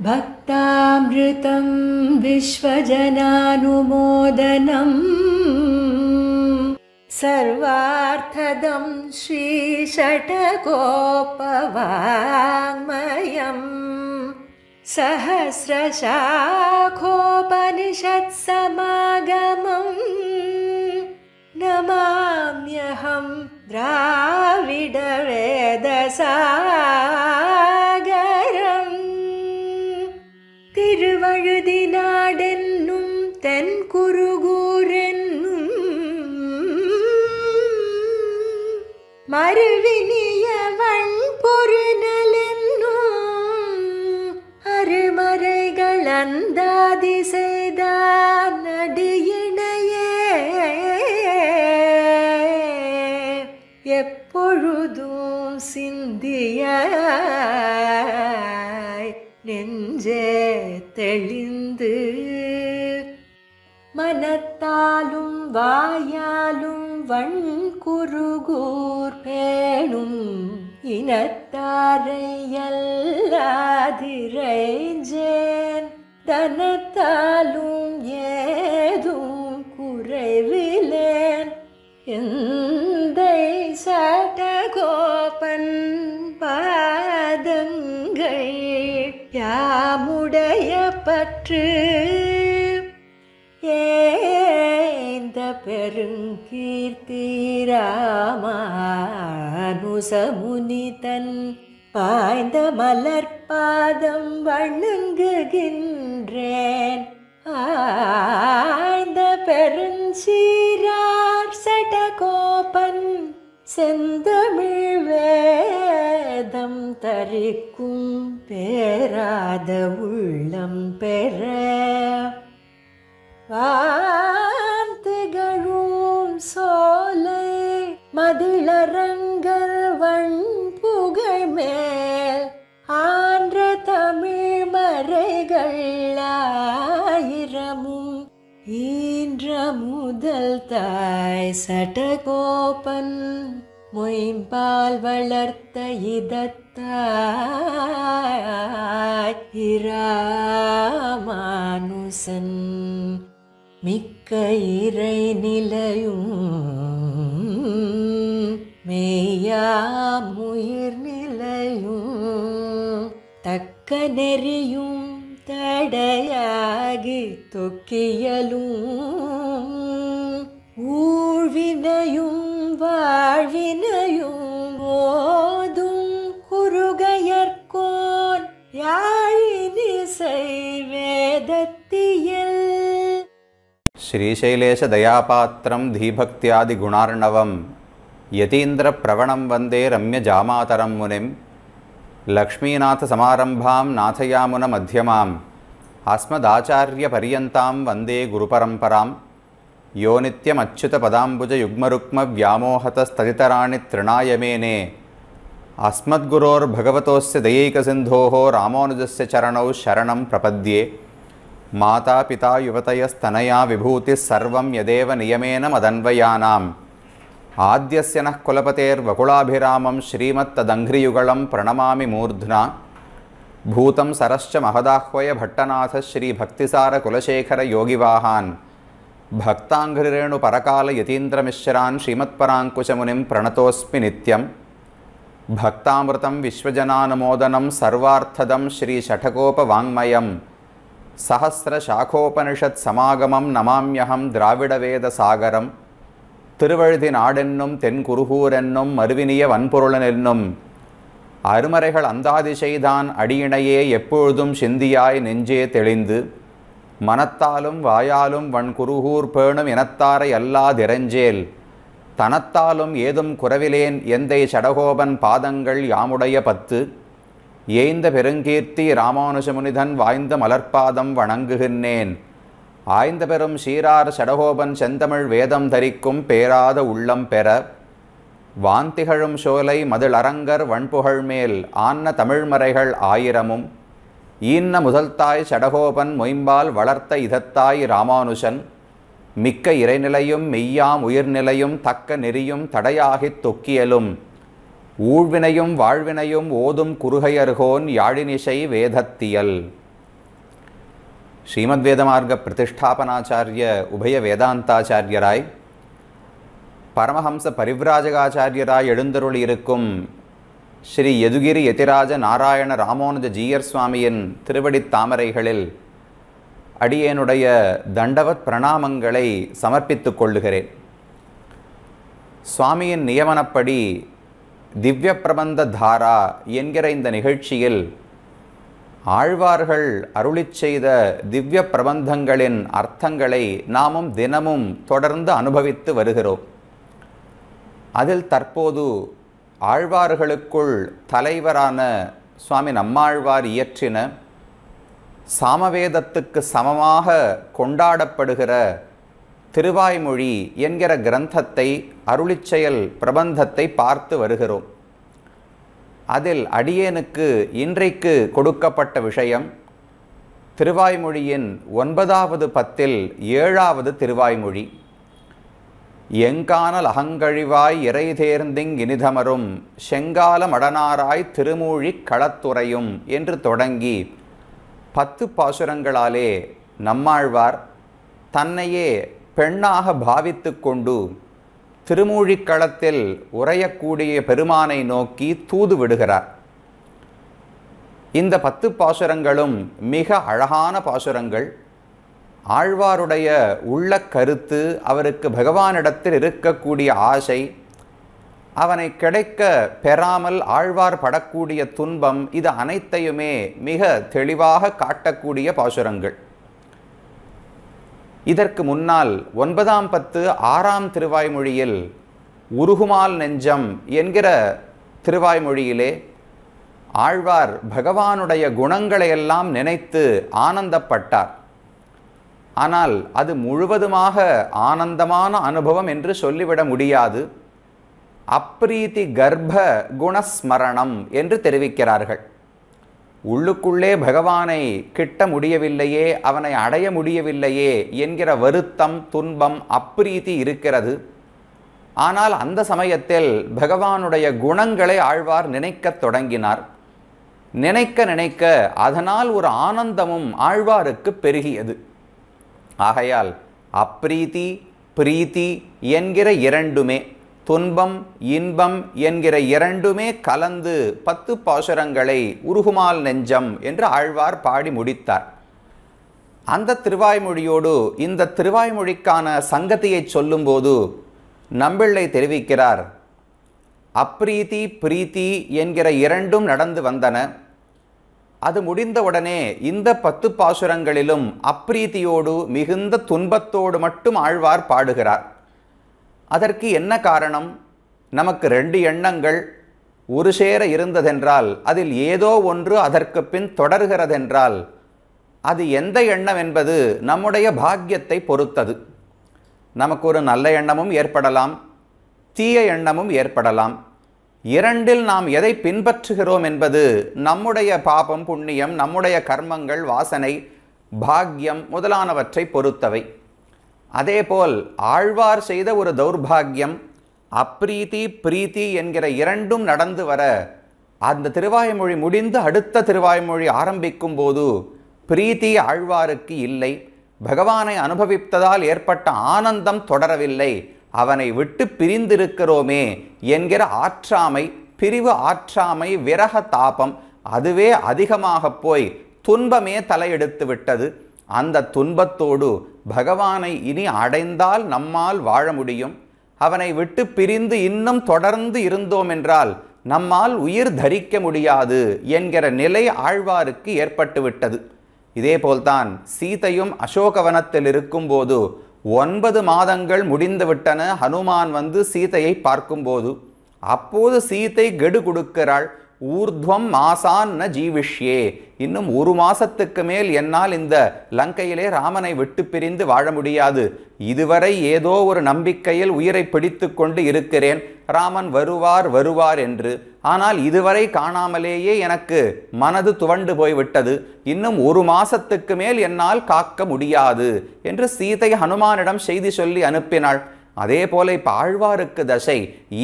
भक्तामृतं विश्वजनानुमोदनम् सर्वार्थदं श्रीषट्कोपवाङ्मयम् सहस्रशाखोपनिषत्समागमम् नमाम्यहं द्राविडवेदसागरम् திருவழுதினாடென்னும் தென்குருகூரென்னும் மறுவினியவன் பொருநலென்னும் அருமறைகள் அந்தாதி செய்தான் நடியினையே எப்பொழுதும் சிந்தியாய் நெஞ்சே தெளிந்து மனத்தாலும் வாயாலும் வண்குருகூர் பேணும் இனத்தாரை அல்லாதிரைஞ்சேன் தனத்தாலும் ஏதும் குறைவிலேன் எந்தை சடகோபன் பாதங்கள் யாமுடைய பற்று ஏந்த பெருங்கீர்த்தி ராமானுசமுனிதன் பாய்ந்த மலர்பாதம் வணங்குகின்றேன் ஆய்ந்த பெருஞ்சீரார் சடகோபன் செந்தமிழ் வேதம் தரிக்கும் பேராத உள்ளம் பெற வார்த்தைகளும் சோலை மதிளரங்கர் வண்புகழ் மேல் ஆன்ற தமிழ் மறைகள் ஆயிரமும் ஈன்ற முதல் தாய் சடகோபன் மொயம்பால் வளர்த்த இதத்தாய் இராமானுசன் மிக்க இறை நிலையும் மெய்யாமுயிர் நிலையும் தக்க நெறியும் தடையாகி தொக்கியலும் ஊழ்வினையும் வாழ்வினையும் ஓதும் குருகையர்கோன் யாழினிசை வேதத்தியல் श्रीशैलेश दयापात्रं धीभक्त्यादि गुणार्णवं यतीन्द्र प्रवणं वन्दे रम्य जामातरं मुनिं लक्ष्मीनाथ समारंभां नाथयामुन मध्यमाम् अस्मदाचार्य पर्यन्तां वन्दे गुरुपरम्परां यो नित्यमच्युत पदाम्बुज युग्मरुक्म व्यामोहतस्तदितराणि तृणाय मेने अस्मद्गुरोर्भगवतोस्य दयैकसिन्धोः रामानुजस्य चरणौ शरणं प्रपद्ये माता पिता युवतयस्तनया विभूतिः सर्वं यदेव नियमेन मदन्वयानाम् आद्यस्य नः कुलपतेर्वकुलाभिरामं श्रीमत्तदङ्घ्रियुगलं प्रणमामि मूर्ध्ना भूतं सरश्च महदाह्वय भट्टनाथ श्रीभक्तिसारकुलशेखर योगिवाहान् भक्ताङ्घ्रिरेणुपरकाल यतीन्द्रमिश्रान् श्रीमत्पराङ्कुशमुनिं प्रणतोऽस्मि नित्यं भक्तामृतं विश्वजनानुमोदनं सर्वार्थदं श्रीषट्कोपवाङ्मयं सहस्रशाखोपनिषत् समागमं नमाम्यहं द्राविडवेदसागरं திருவழுதி நாடென்னும் தென்குருகூரென்னும் மறுவினிய வன்பொருளனென்னும் அருமறைகள் அந்தாதி செய்தான் அடியினையே எப்பொழுதும் சிந்தியாய் நெஞ்சே தெளிந்து மனத்தாலும் வாயாலும் வன்குருகூர் பேணும் இனத்தாரை அல்லாதிரஞ்சேல் தனத்தாலும் ஏதும் குறவிலேன் எந்தை சடகோபன் பாதங்கள் யாமுடைய பத்து ஏய்ந்த பெருங்கீர்த்தி ராமானுஜமுனிதன் வாய்ந்த மலர்பாதம் வணங்குகின்றேன் ஆய்ந்த பெரும் சீரார் சடகோபன் செந்தமிழ் வேதம் தரிக்கும் பேராத உள்ளம் பெற வாந்திகழும் சோலை மதிளரங்கர் வண்புகழ் மேல் ஆன்ன தமிழ்மறைகள் ஆயிரமும் ஈன்ன முதல்தாய் சடகோபன் மொயம்பால் வளர்த்த இதத்தாய் ராமானுஜன் மிக்க இறைநிலையும் மெய்யாம் உயிர்நிலையும் தக்க நெறியும் தடையாகித் தொக்கியலும் ஊழ்வினையும் வாழ்வினையும் ஓதும் குறுகையர்கோன் யாழினிசை வேதத்தியல் ஸ்ரீமத் வேதமார்க்க பிரதிஷ்டாபனாச்சாரிய உபய வேதாந்தாச்சாரியராய் பரமஹம்ச பரிவ்ராஜகாச்சாரியராய் எழுந்தருளி இருக்கும் ஸ்ரீ யதுகிரி யதிராஜ நாராயண ராமானுஜ ஜீயர் சுவாமியின் திருவடித் தாமரைகளில் அடியேனுடைய தண்டவத் பிரணாமங்களை சமர்ப்பித்துக் கொள்ளுகிறேன். சுவாமியின் நியமனப்படி திவ்ய பிரபந்த தாரா என்கிற இந்த நிகழ்ச்சியில் ஆழ்வார்கள் அருளிச் செய்த திவ்ய பிரபந்தங்களின் அர்த்தங்களை நாமும் தினமும் தொடர்ந்து அனுபவித்து வருகிறோம். அதில் தற்போது ஆழ்வார்களுக்குள் தலைவரான சுவாமி நம்மாழ்வார் இயற்றின சாமவேதத்துக்கு சமமாக கொண்டாடப்படுகிற திருவாய்மொழி என்கிற கிரந்தத்தை அருளிச்செயல் பிரபந்தத்தை பார்த்து வருகிறோம். அதில் அடியேனுக்கு இன்றைக்கு கொடுக்கப்பட்ட விஷயம் திருவாய்மொழியின் 9வது பத்தில் 7வது திருவாய்மொழி. எங்கானல் அகங்கழிவாய் இறை தேர்ந்திங் இனிதமரும் செங்கால மடனாராய் திருமூழிக் களத்துறையும் என்று தொடங்கி 10 பாசுரங்களாலே நம்மாழ்வார் தன்னையே பெண்ணாக பாவித்து கொண்டு திருமூழிக்களத்தில் உரையக்கூடிய பெருமானை நோக்கி தூது விடுகிறார். இந்த 10 பாசுரங்களும் மிக அழகான பாசுரங்கள். ஆழ்வாருடைய உள்ள கருத்து, அவருக்கு பகவானிடத்தில் இருக்கக்கூடிய ஆசை, அவனை கிடைக்க பெறாமல் ஆழ்வார் படக்கூடிய துன்பம், இது அனைத்தையுமே மிக தெளிவாக காட்டக்கூடிய பாசுரங்கள். இதற்கு முன்னால் 9ஆம் பத்து 6ஆம் திருவாய்மொழியில் உருகுமால் நெஞ்சம் என்கிற திருவாய்மொழியிலே ஆழ்வார் பகவானுடைய குணங்களையெல்லாம் நினைத்து ஆனந்தப்பட்டார். ஆனால் அது முழுவதுமாக ஆனந்தமான அனுபவம் என்று சொல்லிவிட முடியாது. அப்ரீதி கர்ப்ப குணஸ்மரணம் என்று தெரிவிக்கிறார்கள். உள்ளுக்குள்ளே பகவானை கிட்ட முடியவில்லையே, அவனை அடைய முடியவில்லையே என்கிற வருத்தம், துன்பம், அப்ரீதி இருக்கிறது. ஆனால் அந்த சமயத்தில் பகவானுடைய குணங்களை ஆழ்வார் நினைக்கத் தொடங்கினார். நினைக்க நினைக்க அதனால் ஒரு ஆனந்தமும் ஆழ்வாருக்கு பெருகியது. ஆகையால் அப்ரீதி பிரீத்தி என்கிற இரண்டுமே, துன்பம் இன்பம் என்கிற இரண்டுமே கலந்து 10 பாசுரங்களை உருகுமால் நெஞ்சம் என்று ஆழ்வார் பாடி முடித்தார். அந்த திருவாய்மொழியோடு இந்த திருவாய்மொழிக்கான சங்கதியை சொல்லும்போது நம்பிள்ளை தெரிவிக்கிறார், அப்ரீதி பிரீத்தி என்கிற இரண்டும் நடந்து வந்தன. அது முடிந்தவுடனே இந்த 10 பாசுரங்களிலும் அப்ரீதியோடு மிகுந்த துன்பத்தோடு மட்டும் ஆழ்வார் பாடுகிறார். அதற்கு என்ன காரணம்? நமக்கு 2 எண்ணங்கள் ஒரு சேர இருந்ததென்றால், அதில் ஏதோ ஒன்று அதற்கு பின் தொடர்கிறதென்றால், அது எந்த எண்ணம் என்பது நம்முடைய பாக்கியத்தை பொறுத்தது. நமக்கு ஒரு நல்ல எண்ணமும் ஏற்படலாம், தீய எண்ணமும் ஏற்படலாம். இரண்டில் நாம் எதை பின்பற்றுகிறோம் என்பது நம்முடைய பாபம் புண்ணியம், நம்முடைய கர்மங்கள், வாசனை, பாக்கியம் முதலானவற்றை பொறுத்தவை. அதேபோல் ஆழ்வார் செய்த ஒரு தௌர்பாகியம், அப்ரீதி பிரீத்தி என்கிற இரண்டும் நடந்து வர, அந்த திருவாய்மொழி முடிந்து அடுத்த திருவாய்மொழி ஆரம்பிக்கும் போது பிரீத்தி ஆழ்வாருக்கு இல்லை. பகவானை அனுபவித்ததால் ஏற்பட்ட ஆனந்தம் தொடரவில்லை. அவனை விட்டு பிரிந்திருக்கிறோமே என்கிற ஆற்றாமை, பிரிவு ஆற்றாமை, விரக தாபம், அதுவே அதிகமாக போய் துன்பமே தலையெடுத்து விட்டது. அந்த துன்பத்தோடு பகவானை இனி அடைந்தால் நம்மால் வாழ முடியும். அவனை விட்டு பிரிந்து இன்னும் தொடர்ந்து இருந்தோம் என்றால் நம்மால் உயிர் தரிக்க முடியாது என்கிற நிலை ஆழ்வாருக்கு ஏற்பட்டுவிட்டது. இதேபோல்தான் சீதையும் அசோகவனத்தில் இருக்கும்போது 9 மாதங்கள் முடிந்துவிட்டன. ஹனுமான் வந்து சீதையை பார்க்கும்போது அப்போது சீதை கெடு கொடுக்கிறாள். ஊர்த்வம் மாசான் ந ஜீவிஷ்யே, இன்னும் 1 மாசத்துக்கு மேல் என்னால் இந்த லங்கையிலே ராமனை விட்டு பிரிந்து வாழ முடியாது. இதுவரை ஏதோ ஒரு நம்பிக்கையில் உயிரை பிடித்து கொண்டு இருக்கிறேன், ராமன் வருவார் வருவார் என்று. ஆனால் இதுவரை காணாமலேயே எனக்கு மனது துவண்டு போய்விட்டது. இன்னும் 1 மாசத்துக்கு மேல் என்னால் காக்க முடியாது என்று சீதை ஹனுமானிடம் செய்தி சொல்லி அனுப்பினாள். அதே போல இப்ப ஆழ்வாருக்கு தசை,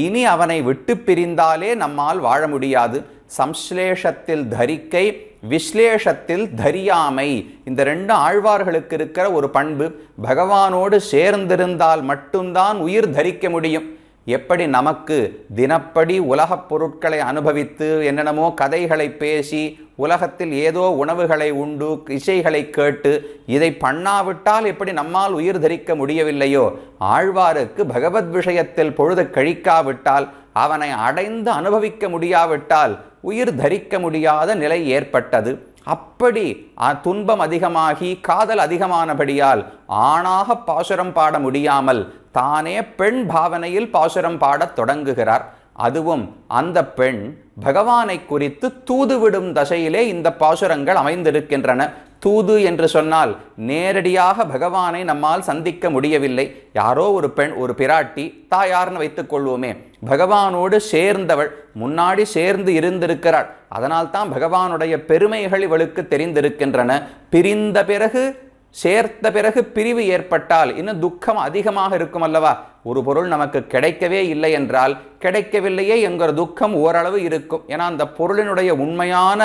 இனி அவனை விட்டு பிரிந்தாலே நம்மால் வாழ முடியாது. சம்ஸ்லேஷத்தில் தரிக்கை, விஸ்லேஷத்தில் தரியாமை. இந்த ரெண்டு ஆழ்வார்களுக்கு இருக்கிற ஒரு பண்பு. பகவானோடு சேர்ந்திருந்தால் மட்டும்தான் உயிர் தரிக்க முடியும். எப்படி நமக்கு தினப்படி உலகப் பொருட்களை அனுபவித்து என்னென்னமோ கதைகளை பேசி உலகத்தில் ஏதோ உணவுகளை உண்டு இசைகளை கேட்டு இதை பண்ணாவிட்டால் எப்படி நம்மால் உயிர் தரிக்க முடியவில்லையோ, ஆழ்வாருக்கு பகவத் விஷயத்தில் பொழுது கழிக்காவிட்டால், அவனை அடைந்து அனுபவிக்க முடியாவிட்டால் உயிர் தரிக்க முடியாத நிலை ஏற்பட்டது. அப்படி துன்பம் அதிகமாகி காதல் அதிகமானபடியால் ஆணாக பாசுரம் பாட முடியாமல் தானே பெண் பாவனையில் பாசுரம் பாடத் தொடங்குகிறார். அதுவும் அந்த பெண் பகவானை குறித்து தூதுவிடும் தசையிலே இந்த பாசுரங்கள் அமைந்திருக்கின்றன. தூது என்று சொன்னால் நேரடியாக பகவானை நம்மால் சந்திக்க முடியவில்லை. யாரோ ஒரு பெண், ஒரு பிராட்டி, தாயார்னு வைத்துக் கொள்வோமே, பகவானோடு சேர்ந்தவள், முன்னாடி சேர்ந்து இருந்திருக்கிறாள். அதனால்தான் பகவானுடைய பெருமைகள் இவளுக்கு தெரிந்திருக்கின்றன. பிரிந்த பிறகு சேர்த்த பிறகு பிரிவு ஏற்பட்டால் இன்னும் துக்கம் அதிகமாக இருக்கும் அல்லவா? ஒரு பொருள் நமக்கு கிடைக்கவே இல்லை என்றால் கிடைக்கவில்லையே என்கிற துக்கம் ஓரளவு இருக்கும். ஏன்னா அந்த பொருளினுடைய உண்மையான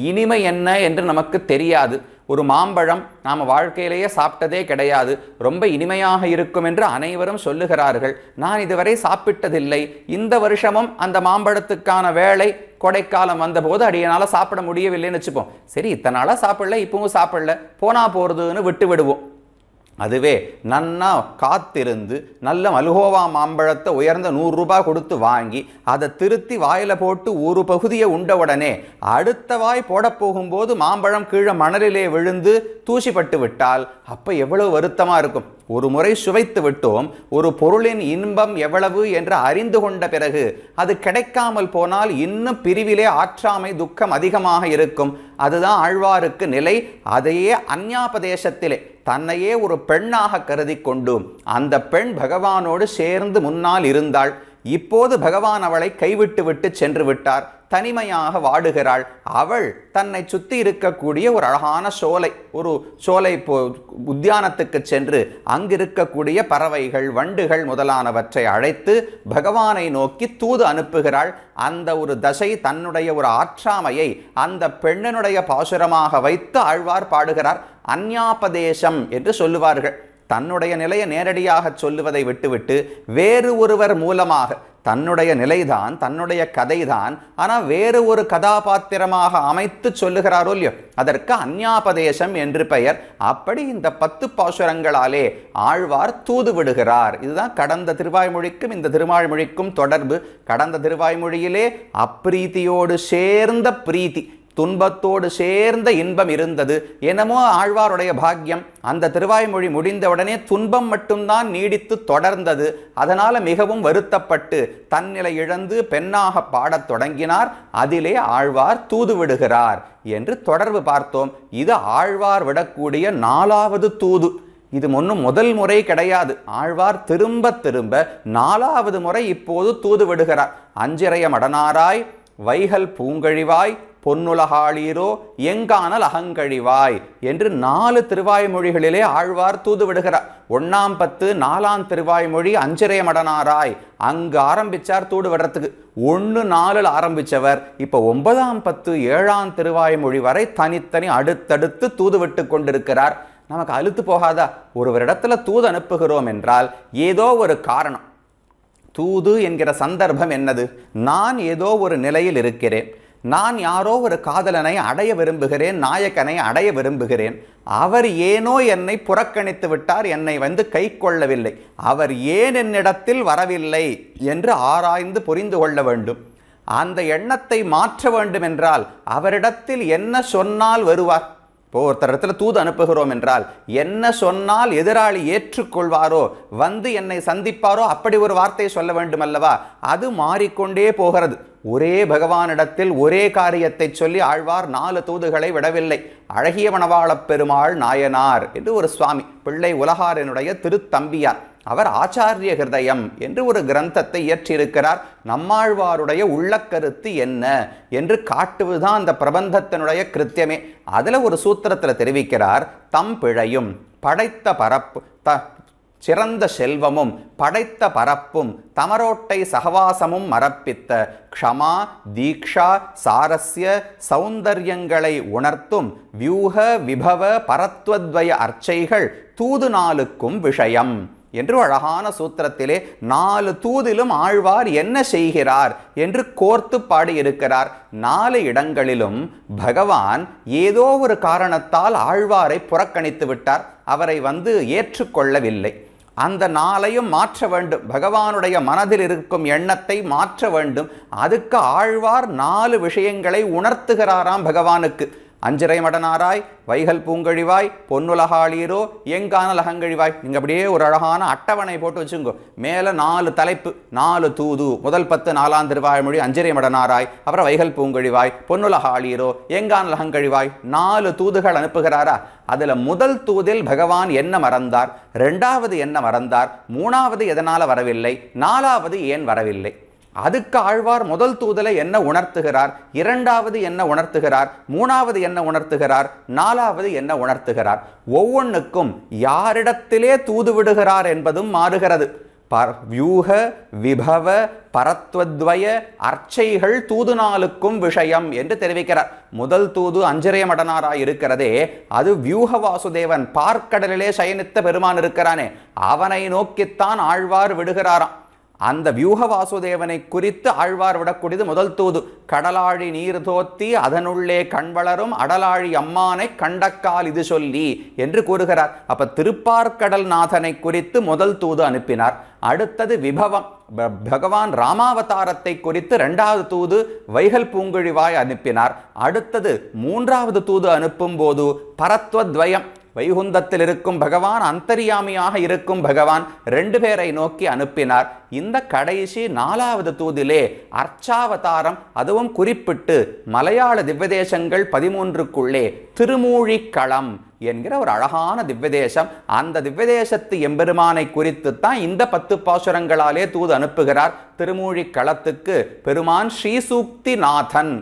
இனிமை என்ன என்று நமக்கு தெரியாது. ஒரு மாம்பழம் நாம் வாழ்க்கையிலேயே சாப்பிட்டதே கிடையாது, ரொம்ப இனிமையாக இருக்கும் என்று அனைவரும் சொல்லுகிறார்கள். நான் இதுவரை சாப்பிட்டதில்லை. இந்த வருஷமும் அந்த மாம்பழத்துக்கான வேலை கொடைக்காலம் வந்தபோது அடியனால் சாப்பிட முடியவில்லைன்னு வச்சுப்போம். சரி, இத்தனை நாளாக சாப்பிடல, இப்பவும் சாப்பிடல, போனா போகிறதுன்னு விட்டு விடுவோம். அதுவே நன்னா காத்திருந்து நல்ல மல்கோவா மாம்பழத்தை உயர்ந்த 100 ரூபாய் கொடுத்து வாங்கி அதை திருத்தி வாயில போட்டு ஒரு பகுதியை உண்ட உடனே அடுத்த வாய் போட போகும்போது மாம்பழம் கீழே மணலிலே விழுந்து தூசிப்பட்டு விட்டால் அப்போ எவ்வளவு வருத்தமாக இருக்கும். ஒரு முறை சுவைத்து விட்டோம், ஒரு பொருளின் இன்பம் எவ்வளவு என்று அறிந்து கொண்ட பிறகு அது கிடைக்காமல் போனால் இன்னும் பிரிவிலே ஆற்றாமை துக்கம் அதிகமாக இருக்கும். அதுதான் ஆழ்வாருக்கு நிலை. அதையே அந்யாபதேசத்திலே தன்னையே ஒரு பெண்ணாக கருதி கொண்டு அந்த பெண் பகவானோடு சேர்ந்து முன்னால் இருந்தாள். இப்போது பகவான் அவளை கைவிட்டு விட்டு சென்று விட்டார். தனிமையாக வாடுகிறாள். அவள் தன்னை சுற்றி இருக்கக்கூடிய ஒரு அழகான ஒரு சோலை உத்தியானத்துக்கு சென்று அங்கிருக்கக்கூடிய பறவைகள், வண்டுகள் முதலானவற்றை அழைத்து பகவானை நோக்கி தூது அனுப்புகிறாள். அந்த ஒரு தசை, தன்னுடைய ஒரு ஆற்றாமையை அந்த பெண்ணினுடைய பாசுரமாக வைத்து ஆழ்வார் பாடுகிறார். அந்யாபதேசம் என்று சொல்லுவார்கள். தன்னுடைய நிலையை நேரடியாக சொல்லுவதை விட்டுவிட்டு வேறு ஒருவர் மூலமாக, தன்னுடைய நிலைதான், தன்னுடைய கதைதான், ஆனால் வேறு ஒரு கதாபாத்திரமாக அமைத்து சொல்லுகிறாரோ இல்லையோ, அதற்கு அந்யாபதேசம் என்று பெயர். அப்படி இந்த 10 பாசுரங்களாலே ஆழ்வார் தூது விடுகிறார். இதுதான் கடந்த திருவாய்மொழிக்கும் இந்த திருவாய்மொழிக்கும் தொடர்பு. கடந்த திருவாய்மொழியிலே அப்பிரீத்தியோடு சேர்ந்த பிரீத்தி, துன்பத்தோடு சேர்ந்த இன்பம் இருந்தது. என்னமோ ஆழ்வாருடைய பாக்கியம், அந்த திருவாய்மொழி முடிந்தவுடனே துன்பம் மட்டும்தான் நீடித்து தொடர்ந்தது. அதனால மிகவும் வருத்தப்பட்டு தன்னிலை இழந்து பெண்ணாக பாடத் தொடங்கினார். அதிலே ஆழ்வார் தூது விடுகிறார் என்று தொடர்பு பார்த்தோம். இது ஆழ்வார் விடக்கூடிய 4வது தூது. இது ஒன்றும் முதல் முறை கிடையாது. ஆழ்வார் திரும்ப திரும்ப 4வது முறை இப்போது தூது விடுகிறார். அஞ்சிறைய மடனாராய், வைகல் பூங்கழிவாய், பொன்னுலகாளீரோ, எங்கானல் அகங்கழிவாய் என்று 4 திருவாய்மொழிகளிலே ஆழ்வார் தூது விடுகிறார். 1ஆம் 10 4ஆம் திருவாய்மொழி அஞ்சிறைய மடனாராய், அங்கு ஆரம்பிச்சார் தூது விடுறதுக்கு. 1-4 ஆரம்பிச்சவர் இப்போ 9ஆம் 10 7ஆம் திருவாய்மொழி வரை தனித்தனி அடுத்தடுத்து தூது விட்டு கொண்டிருக்கிறார். நமக்கு அலுத்து போகாதா? ஒருவரிடத்துல தூது அனுப்புகிறோம் என்றால் ஏதோ ஒரு காரணம். தூது என்கிற சந்தர்ப்பம் என்னது? நான் ஏதோ ஒரு நிலையில் இருக்கிறேன், நான் யாரோ ஒரு காதலனை அடைய விரும்புகிறேன், நாயக்கனை அடைய விரும்புகிறேன். அவர் ஏனோ என்னை புறக்கணித்து விட்டார், என்னை வந்து கை கொள்ளவில்லை. அவர் ஏன் என்னிடத்தில் வரவில்லை என்று ஆராய்ந்து புரிந்து கொள்ள வேண்டும். அந்த எண்ணத்தை மாற்ற வேண்டும் என்றால் அவரிடத்தில் என்ன சொன்னால் வருவார்? இப்போ ஒருத்தரிடத்துல தூது அனுப்புகிறோம் என்றால் என்ன சொன்னால் எதிராளி ஏற்றுக்கொள்வாரோ, வந்து என்னை சந்திப்பாரோ, அப்படி ஒரு வார்த்தையை சொல்ல வேண்டும் அல்லவா? அது மாறிக்கொண்டே போகிறது. ஒரே பகவானிடத்தில் ஒரே காரியத்தை சொல்லி ஆழ்வார் 4 தூதுகளை விடவில்லை. அழகிய மணவாளப் பெருமாள் நாயனார் என்று ஒரு சுவாமி, பிள்ளை உலகாரனுடைய திருத்தம்பியார், அவர் ஆச்சாரிய ஹிருதயம் என்று ஒரு கிரந்தத்தை இயற்றியிருக்கிறார். நம்மாழ்வாருடைய உள்ளக்கருத்து என்ன என்று காட்டுவதுதான் அந்த பிரபந்தத்தினுடைய கிருத்தியமே. அதில் ஒரு சூத்திரத்தில் தெரிவிக்கிறார், தம் பிழையும் படைத்த பரப்பு சிறந்த செல்வமும் படைத்த பரப்பும் தமரோட்டை சகவாசமும் மரப்பித்த க்ஷமா தீக்ஷா சாரஸ்ய சௌந்தர்யங்களை உணர்த்தும் வியூக விபவ பரத்வத்வய அர்ச்சைகள் தூது நாளுக்கும் விஷயம் என்று அழகான சூத்திரத்திலே 4 தூதிலும் ஆழ்வார் என்ன செய்கிறார் என்று கோர்த்து பாடியிருக்கிறார். 4 இடங்களிலும் பகவான் ஏதோ ஒரு காரணத்தால் ஆழ்வாரை புறக்கணித்து விட்டார். அவரை ஏற்றுக்கொள்ளவில்லை. அந்த 4ஐயும் மாற்ற வேண்டும். பகவானுடைய மனதில் இருக்கும் எண்ணத்தை மாற்ற வேண்டும். அதுக்கு ஆழ்வார் 4 விஷயங்களை உணர்த்துகிறாராம் பகவானுக்கு. அஞ்சிரை மடனாராய், வைகல் பூங்கழிவாய், பொன்னுலகாளீரோ, எங்கானல் அகங்கழிவாய். நீங்கள் அப்படியே ஒரு அழகான அட்டவணை போட்டு வச்சுங்கோ. மேலே 4 தலைப்பு, 4 தூது. முதல் 10 4ஆம் திருவாய்மொழி, அஞ்சிரை மடனாராய், அப்புறம் வைகல் பூங்கழிவாய், பொன்னுலகாளீரோ, எங்கானல் அகங்கழிவாய். 4 தூதுகள் அனுப்புகிறாரா? அதில் முதல் தூதில் பகவான் என்ன மறந்தார், 2வது என்ன மறந்தார், 3வது எதனால் வரவில்லை, 4வது ஏன் வரவில்லை? அதுக்கு ஆழ்வார் முதல் தூதலை என்ன உணர்த்துகிறார், 2வது என்ன உணர்த்துகிறார், 3வது என்ன உணர்த்துகிறார், 4வது என்ன உணர்த்துகிறார்? ஒவ்வொன்றுக்கும் யாரிடத்திலே தூது விடுகிறார் என்பதும் மாறுகிறது. வியூக விபவ பரத்வத்வய அர்ச்சைகள் தூது நாளுக்கும் விஷயம் என்று தெரிவிக்கிறார். முதல் தூது அஞ்சிரை மடனாராய் இருக்கிறதே, அது வியூக வாசுதேவன், பார்க்கடலிலே சயனித்த பெருமான் இருக்கிறானே, அவனை நோக்கித்தான் ஆழ்வார் விடுகிறாராம். அந்த வியூக வாசுதேவனை குறித்து ஆழ்வார் விடக்கூடியது முதல் தூது. கடலாழி நீர் தோத்தி அதனுள்ளே கண்வளரும் அடலாழி அம்மானை கண்டக்கால் இது சொல்லி என்று கூறுகிறார். அப்ப திருப்பார்க்கடல் நாதனை குறித்து முதல் தூது அனுப்பினார். அடுத்தது விபவம், பகவான் ராமாவதாரத்தை குறித்து 2வது தூது வைகல் பூங்குழிவாய் அனுப்பினார். அடுத்தது 3வது தூது அனுப்பும் போது பரத்வத்வயம், வைகுந்தத்தில் இருக்கும் பகவான், அந்தரியாமியாக இருக்கும் பகவான், 2 பேரை நோக்கி அனுப்பினார். இந்த கடைசி 4வது தூதிலே அர்ச்சாவதாரம், அதுவும் குறிப்பிட்டு மலையாள திவ்யதேசங்கள் 13க்குள்ளே திருமூழிக்களம் என்கிற ஒரு அழகான திவ்யதேசம். அந்த திவ்யதேசத்து எம்பெருமானை குறித்து தான் இந்த 10 பாசுரங்களாலே தூது அனுப்புகிறார். திருமூழிக்களத்துக்கு பெருமான் ஸ்ரீசூக்தி நாதன்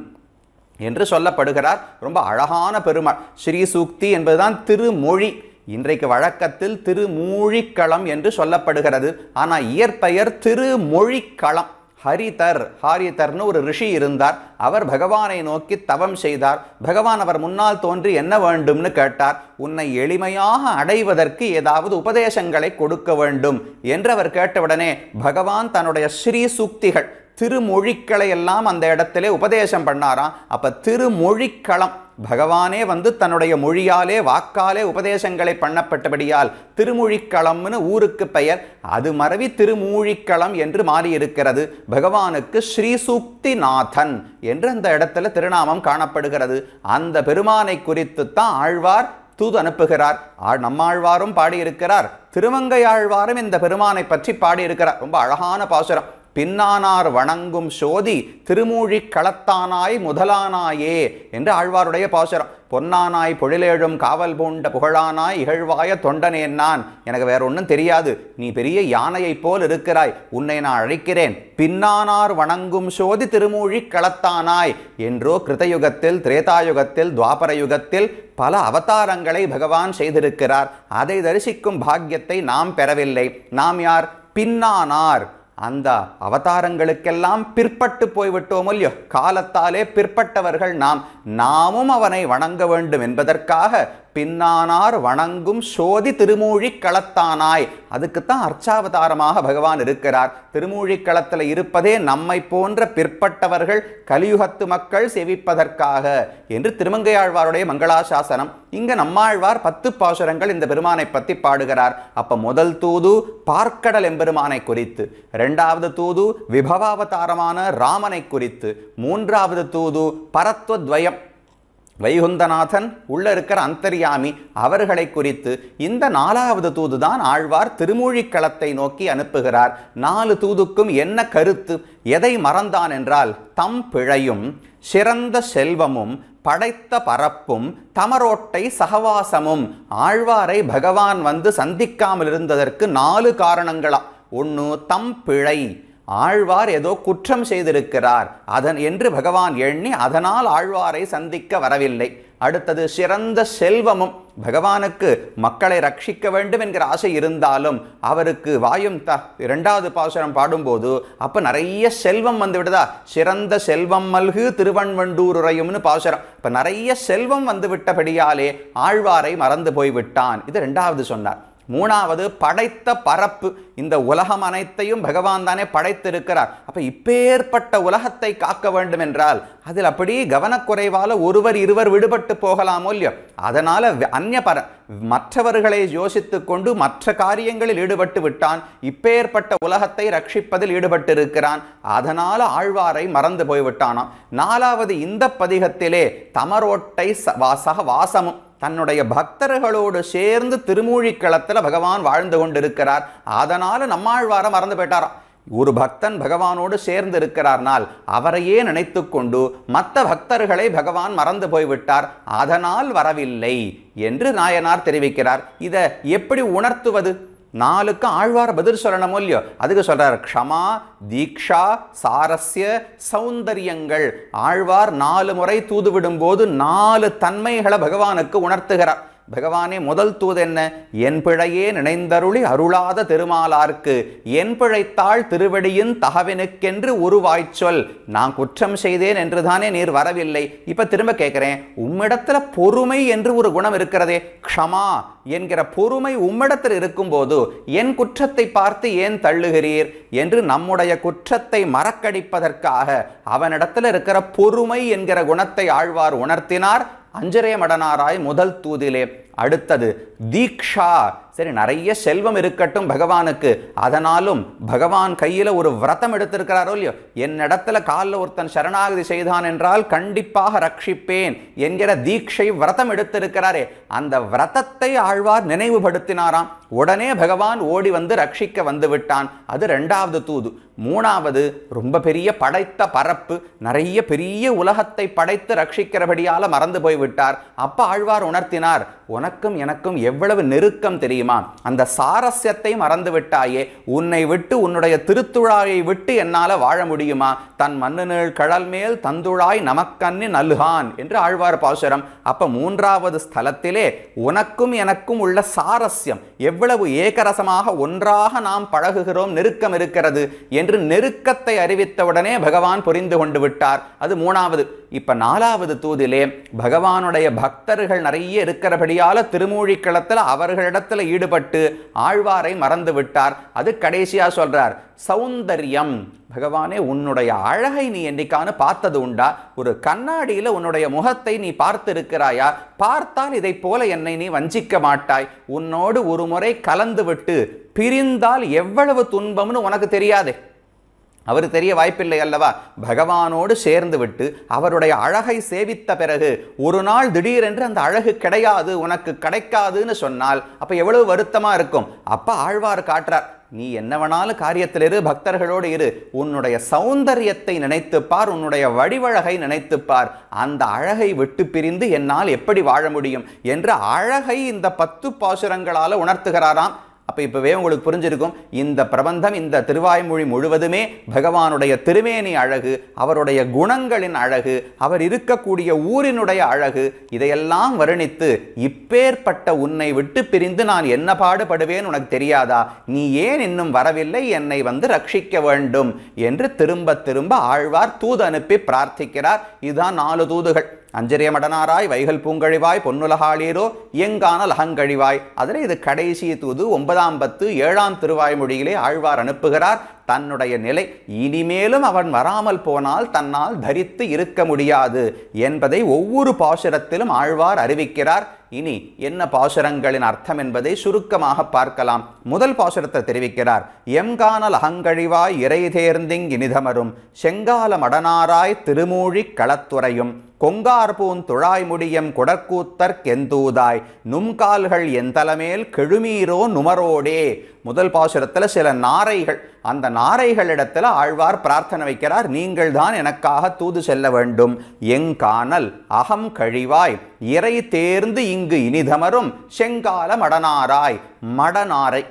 என்று சொல்லப்படுகிறார். ரொம்ப அழகான பெருமாள். ஸ்ரீசூக்தி என்பதுதான் திருமொழி. இன்றைக்கு வழக்கத்தில் திருமூழிக்களம் என்று சொல்லப்படுகிறது. ஆனால் இயற்பெயர் திருமொழிக்களம். ஹரிதர்னு ஒரு ரிஷி இருந்தார். அவர் பகவானை நோக்கி தவம் செய்தார். பகவான் அவர் முன்னால் தோன்றி என்ன வேண்டும்னு கேட்டார். உன்னை எளிமையாக அடைவதற்கு ஏதாவது உபதேசங்களை கொடுக்க வேண்டும் என்று அவர் கேட்டவுடனே பகவான் தன்னுடைய ஸ்ரீ சூக்திகள், திருமொழிக்களை எல்லாம் அந்த இடத்திலே உபதேசம் பண்ணாராம். அப்ப திருமொழிக்களம், பகவானே தன்னுடைய மொழியாலே வாக்காலே உபதேசங்களை பண்ணப்பட்டபடியால் திருமொழிக்களம்னு ஊருக்கு பெயர். அது மறவி திருமூழிக்களம் என்று மாறியிருக்கிறது. பகவானுக்கு ஸ்ரீசூக்தி நாதன் என்று அந்த இடத்துல திருநாமம் காணப்படுகிறது. அந்த பெருமானை குறித்து தான் ஆழ்வார் தூது அனுப்புகிறார். நம்மாழ்வாரும் பாடியிருக்கிறார், திருமங்கையாழ்வாரும் இந்த பெருமானை பற்றி பாடியிருக்கிறார். ரொம்ப அழகான பாசுரம். பின்னானார் வணங்கும் சோதி திருமூழி களத்தானாய் முதலானாயே என்று ஆழ்வாருடைய பாசுரம். பொன்னானாய் பொழிலேழும் காவல் பூண்ட புகழானாய் இகழ்வாய தொண்டனேன் நான். எனக்கு வேற ஒன்றும் தெரியாது, நீ பெரிய யானையைப் போல் இருக்கிறாய், உன்னை நான் அழைக்கிறேன். பின்னானார் வணங்கும் சோதி திருமூழி களத்தானாய் என்றோ கிருதயுகத்தில், திரேதாயுகத்தில், துவாபர யுகத்தில் பல அவதாரங்களை பகவான் செய்திருக்கிறார். அதை தரிசிக்கும் பாக்கியத்தை நாம் பெறவில்லை. நாம் யார்? பின்னானார். அந்த அவதாரங்களுக்கெல்லாம் பிற்பட்டு போய்விட்டோம் இல்லையோ, காலத்தாலே பிற்பட்டவர்கள் நாமும் அவனை வணங்க வேண்டும் என்பதற்காக பின்னானார் வணங்கும் சோதி திருமூழி களத்தானாய். அதுக்குத்தான் அர்ச்சாவதாரமாக பகவான் இருக்கிறார். திருமூழி களத்தில் இருப்பதே நம்மை போன்ற பிற்பட்டவர்கள், கலியுகத்து மக்கள் சேவிப்பதற்காக என்று திருமங்கையாழ்வாருடைய மங்களாசாசனம். இங்க நம்மாழ்வார் 10 பாசுரங்கள் இந்த பெருமானை பற்றி பாடுகிறார். அப்ப முதல் தூது பார்க்கடல் எம்பெருமானை குறித்து, 2வது தூது விபவாவதாரமான ராமனை குறித்து, 3வது தூது பரத்வத்வயம், வைகுந்தநாதன் உள்ள இருக்கிற அந்தர்யாமி அவர்களை குறித்து. இந்த 4வது தூதுதான் ஆழ்வார் திருமூழிக்களத்தை நோக்கி அனுப்புகிறார். 4 தூதுக்கும் என்ன கருத்து? எதை மறந்தான் என்றால், தம் பிழையும் சிறந்த செல்வமும் படைத்த பரப்பும் தமரோட்டை சகவாசமும். ஆழ்வாரை பகவான் சந்திக்காமல் இருந்ததற்கு 4 காரணங்களா. 1, தம் பிழை, ஆழ்வார் ஏதோ குற்றம் செய்திருக்கிறார் என்று பகவான் எண்ணி அதனால் ஆழ்வாரை சந்திக்க வரவில்லை. அடுத்தது சிறந்த செல்வமும். பகவானுக்கு மக்களை ரட்சிக்க வேண்டும் என்கிற ஆசை இருந்தாலும் அவருக்கு வாயும் இரண்டாவது பாசுரம் பாடும்போது அப்ப நிறைய செல்வம் வந்து விடுதா. சிறந்த செல்வம் மல்கு திருவண்வண்டூருரையும்னு பாசுரம். இப்ப நிறைய செல்வம் வந்து விட்டபடியாலே ஆழ்வாரை மறந்து போய்விட்டான். இது இரண்டாவது சொன்னார். மூணாவது படைத்த பரப்பு. இந்த உலகம் அனைத்தையும் பகவான் தானே படைத்திருக்கிறார். அப்ப இப்பேற்பட்ட உலகத்தை காக்க வேண்டும் என்றால் அதில் அப்படி கவனக்குறைவால ஒருவர் இருவர் விடுபட்டு போகலாமோ இல்லையோ. அதனால மற்றவர்களை யோசித்து கொண்டு மற்ற காரியங்களில் ஈடுபட்டு விட்டான். இப்பேற்பட்ட உலகத்தை ரட்சிப்பதில் ஈடுபட்டு இருக்கிறான். அதனால ஆழ்வாரை மறந்து போய்விட்டானாம். நாலாவது இந்த பதிகத்திலே தமரோட்டை வாசமும். தன்னுடைய பக்தர்களோடு சேர்ந்து திருமூழிக்களத்தில் பகவான் வாழ்ந்து கொண்டிருக்கிறார். அதனால நம்மாழ்வாரை மறந்து போயிட்டாராம். ஒரு பக்தன் பகவானோடு சேர்ந்து இருக்கிறார்னால் அவரையே நினைத்து கொண்டு மற்ற பக்தர்களை பகவான் மறந்து போய்விட்டார், அதனால் வரவில்லை என்று நாயனார் தெரிவிக்கிறார். இதை எப்படி உணர்த்துவது? நாலுக்கு ஆழ்வார் பதில் சொல்லணுமோ இல்லையோ. அதுக்கு சொல்றார் க்ஷமா, தீக்ஷா, சாரஸ்ய, சௌந்தரியங்கள். ஆழ்வார் 4 முறை தூது விடும்போது 4 தன்மைகளை பகவானுக்கு உணர்த்துகிறார். பகவானே முதல் தூது என்ன? என் பிழையே நினைந்தருளி அருளாத திருமாலார்க்கு என் பிழைத்தாள் திருவடியின் தகவினுக்கென்று ஒரு வாய்ச்சொல். நான் குற்றம் செய்தேன் என்றுதானே நீர் வரவில்லை. இப்ப திரும்ப கேட்கிறேன், உம்மிடத்துல பொறுமை என்று ஒரு குணம் இருக்கிறதே, க்ஷமா என்கிற பொறுமை உம்மிடத்தில் இருக்கும்போது என் குற்றத்தை பார்த்து ஏன் தள்ளுகிறீர் என்று நம்முடைய குற்றத்தை மறக்கடிப்பதற்காக அவனிடத்தில் இருக்கிற பொறுமை என்கிற குணத்தை ஆழ்வார் உணர்த்தினார் அஞ்சரே மடனாராய் முதல் தூதிலே. அடுத்தது தீக்ஷா. சரி, நிறைய செல்வம் இருக்கட்டும் பகவானுக்கு, அதனாலும் பகவான் கையில ஒரு விரதம் எடுத்திருக்கிறாரோ இல்லையோ. என்னிடத்துல காலில் ஒருத்தன் சரணாகதி செய்தான் என்றால் கண்டிப்பாக ரட்சிப்பேன் என்கிற தீட்சை விரதம் எடுத்திருக்கிறாரே, அந்த விரதத்தை ஆழ்வார் நினைவுபடுத்தினாராம். உடனே பகவான் ஓடி வந்து ரட்சிக்க வந்து விட்டான். அது இரண்டாவது தூது. மூணாவது ரொம்ப பெரிய படைத்த பரப்பு, நிறைய பெரிய உலகத்தை படைத்து ரட்சிக்கிறபடியால மறந்து போய்விட்டார். அப்ப ஆழ்வார் உணர்த்தினார், உனக்கும் எனக்கும் எவ்வளவு நெருக்கம் தெரியுமா? அந்த சாரஸ்யத்தை மறந்து விட்டாயே. உன்னை விட்டு உன்னுடைய திருத்துழாயை விட்டு என்னால வாழ முடியுமா? தன் மண்ணுநீள் கடல் மேல் தந்துழாய் நமக்கண்ணி நல்கான் என்று ஆழ்வார் பாசுரம். அப்ப மூன்றாவது ஸ்தலத்திலே உனக்கும் எனக்கும் உள்ள சாரஸ்யம், எவ்வளவு ஏகரசமாக ஒன்றாக நாம் பழகுகிறோம், நெருக்கம் இருக்கிறது என்று நெருக்கத்தை அறிவித்தவுடனே பகவான் புரிந்து கொண்டு விட்டார். அது மூணாவது. இப்ப நாலாவது தூதிலே பகவானுடைய பக்தர்கள் நிறைய இருக்கிறபடியால திருமூழிக்களத்தில் அவர்களிடத்துல ஈடுபட்டு ஆழ்வாரை மறந்து விட்டார். அது கடைசியா சொல்றார் சௌந்தர்யம். பகவானே, உன்னுடைய அழகை நீ என்னைக்கானு பார்த்தது உண்டா? ஒரு கண்ணாடியில உன்னுடைய முகத்தை நீ பார்த்து இருக்கிறாயா? பார்த்தால் இதை போல என்னை நீ வஞ்சிக்க மாட்டாய். உன்னோடு ஒரு முறை கலந்து விட்டு பிரிந்தால் எவ்வளவு துன்பம்னு உனக்கு தெரியாதே. அவர் தெரிய வாய்ப்பில்லை அல்லவா? பகவானோடு சேர்ந்து விட்டு அவருடைய அழகை சேவித்த பிறகு ஒரு நாள் திடீரென்று அந்த அழகு கிடையாது, உனக்கு கிடைக்காதுன்னு சொன்னால் அப்ப எவ்வளவு வருத்தமா இருக்கும். அப்ப ஆழ்வார் காட்டுறார், நீ என்னவனாலும் காரியத்தில் இரு, பக்தர்களோடு இரு, உன்னுடைய சௌந்தரியத்தை நினைத்துப்பார், உன்னுடைய வடிவழகை நினைத்துப்பார். அந்த அழகை விட்டு பிரிந்து என்னால் எப்படி வாழ முடியும் என்ற அழகை இந்த 10 பாசுரங்களால உணர்த்துகிறாராம். அப்ப இப்பவே உங்களுக்கு புரிஞ்சிருக்கும், இந்த பிரபந்தம், இந்த திருவாய்மொழி முழுவதுமே பகவானுடைய திருமேனி அழகு, அவருடைய குணங்களின் அழகு, அவர் இருக்கக்கூடிய ஊரினுடைய அழகு, இதையெல்லாம் வர்ணித்து இப்பேற்பட்ட உன்னை விட்டு பிரிந்து நான் என்ன பாடுபடுவேன் உனக்கு தெரியாதா? நீ ஏன் இன்னும் வரவில்லை? என்னை வந்து ரட்சிக்க வேண்டும் என்று திரும்ப திரும்ப ஆழ்வார் தூது அனுப்பி பிரார்த்திக்கிறார். இதுதான் 4 தூதுகள். அஞ்சரிய மடனாராய், வைகல் பூங்கழிவாய், பொன்னுலகாளீரோ, எங்கான லகங்கழிவாய். அதில் இது கடைசி தூது. 9ஆம் பத்து 7ஆம் திருவாய்மொழியிலே ஆழ்வார் அனுப்புகிறார் தன்னுடைய நிலை. இனிமேலும் அவன் வராமல் போனால் தன்னால் தரித்து இருக்க முடியாது என்பதை ஒவ்வொரு பாசுரத்திலும் ஆழ்வார் அறிவிக்கிறார். இனி என்ன பாசுரங்களின் அர்த்தம் என்பதை சுருக்கமாக பார்க்கலாம். முதல் பாசுரத்தை தெரிவிக்கிறார், எம்கானல் அகங்கழிவாய் இறை தேர்ந்திங் இனிதமரும் செங்கால மடனாராய் திருமூழி களத்துறையும் கொங்கார்பூன் துழாய் முடியம் குடற்கூத்தர் கெந்தூதாய் நும்கால்கள் எந்தலமேல் கெழுமீரோ நுமரோடே. முதல் பாசுரத்தில் சில நாரைகள், அந்த நாரைகளிடத்தில் ஆழ்வார் பிரார்த்தனை வைக்கிறார், நீங்கள் தான் எனக்காக தூது செல்ல வேண்டும். எங்கானல் அகம் கழிவாய் இறை தேர்ந்து இங்கு இனிதமரும் செங்கால மடனாராய். மடநாரை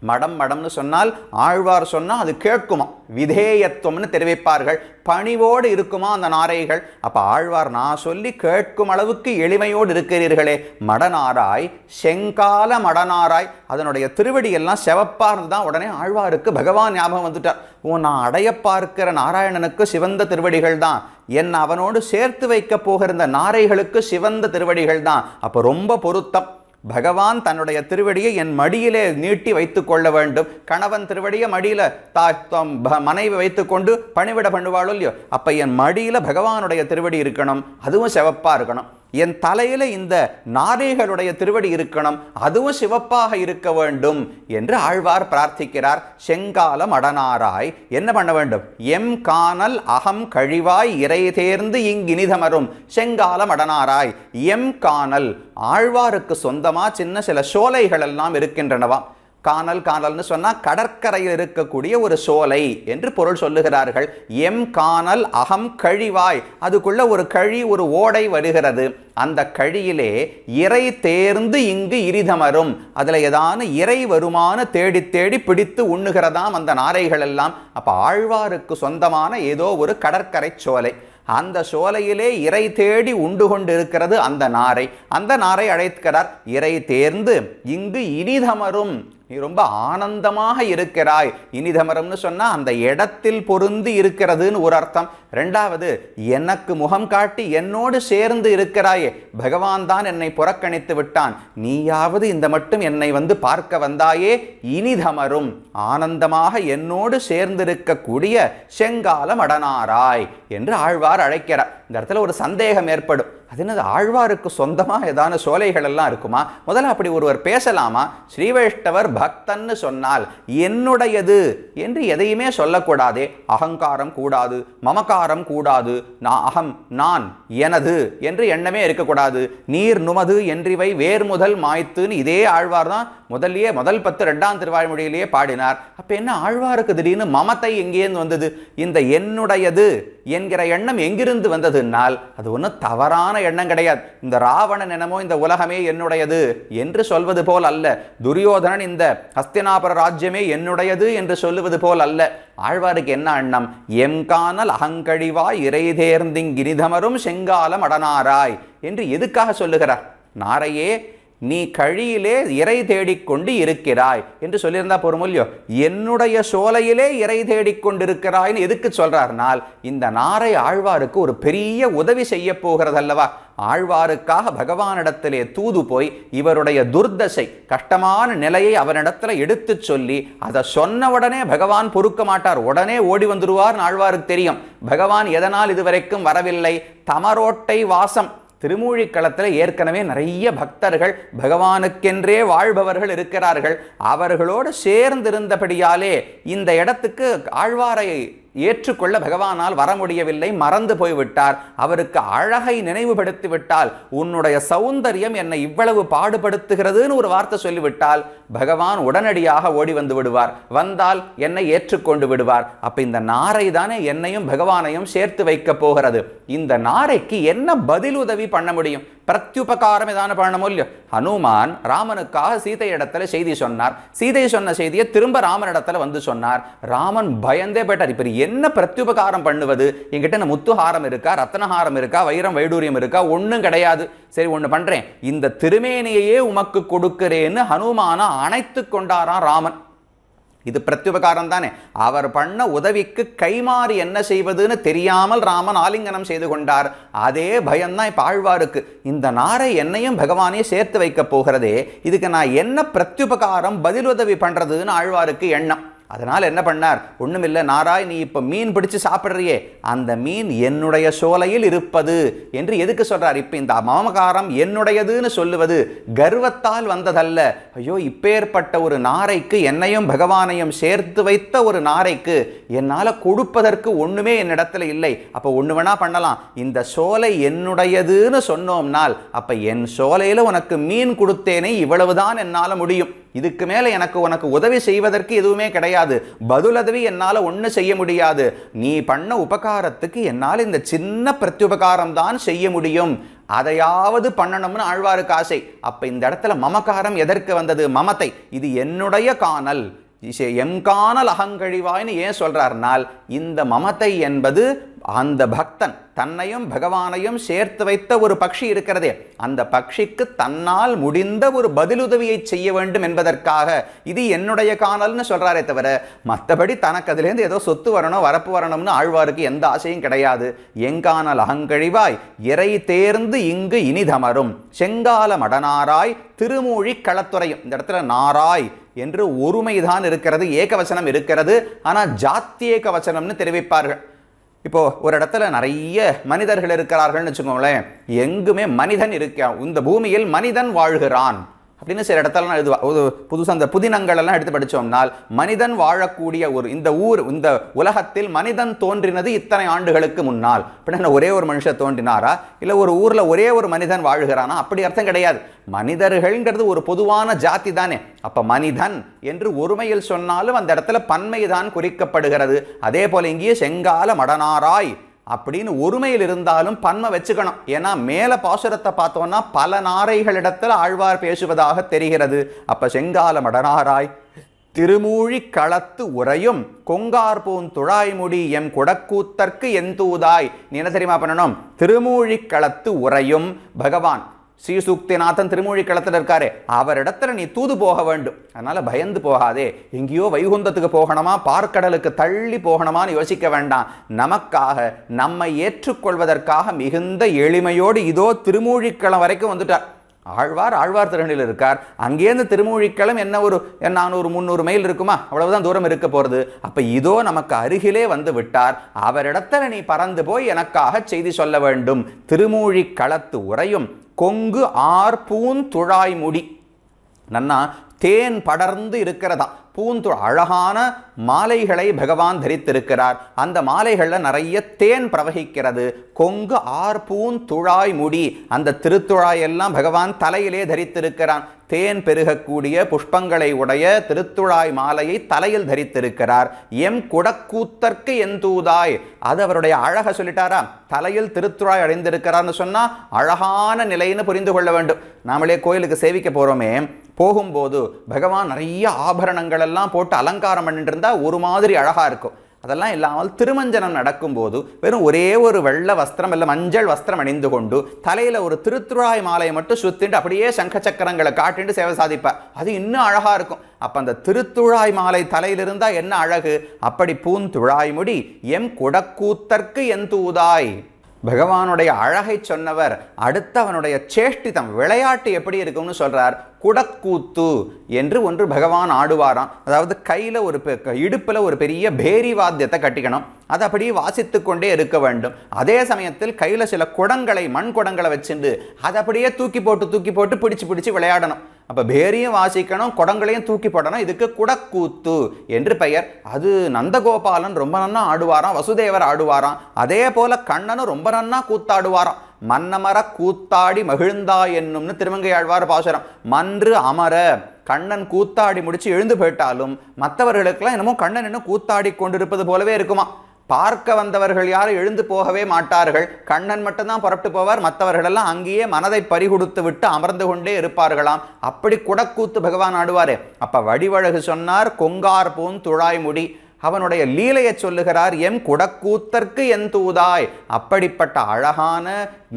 மடம் மடம்னு சொன்னால் ஆழ்வார் சொன்னால் அது கேட்குமா, விதேயத்துவம்னு தெரிவிப்பார்கள், பணிவோடு இருக்குமா அந்த நாரைகள். அப்போ ஆழ்வார் நான் சொல்லி கேட்கும் அளவுக்கு எளிமையோடு இருக்கிறீர்களே, மடநாராய் செங்கால மடநாராய், அதனுடைய திருவடி எல்லாம் செவப்பாக இருந்துதான் உடனே ஆழ்வாருக்கு பகவான் ஞாபகம் வந்துட்டார். நான் அடைய பார்க்கிற நாராயணனுக்கு சிவந்த திருவடிகள் தான், என் அவனோடு சேர்த்து வைக்க போகிற இந்த நாரைகளுக்கு சிவந்த திருவடிகள் தான். அப்போ ரொம்ப பொருத்தம். பகவான் தன்னுடைய திருவடியை என் மடியிலே நீட்டி வைத்துக் கொள்ள வேண்டும். கணவன் திருவடியை மடியில மனைவி வைத்துக்கொண்டு பணிவிட பண்ணுவாளோ இல்லையோ, அப்ப என் மடியில பகவானுடைய திருவடி இருக்கணும், அதுவும் சிவப்பா இருக்கணும். என் தலையில இந்த நாரைகளுடைய திருவடி இருக்கணும், அதுவும் சிவப்பாக இருக்க வேண்டும் என்று ஆழ்வார் பிரார்த்திக்கிறார். செங்கால மடனாராய் என்ன பண்ண வேண்டும்? எம் காணல் அகம் கழிவாய் இறை தேர்ந்து இங்கினிதமரும் செங்கால மடனாராய். எம் காணல், ஆழ்வாருக்கு சொந்தமா சின்ன சில சோலைகள் எல்லாம் இருக்கின்றனவாம். காணல் காணல்னு சொன்னா கடற்கரையில் இருக்கக்கூடிய ஒரு சோலை என்று பொருள் சொல்லுகிறார்கள். எம் காணல் அகம் கழிவாய், அதுக்குள்ள ஒரு கழி, ஒரு ஓடை வருகிறது. அந்த கழியிலே இறை தேர்ந்து இங்கு இரிதமரும், அதுல ஏதான இறை வருமான தேடி தேடி பிடித்து உண்ணுகிறதாம் அந்த நாரைகள் எல்லாம். அப்ப ஆழ்வாருக்கு சொந்தமான ஏதோ ஒரு கடற்கரை சோலை, அந்த சோலையிலே இறை தேடி உண்டு கொண்டு இருக்கிறது அந்த நாரை. அந்த நாரை அழைக்கிறார், இறை தேர்ந்து இங்கு இனிதமரும், நீ ரொம்ப ஆனந்தமாக இருக்கிறாய். இனிதமரம்னு சொன்னா அந்த இடத்தில் பொருந்தி இருக்கிறதுன்னு ஒரு அர்த்தம். ரெண்டாவது, எனக்கு முகம் காட்டி என்னோடு சேர்ந்து இருக்கிறாயே, பகவான் தான் என்னை புறக்கணித்து விட்டான், நீயாவது இந்த மட்டும் என்னை வந்து பார்க்க வந்தாயே. இனிதமரும், ஆனந்தமாக என்னோடு சேர்ந்திருக்கக்கூடிய செங்கால மடனாராய் என்று ஆழ்வார் அழைக்கிறார். இந்த இடத்துல ஒரு சந்தேகம் ஏற்படும், அது என்னது, ஆழ்வாருக்கு சொந்தமாக ஏதான சோலைகள் எல்லாம் இருக்குமா? முதல்ல அப்படி ஒருவர் பேசலாமா? ஸ்ரீவைஷ்ணவர் பக்தன்னு சொன்னால் என்னுடையது என்று எதையுமே சொல்லக்கூடாதே. அகங்காரம் கூடாது, மமகாரம் கூடாது, அகம் நான் எனது என்று எண்ணமே இருக்கக்கூடாது. நீர் நுமது என்றிவை வேர் முதல் மாய்த்துன்னு இதே ஆழ்வார் தான் முதல் 10 2ஆம் திருவாய்மொழியிலேயே பாடினார். அப்ப என்ன ஆழ்வாருக்கு திடீர்னு மமத்தை எங்கேருந்து வந்தது? இந்த என்னுடையது என்கிற எண்ணம் எங்கிருந்து வந்ததுனால் அது ஒன்றும் தவறான எண்ணம் கிடையாது. இந்த ராவணன் என்னமோ இந்த உலகமே என்னுடையது என்று சொல்வது போல் அல்ல, துரியோதனன் இந்த ஹஸ்தினாபுர ராஜ்யமே என்னுடையது என்று சொல்லுவது போல் அல்ல. ஆழ்வாருக்கு என்ன எண்ணம்? எம்கானல் அகங்கழிவாய் இறை தேர்ந்திங்கினிதமரும் செங்காலம் அடனாராய் என்று எதுக்காக சொல்லுகிறார்? நாரையே, நீ கழியிலே இறை தேடிக்கொண்டு இருக்கிறாய் என்று சொல்லியிருந்தா போருமோ, என்னுடைய சோலையிலே இறை தேடிக்கொண்டிருக்கிறாய்னு எதுக்கு சொல்றார்னால், இந்த நாரை ஆழ்வாருக்கு ஒரு பெரிய உதவி செய்ய போகிறது அல்லவா. ஆழ்வாருக்காக பகவானிடத்திலே தூது போய் இவருடைய துர்தசை கஷ்டமான நிலையை அவனிடத்துல எடுத்து சொல்லி, அதை சொன்ன உடனே பகவான் பொறுக்க மாட்டார், உடனே ஓடி வந்துடுவார். ஆழ்வாருக்கு தெரியும் பகவான் எதனால் இதுவரைக்கும் வரவில்லை. தமரோட்டை வாசம், திருமூழிக்களத்தில் ஏற்கனவே நிறைய பக்தர்கள் பகவானுக்கென்றே வாழ்பவர்கள் இருக்கிறார்கள். அவர்களோடு சேர்ந்திருந்தபடியாலே இந்த இடத்துக்கு ஆழ்வாரை ஏற்றுக்கொள்ள பகவானால் வர முடியவில்லை, மறந்து போய்விட்டார். அவருக்கு அழகை நினைவுபடுத்தி விட்டால், உன்னுடைய சௌந்தரியம் என்னை இவ்வளவு பாடுபடுத்துகிறதுன்னு ஒரு வார்த்தை சொல்லிவிட்டால் பகவான் உடனடியாக ஓடி வந்து விடுவார், வந்தால் என்னை ஏற்றுக்கொண்டு விடுவார். அப்ப இந்த நாரை தானே என்னையும் பகவானையும் சேர்த்து வைக்க போகிறது. இந்த நாரைக்கு என்ன பதில் உதவி பண்ண முடியும்? பிரத்யுபகாரம் ஏதான பண்ணமோ இல்லையோ. ஹனுமான் ராமனுக்காக சீதை இடத்துல செய்தி சொன்னார். சீதை சொன்ன செய்தியை திரும்ப ராமன் இடத்துல வந்து சொன்னார். ராமன் பயந்தே போயிட்டார். இப்ப என்ன பிரத்யுபகாரம் பண்ணுவது? என்கிட்ட முத்துஹாரம் இருக்கா, ரத்னஹாரம் இருக்கா, வைரம் வைடூரியம் இருக்கா? ஒன்றும் கிடையாது. சரி, ஒன்று பண்றேன், இந்த திருமேனியையே உமக்கு கொடுக்கிறேன்னு ஹனுமானா அணைத்து கொண்டாராம் ராமன். இது பிரத்யுபகாரம் தானே. அவர் பண்ண உதவிக்கு கைமாறி என்ன செய்வதுன்னு தெரியாமல் ராமன் ஆலிங்கனம் செய்து கொண்டார். அதே பயம்தான் இப்ப ஆழ்வாருக்கு. இந்த நாரை என்னையும் பகவானையும் சேர்த்து வைக்க போகிறதே, இதுக்கு நான் என்ன பிரத்யுபகாரம் பதிலுதவி பண்றதுன்னு ஆழ்வாருக்கு எண்ணம். அதனால் என்ன பண்ணார்? ஒண்ணுமில்லை, நாராய் நீ இப்ப மீன் பிடிச்சு சாப்பிடுறியே, அந்த மீன் என்னுடைய சோலையில் இருப்பது என்று எதுக்கு சொல்றார்? இப்ப இந்த மமகாரம் என்னுடையதுன்னு சொல்லுவது கர்வத்தால் வந்ததல்ல. ஐயோ, இப்பேற்பட்ட ஒரு நாரைக்கு, என்னையும் பகவானையும் சேர்த்து வைத்த ஒரு நாரைக்கு என்னால கொடுப்பதற்கு ஒண்ணுமே என்னிடத்துல இல்லை. அப்ப ஒண்ணு வேணா பண்ணலாம், இந்த சோலை என்னுடையதுன்னு சொன்னோம்னால் அப்ப என் சோலையில உனக்கு மீன் கொடுத்தேனே, இவ்வளவுதான் என்னால முடியும். இதுக்கு மேல எனக்கு உனக்கு உதவி செய்வதற்கு எதுவுமே கிடையாது. பதிலுதவி என்னால ஒண்ணு செய்ய முடியாது. நீ பண்ண உபகாரத்துக்கு என்னால் இந்த சின்ன பிரத்யுபகாரம் தான் செய்ய முடியும். அதையாவது பண்ணணும்னு ஆழ்வாருக்கு ஆசை. அப்ப இந்த இடத்துல மமகாரம் எதற்கு வந்தது? மமத்தை. இது என்னுடைய காணல், எம்கானல் அகங்கழிவாய்னு ஏன் சொல்றார்னால், இந்த மமத்தை என்பது அந்த பக்தன் தன்னையும் பகவானையும் சேர்த்து வைத்த ஒரு பக்ஷி இருக்கிறதே, அந்த பக்ஷிக்கு தன்னால் முடிந்த ஒரு பதிலுதவியை செய்ய வேண்டும் என்பதற்காக இது என்னுடைய காணல்னு சொல்றாரே தவிர, மற்றபடி தனக்கு அதுலேருந்து ஏதோ சொத்து வரணும் வரப்பு வரணும்னு ஆழ்வாருக்கு எந்த ஆசையும் கிடையாது. எங்கானல் அகங்கழிவாய் இறை தேர்ந்து இங்கு இனிதமரும் செங்கால மடனாராய் திருமூழி களத்துறையும். இந்த இடத்துல நாராய் என்று ஒருமைதான் இருக்கிறது, ஏகவசனம் இருக்கிறது. ஆனால் ஜாத்தியேக வசனம்னு தெரிவிப்பார்கள். இப்போ ஒரு இடத்துல நிறைய மனிதர்கள் இருக்கிறார்கள்னு வச்சுக்கோங்களேன், எங்குமே மனிதன் இருக்கான், இந்த பூமியில் மனிதன் வாழ்கிறான் அப்படின்னு சில இடத்துல எழுதுவா. புதுசாக அந்த புதினங்கள் எல்லாம் எடுத்து படித்தோம்னால், மனிதன் வாழக்கூடிய ஒரு இந்த உலகத்தில் மனிதன் தோன்றினது இத்தனை ஆண்டுகளுக்கு முன்னால். அப்படின்னா ஒரே ஒரு மனுஷன் தோன்றினாரா, இல்லை ஒரு ஊரில் ஒரே ஒரு மனிதன் வாழ்கிறானா? அப்படி அர்த்தம் கிடையாது. மனிதர்கள்ங்கிறது ஒரு பொதுவான ஜாதி தானே. அப்ப மனிதன் என்று ஒருமையில் சொன்னாலும் அந்த இடத்துல பன்மைதான் குறிக்கப்படுகிறது. அதே போல இங்கேயே செங்கால மடனாராய் அப்படின்னு ஒருமையில் இருந்தாலும் பன்மை வச்சுக்கணும். ஏன்னா மேல பாசுரத்தை பார்த்தோம்னா பல நாரைகளிடத்தில் ஆழ்வார் பேசுவதாக தெரிகிறது. அப்ப செங்கால மடனாராய் திருமூழி களத்து உரையும் கொங்கார்பூன் துழாய்முடி எம் குடக்கூத்தற்கு எந்தூதாய். நீ என்ன தெரியுமா பண்ணணும்? திருமூழி களத்து உரையும் பகவான் ஸ்ரீசூக்திநாதன் திருமூழி களத்தில் இருக்காரு, அவரிடத்துல நீ தூது போக வேண்டும். அதனால பயந்து போகாதே, எங்கேயோ வைகுந்தத்துக்கு போகணுமா, பார்க்கடலுக்கு தள்ளி போகணுமான்னு யோசிக்க வேண்டாம். நமக்காக நம்மை ஏற்றுக்கொள்வதற்காக மிகுந்த எளிமையோடு இதோ திருமூழிக்களம் வரைக்கும் வந்துட்டார். ஆழ்வார் திருநெல்வேலியில் இருக்கார். அங்கேருந்து திருமூழிக்களம் என்ன ஒரு 400-300 மைல் இருக்குமா, அவ்வளவுதான் தூரம் இருக்க போறது. அப்ப இதோ நமக்கு அருகிலே வந்து விட்டார். அவரிடத்துல நீ பறந்து போய் எனக்காக செய்தி சொல்ல வேண்டும். திருமூழிக்களத்து உரையும் கொங்கு ஆர்பூன் துழாய்முடி. நன்னா தேன் படர்ந்து இருக்கிறதா, அழகான மாலைகளை பகவான் தரித்திருக்கிறார். அந்த மாலைகளில் நிறைய தேன் பிரவகிக்கிறது. கொங்கு ஆர்பூன் துழாய் முடி, அந்த திருத்துழாய் எல்லாம் பகவான் தலையிலே தரித்திருக்கிறான். தேன் பெருகக்கூடிய புஷ்பங்களை உடைய திருத்துழாய் மாலையை தலையில் தரித்திருக்கிறார். எம் குடக்கூத்தற்கு எந்தூதாய், அது அவருடைய அழக சொல்லிட்டாரா. தலையில் திருத்துழாய் அடைந்திருக்கிறார்னு சொன்னா அழகான நிலைன்னு புரிந்து கொள்ள வேண்டும். நாமளே கோயிலுக்கு சேவிக்க போறோமே, போகும்போது பகவான் நிறைய ஆபரணங்கள் எல்லாம் போட்டு அலங்காரம் பண்ணிட்டு இருந்தா ஒரு மாதிரி அழகா இருக்கும். அதெல்லாம் இல்லாமல் திருமஞ்சனம் நடக்கும்போது வெறும் ஒரே ஒரு வெள்ளை வஸ்திரம் இல்லை மஞ்சள் வஸ்திரம் அணிந்து கொண்டு தலையில ஒரு திருத்துழாய் மாலையை மட்டும் சுத்திட்டு அப்படியே சங்க சக்கரங்களை காட்டிட்டு சேவை சாதிப்பார். அது இன்னும் அழகா இருக்கும். அப்ப அந்த திருத்துழாய் மாலை தலையில் இருந்தா என்ன அழகு. அப்படி பூந்துழாய் முடி எம் குடக்கூத்தற்கு எந்தூதாய். பகவானுடைய அழகை சொன்னவர் அடுத்து அவனுடைய சேஷ்டிதம் விளையாட்டு எப்படி இருக்கும்னு சொல்றார். குடக்கூத்து என்று ஒன்று பகவான் ஆடுவாராம். அதாவது கையில் இடுப்பில் ஒரு பெரிய பேரி வாத்தியத்தை கட்டிக்கணும், அதை அப்படியே வாசித்து கொண்டே இருக்க வேண்டும். அதே சமயத்தில் கையில் சில குடங்களை மண் குடங்களை வச்சுண்டு அதை அப்படியே தூக்கி போட்டு பிடிச்சு விளையாடணும். அப்போ பேரியும் வாசிக்கணும், குடங்களையும் தூக்கி போடணும். இதுக்கு குடக்கூத்து என்று பெயர். அது நந்தகோபாலன் ரொம்ப நன்னா ஆடுவாராம், வசுதேவர் ஆடுவாராம். அதே போல கண்ணனும் ரொம்ப நன்னா கூத்தாடுவாராம். மன்னமர கூத்தாடி மகிழ்ந்தா என்னும்னு திருமங்கையாழ்வார் பாசுரம். மன்று அமர, கண்ணன் கூத்தாடி முடிச்சு எழுந்து போயிட்டாலும் மற்றவர்களுக்கெல்லாம் என்னமோ கண்ணன் இன்னும் கூத்தாடி கொண்டிருப்பது போலவே இருக்குமா. பார்க்க வந்தவர்கள் யாரும் எழுந்து போகவே மாட்டார்கள். கண்ணன் மட்டும்தான் புறப்பட்டு போவார். மற்றவர்கள் எல்லாம் அங்கேயே மனதை பறிகொடுத்து விட்டு அமர்ந்து கொண்டே இருப்பார்களாம். அப்படி குடக்கூத்து பகவான் ஆடுவாரு. அப்ப வடிவழகு சொன்னார் கொங்கார் பூன் துழாய் முடி. அவனுடைய லீலையை சொல்லுகிறார். எம் குடக்கூத்தற்கு என் தூதாய். அப்படிப்பட்ட அழகான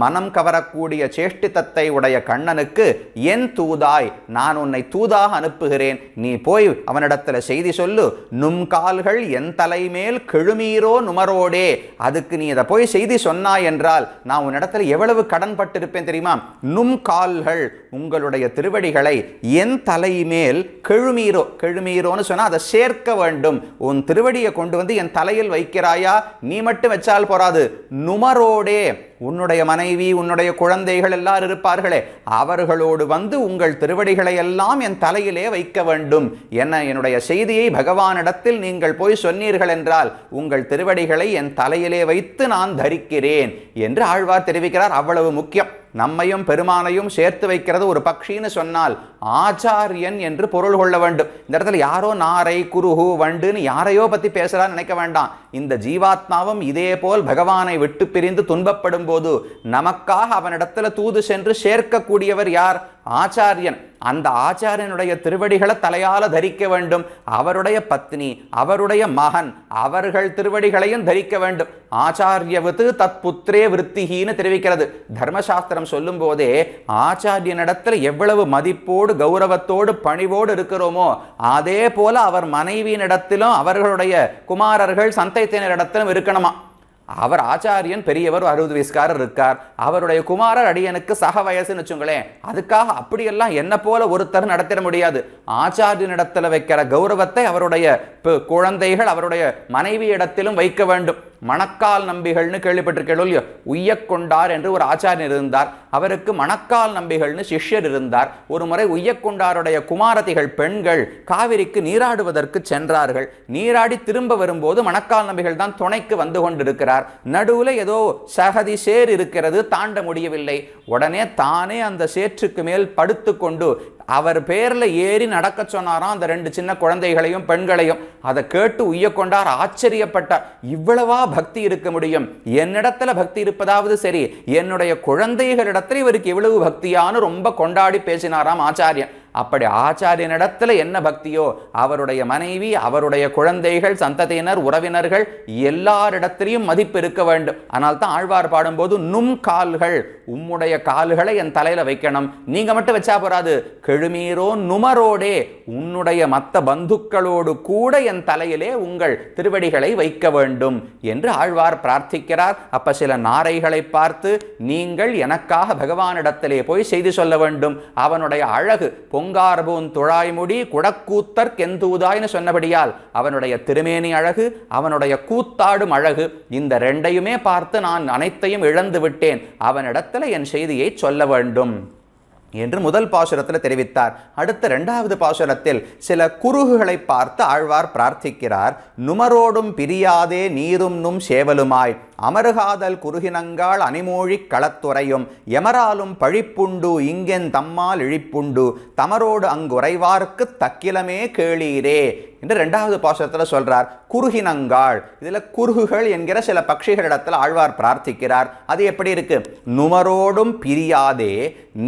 மனம் கவரக்கூடிய சேஷ்டிதத்தை உடைய கண்ணனுக்கு என் தூதாய், நான் உன்னை தூதாக அனுப்புகிறேன், நீ போய் அவனிடத்துல செய்தி சொல்லு. நும் கால்கள் என் தலைமேல் கெழுமீரோ நுமரோடே. அதுக்கு நீ இதை போய் செய்தி சொன்னாய் என்றால் நான் உன்னிடத்துல எவ்வளவு கடன் பட்டிருப்பேன் தெரியுமா. நும் கால்கள், உங்களுடைய திருவடிகளை என் தலைமேல் கெழுமீரோ, கெழுமீரோன்னு சொன்னா அதை சேர்க்க வேண்டும். உன் திருவடியை கொண்டு வந்து என் தலையில் வைக்கிறாயா, நீ மட்டும் வச்சால் போராது, நுமரோடே உன்னுடைய மனைவி உன்னுடைய குழந்தைகள் எல்லாரும் இருப்பார்களே, அவர்களோடு வந்து உங்கள் திருவடிகளை எல்லாம் என் தலையிலே வைக்க வேண்டும். என்னுடைய செய்தியை பகவானிடத்தில் நீங்கள் போய் சொன்னீர்கள் என்றால் உங்கள் திருவடிகளை என் தலையிலே வைத்து நான் தரிக்கிறேன் என்று ஆழ்வார் தெரிவிக்கிறார். அவ்வளவு முக்கியம். நம்மையும் பெருமானையும் சேர்த்து வைக்கிறது ஒரு பக்ஷின்னு சொன்னால் ஆச்சாரியன் என்று பொருள் கொள்ள வேண்டும். இந்த இடத்துல யாரோ நாரை குருகு வண்டுன்னு யாரையோ பத்தி பேசுறான்னு நினைக்க வேண்டாம். இந்த ஜீவாத்மாவும் இதே போல் பகவானை விட்டு பிரிந்து துன்பப்படும் போது நமக்காக அவனிடத்துல தூது சென்று சேர்க்கக்கூடியவர் யார்? ஆச்சாரியன். அந்த ஆச்சாரியனுடைய திருவடிகளை தலையால தரிக்க வேண்டும். அவருடைய பத்னி, அவருடைய மகன், அவர்கள் திருவடிகளையும் தரிக்க வேண்டும். ஆச்சாரியவத்து தத் புத்திரே விருத்திகின்னு தெரிவிக்கிறது தர்மசாஸ்திரம். சொல்லும் போதே ஆச்சாரியனிடத்தில் எவ்வளவு மதிப்போடு கௌரவத்தோடு பணிவோடு இருக்கிறோமோ அதே போல அவர் மனைவியினிடத்திலும் அவர்களுடைய குமாரர்கள் சந்தைத்தினரிடத்திலும் இருக்கணுமா. அவர் ஆச்சாரியன் பெரியவர், 60 வயசுக்காரர் இருக்கார், அவருடைய குமாரர் அடியனுக்கு சக வயசுன்னு வச்சுங்களேன். அதுக்காக அப்படியெல்லாம் என்ன போல ஒருத்தர் நடத்திட முடியாது. ஆச்சாரியனிடத்தில் வைக்கிற கௌரவத்தை அவருடைய குழந்தைகள் அவருடைய மனைவி இடத்திலும் வைக்க வேண்டும். மணக்கால் நம்பிகள்னு கேள்விப்பட்டிருக்கேன். உய்யக்கொண்டார் என்று ஒரு ஆச்சாரியர் இருந்தார். அவருக்கு மணக்கால் நம்பிகள்னு சிஷ்யர் இருந்தார். ஒரு முறை உய்யக்கொண்டாருடைய குமாரதிகள் பெண்கள் காவிரிக்கு நீராடுவதற்கு சென்றார்கள். நீராடி திரும்ப வரும்போது மணக்கால் நம்பிகள் தான் துணைக்கு வந்து கொண்டிருக்கிறார். நடுவுல ஏதோ சகதி சேர் இருக்கிறது, தாண்ட முடியவில்லை. உடனே தானே அந்த சேற்றுக்கு மேல் படுத்து கொண்டு அவர் பேர்ல ஏறி நடக்க சொன்னாராம் அந்த 2 சின்ன குழந்தைகளையும் பெண்களையும். அதை கேட்டு உய்யக்கொண்டார் ஆச்சரியப்பட்டார். இவ்வளவா பக்தி இருக்க முடியும்? என்னிடத்துல பக்தி இருப்பதாவது சரி, என்னுடைய குழந்தைகளிடத்துல இவருக்கு இவ்வளவு பக்தியான்னு ரொம்ப கொண்டாடி பேசினாராம் ஆச்சாரியன். அப்படி ஆச்சாரியனிடத்துல என்ன பக்தியோ அவருடைய மனைவி, அவருடைய குழந்தைகள், சந்ததியினர், உறவினர்கள் எல்லாரிடத்திலையும் மதிப்பு இருக்க வேண்டும். ஆனால் தான் ஆழ்வார் பாடும்போது நும் கால்கள், உம்முடைய கால்களை என் தலையில வைக்கணும். நீங்க மட்டும் வச்சா போறாது, கெழுமீரோ நுமரோடே உன்னுடைய மற்ற பந்துக்களோடு கூட என் தலையிலே உங்கள் திருவடிகளை வைக்க வேண்டும் என்று ஆழ்வார் பிரார்த்திக்கிறார். அப்ப சில நாரைகளை பார்த்து நீங்கள் எனக்காக பகவானிடத்திலே போய் செய்தி சொல்ல வேண்டும். அவனுடைய அழகு பொங்கார்பூன் துழாய்முடி குடக்கூத்தர் கெந்தூதாய்னு சொன்னபடியால் அவனுடைய திருமேனி அழகு, அவனுடைய கூத்தாடும் அழகு, இந்த 2யுமே பார்த்து நான் அனைத்தையும் இழந்து விட்டேன். அவனிடத்துல என் செய்தியை சொல்ல வேண்டும் என்று முதல் பாசுரத்தில் தெரிவித்தார். அடுத்த 2வது பாசுரத்தில் சில குறுகுகளை பார்த்து ஆழ்வார் பிரார்த்திக்கிறார். நுமரோடும் பிரியாதே நீரும் நும் சேவலுமாய் அமருகாதல் குறுகினங்காள் அணிமூழி களத்துறையும் எமராலும் பழிப்புண்டு இங்கென் தம்மால் இழிப்புண்டு தமரோடு அங்குறைவார்க்கு தக்கிலமே கேளீரே என்று 2வது பாசுரத்தில் சொல்றார். குறுகினங்காள், இதுல குறுகுகள் என்கிற சில பட்சிகளிடத்தில் ஆழ்வார் பிரார்த்திக்கிறார். அது எப்படி இருக்கு? நுமரோடும் பிரியாதே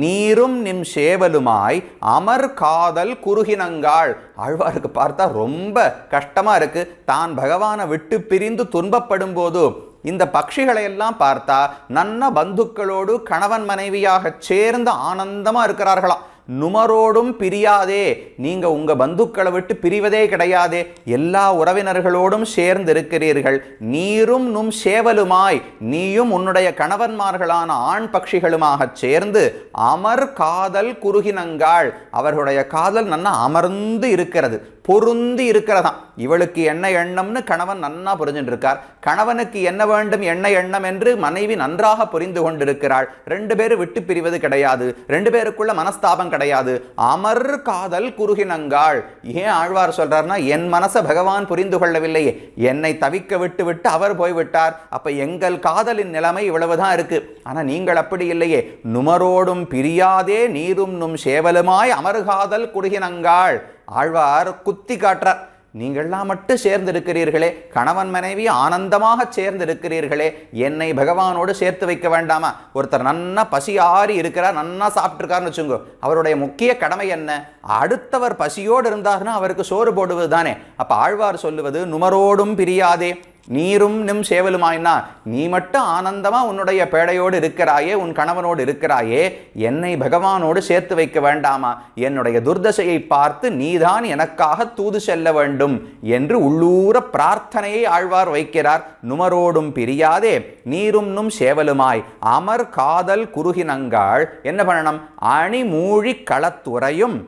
நீரும் நிம் சேவலுமாய் அமர் காதல் குறுகினங்காள். ஆழ்வாருக்கு பார்த்தா ரொம்ப கஷ்டமா இருக்கு. தான் பகவானை விட்டு பிரிந்து துன்பப்படும் போது இந்த பட்சிகளை எல்லாம் பார்த்தா நன்ன பந்துக்களோடு கணவன் மனைவியாக சேர்ந்து ஆனந்தமா இருக்கிறார்களாம். நுமரோடும் பிரியாதே, நீங்க உங்க பந்துக்களை விட்டு பிரிவதே கிடையாதே, எல்லா உறவினர்களோடும் சேர்ந்து இருக்கிறீர்கள். நீரும் நும் சேவலுமாய், நீயும் உன்னுடைய கணவன்மார்களான ஆண் பட்சிகளுமாக சேர்ந்து அமர் காதல் குறுகினங்காள், அவர்களுடைய காதல் நன்னா அமர்ந்து இருக்கிறது, பொருந்தி இருக்கிறதாம். இவளுக்கு என்ன எண்ணம்னு கணவன் நன்னா புரிஞ்சுட்டு இருக்கார். கணவனுக்கு என்ன வேண்டும் என்ன எண்ணம் என்று மனைவி நன்றாக புரிந்து கொண்டிருக்கிறாள். 2 பேரும் விட்டு பிரிவது கிடையாது, 2 பேருக்குள்ள மனஸ்தாபம் கிடையாது. அமர் காதல் குறுகினங்காள். ஏன் ஆழ்வார் சொல்றார்னா, என் மனசை பகவான் புரிந்து கொள்ளவில்லையே, என்னை தவிக்க விட்டு விட்டு அவர் போய்விட்டார். அப்ப எங்கள் காதலின் நிலைமை இவ்வளவுதான் இருக்கு. ஆனா நீங்கள் அப்படி இல்லையே. நுமரோடும் பிரியாதே நீரும் நும் சேவலுமாய் அமர்காதல் குறுகினங்காள். ஆழ்வார் குத்தி காட்டுறார். நீங்கள்லாம் மட்டும் சேர்ந்து இருக்கிறீர்களே, கணவன் மனைவி ஆனந்தமாக சேர்ந்து இருக்கிறீர்களே, என்னை பகவானோடு சேர்த்து வைக்க வேண்டாமா? ஒருத்தர் நன்னா பசியாறி இருக்கிறார், நன்னா சாப்பிட்டு இருக்காருன்னு வச்சுங்கோ, அவருடைய முக்கிய கடமை என்ன? அடுத்தவர் பசியோடு இருந்தார்னா அவருக்கு சோறு போடுவது தானே. அப்ப ஆழ்வார் சொல்லுவது நுமரோடும் பிரியாதே நீரும் நிம் சேவலுமாய்னா, நீ மட்டும் ஆனந்தமா உன்னுடைய பேடையோடு இருக்கிறாயே, உன் கணவனோடு இருக்கிறாயே, என்னை பகவானோடு சேர்த்து வைக்க வேண்டாமா? என்னுடைய துர்தசையை பார்த்து நீதான் எனக்காக தூது செல்ல வேண்டும் என்று உள்ளூர பிரார்த்தனையை ஆழ்வார் வைக்கிறார். நுமரோடும் பிரியாதே நீரும் நும் சேவலுமாய் அமர் காதல் குறுகினங்காள். என்ன பண்ணணும்? அணி மூழி களத்துறையும்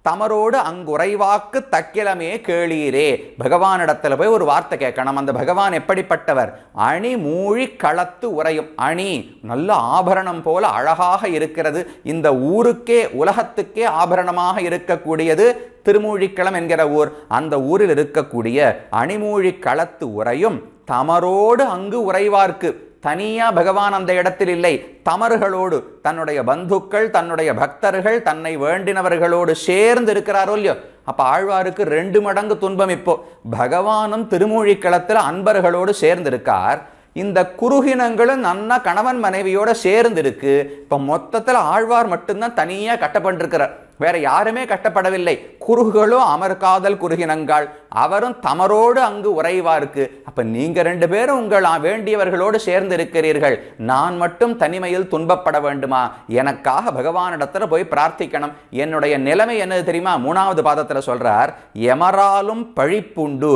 தமரோடு அங்குறைவாக்கு தக்கிலமே கேளீரே. பகவானிடத்துல போய் ஒரு வார்த்தை கேட்கணும். அந்த பகவான் எப்படிப்பட்டவர்? அணி மூழி களத்து உறையும். அணி நல்ல ஆபரணம் போல அழகாக இருக்கிறது. இந்த ஊருக்கே உலகத்துக்கே ஆபரணமாக இருக்கக்கூடியது திருமூழிக்களம் என்கிற ஊர். அந்த ஊரில் இருக்கக்கூடிய அணிமூழி களத்து உறையும் தமரோடு அங்கு உறைவார்க்கு. தனியா பகவான் அந்த இடத்தில் இல்லை, தமர்களோடு, தன்னுடைய பந்துக்கள், தன்னுடைய பக்தர்கள், தன்னை வேண்டினவர்களோடு சேர்ந்து இருக்கிறாரோ இல்லையோ. அப்ப ஆழ்வாருக்கு 2 மடங்கு துன்பம். இப்போ பகவானும் திருமூழிக்களத்தில் அன்பர்களோடு சேர்ந்திருக்கார், இந்த குருகினங்களும் நன்னா கணவன் மனைவியோட சேர்ந்து இருக்கு. இப்ப மொத்தத்தில் ஆழ்வார் மட்டும்தான் தனியா கட்டப்பட்டிருக்கிறார், வேற யாருமே கட்டப்படவில்லை. குருகுகளும் அமர் காதல் குருகினங்கள், அவரும் தமரோடு அங்கு உறைவார்க்கு. அப்ப நீங்க 2 பேரும் உங்கள் வேண்டியவர்களோடு சேர்ந்து இருக்கிறீர்கள், நான் மட்டும் தனிமையில் துன்பப்பட வேண்டுமா? எனக்காக பகவானிடத்துல போய் பிரார்த்திக்கணும். என்னுடைய நிலைமை என்னது தெரியுமா? 3வது பாதத்துல சொல்றார், எமராலும் பழிப்புண்டு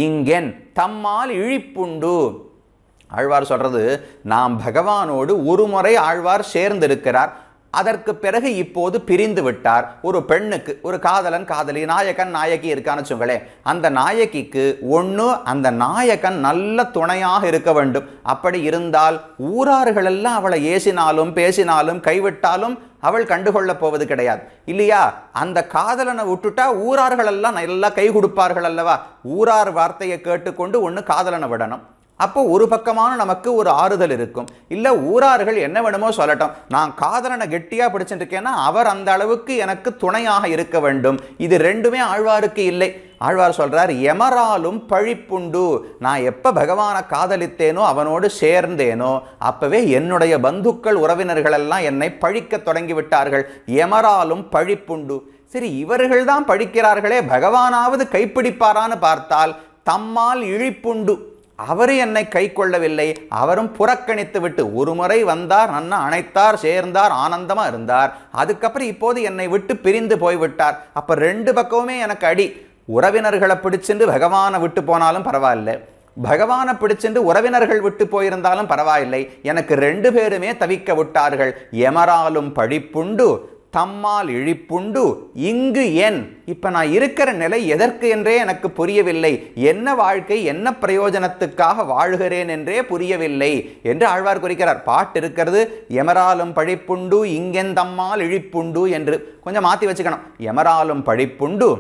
இங்கென் தம்மால் இழிப்புண்டு. ஆழ்வார் சொல்றது, நாம் பகவானோடு ஒரு முறை ஆழ்வார் சேர்ந்திருக்கிறார், அதற்கு பிறகு இப்போது பிரிந்து விட்டார். ஒரு பெண்ணுக்கு ஒரு காதலன் காதலி, நாயகன் நாயகி இருக்கான்னு வச்சுங்களே, அந்த நாயகிக்கு ஒன்று அந்த நாயகன் நல்ல துணையாக இருக்க வேண்டும். அப்படி இருந்தால் ஊரார்கள் எல்லாம் அவளை ஏசினாலும் பேசினாலும் கைவிட்டாலும் அவள் கண்டுகொள்ள போவது கிடையாது இல்லையா? அந்த காதலனை விட்டுட்டா ஊரார்கள் எல்லாம் நல்லா கை கொடுப்பார்கள் அல்லவா? ஊரார் வார்த்தையை கேட்டுக்கொண்டு ஒன்று காதலனை விடணும். அப்போ ஒரு பக்கமான நமக்கு ஒரு ஆறுதல் இருக்கும். இல்லை ஊரார்கள் என்ன வேணுமோ சொல்லட்டும், நான் காதலனை கெட்டியா பிடிச்சிட்டு இருக்கேன்னா அவர் அந்த அளவுக்கு எனக்கு துணையாக இருக்க வேண்டும். இது 2மே ஆழ்வாருக்கு இல்லை. ஆழ்வார் சொல்றார், எமராலும் பழிப்புண்டு. நான் எப்ப பகவானை காதலித்தேனோ அவனோடு சேர்ந்தேனோ அப்பவே என்னுடைய பந்துக்கள் உறவினர்கள் எல்லாம் என்னை பழிக்க தொடங்கி விட்டார்கள். எமராலும் பழிப்புண்டு. சரி, இவர்கள் தான் பழிக்கிறார்களே, பகவானாவது கைப்பிடிப்பாரான்னு பார்த்தால் தம்மால் இழிப்புண்டு. அவர் என்னை கை கொள்ளவில்லை, அவரும் புறக்கணித்து விட்டு ஒரு முறை வந்தார், நன்னா அணைத்தார், சேர்ந்தார், ஆனந்தமா இருந்தார். அதுக்கப்புறம் இப்போது என்னை விட்டு பிரிந்து போய்விட்டார். அப்ப 2 பக்கமுமே எனக்கு அடி. உறவினர்களை பிடிச்சிட்டு பகவானை விட்டு போனாலும் பரவாயில்லை, பகவானை பிடிச்சிட்டு உறவினர்கள் விட்டு போயிருந்தாலும் பரவாயில்லை, எனக்கு 2 பேருமே தவிக்க விட்டார்கள். எமராலும் பழிப்புண்டு தம்மால் இழிப்புண்டு இங்கு என். இப்ப நான் இருக்கிற நிலை எதற்கு என்றே எனக்கு புரியவில்லை. என்ன வாழ்க்கை, என்ன பிரயோஜனத்துக்காக வாழ்கிறேன் என்றே புரியவில்லை என்று ஆழ்வார் குறிக்கிறார். பாட்டு இருக்கிறது, எமராலும் பழிப்புண்டு இங்கென் தம்மால் இழிப்புண்டு என்று. கொஞ்சம் மாத்தி வச்சுக்கணும். எமராலும் பழிப்புண்டு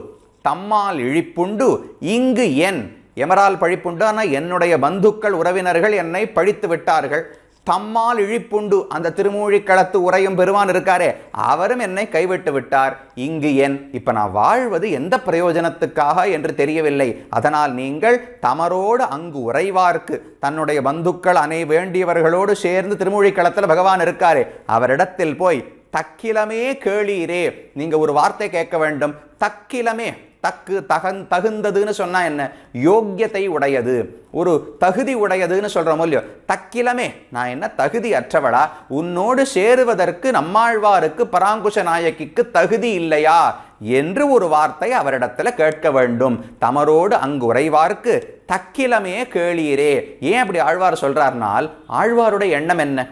தம்மால் இழிப்புண்டு இங்கு என். எமரால் பழிப்புண்டு, ஆனால் என்னுடைய பந்துக்கள் உறவினர்கள் என்னை பழித்து விட்டார்கள். தம்மால் இழிப்புண்டு, அந்த திருமூழிக்களத்து உரையும் பெருமான் இருக்காரே, அவரும் என்னை கைவிட்டு விட்டார். இங்கு என். இப்ப நான் வாழ்வது எந்த பிரயோஜனத்துக்காக என்று தெரியவில்லை. அதனால் நீங்கள் தமரோடு அங்கு உறைவார்க்கு, தன்னுடைய பந்துக்கள் அனை வேண்டியவர்களோடு சேர்ந்து திருமூழிக்களத்தில் பகவான் இருக்காரே, அவரிடத்தில் போய் தக்கிலமே கேளீரே. நீங்க ஒரு வார்த்தை கேட்க வேண்டும், தக்கிலமே. தகுந்ததுன்னு சொன்னா என்ன? யோக்கியத்தை உடையது, ஒரு தகுதி உடையதுன்னு சொல்றோமோ இல்லையோ. தக்கிலமே, நான் என்ன தகுதி அற்றவளா? உன்னோடு சேருவதற்கு நம்மாழ்வாருக்கு பராங்குஷ நாயகிக்கு தகுதி இல்லையா என்று ஒரு வார்த்தை அவரிடத்துல கேட்க வேண்டும். தமரோடு அங்கு உறைவார்க்கு தக்கிலமே கேளீரே. ஏன் அப்படி ஆழ்வார் சொல்றார்னால், ஆழ்வாருடைய எண்ணம் என்ன?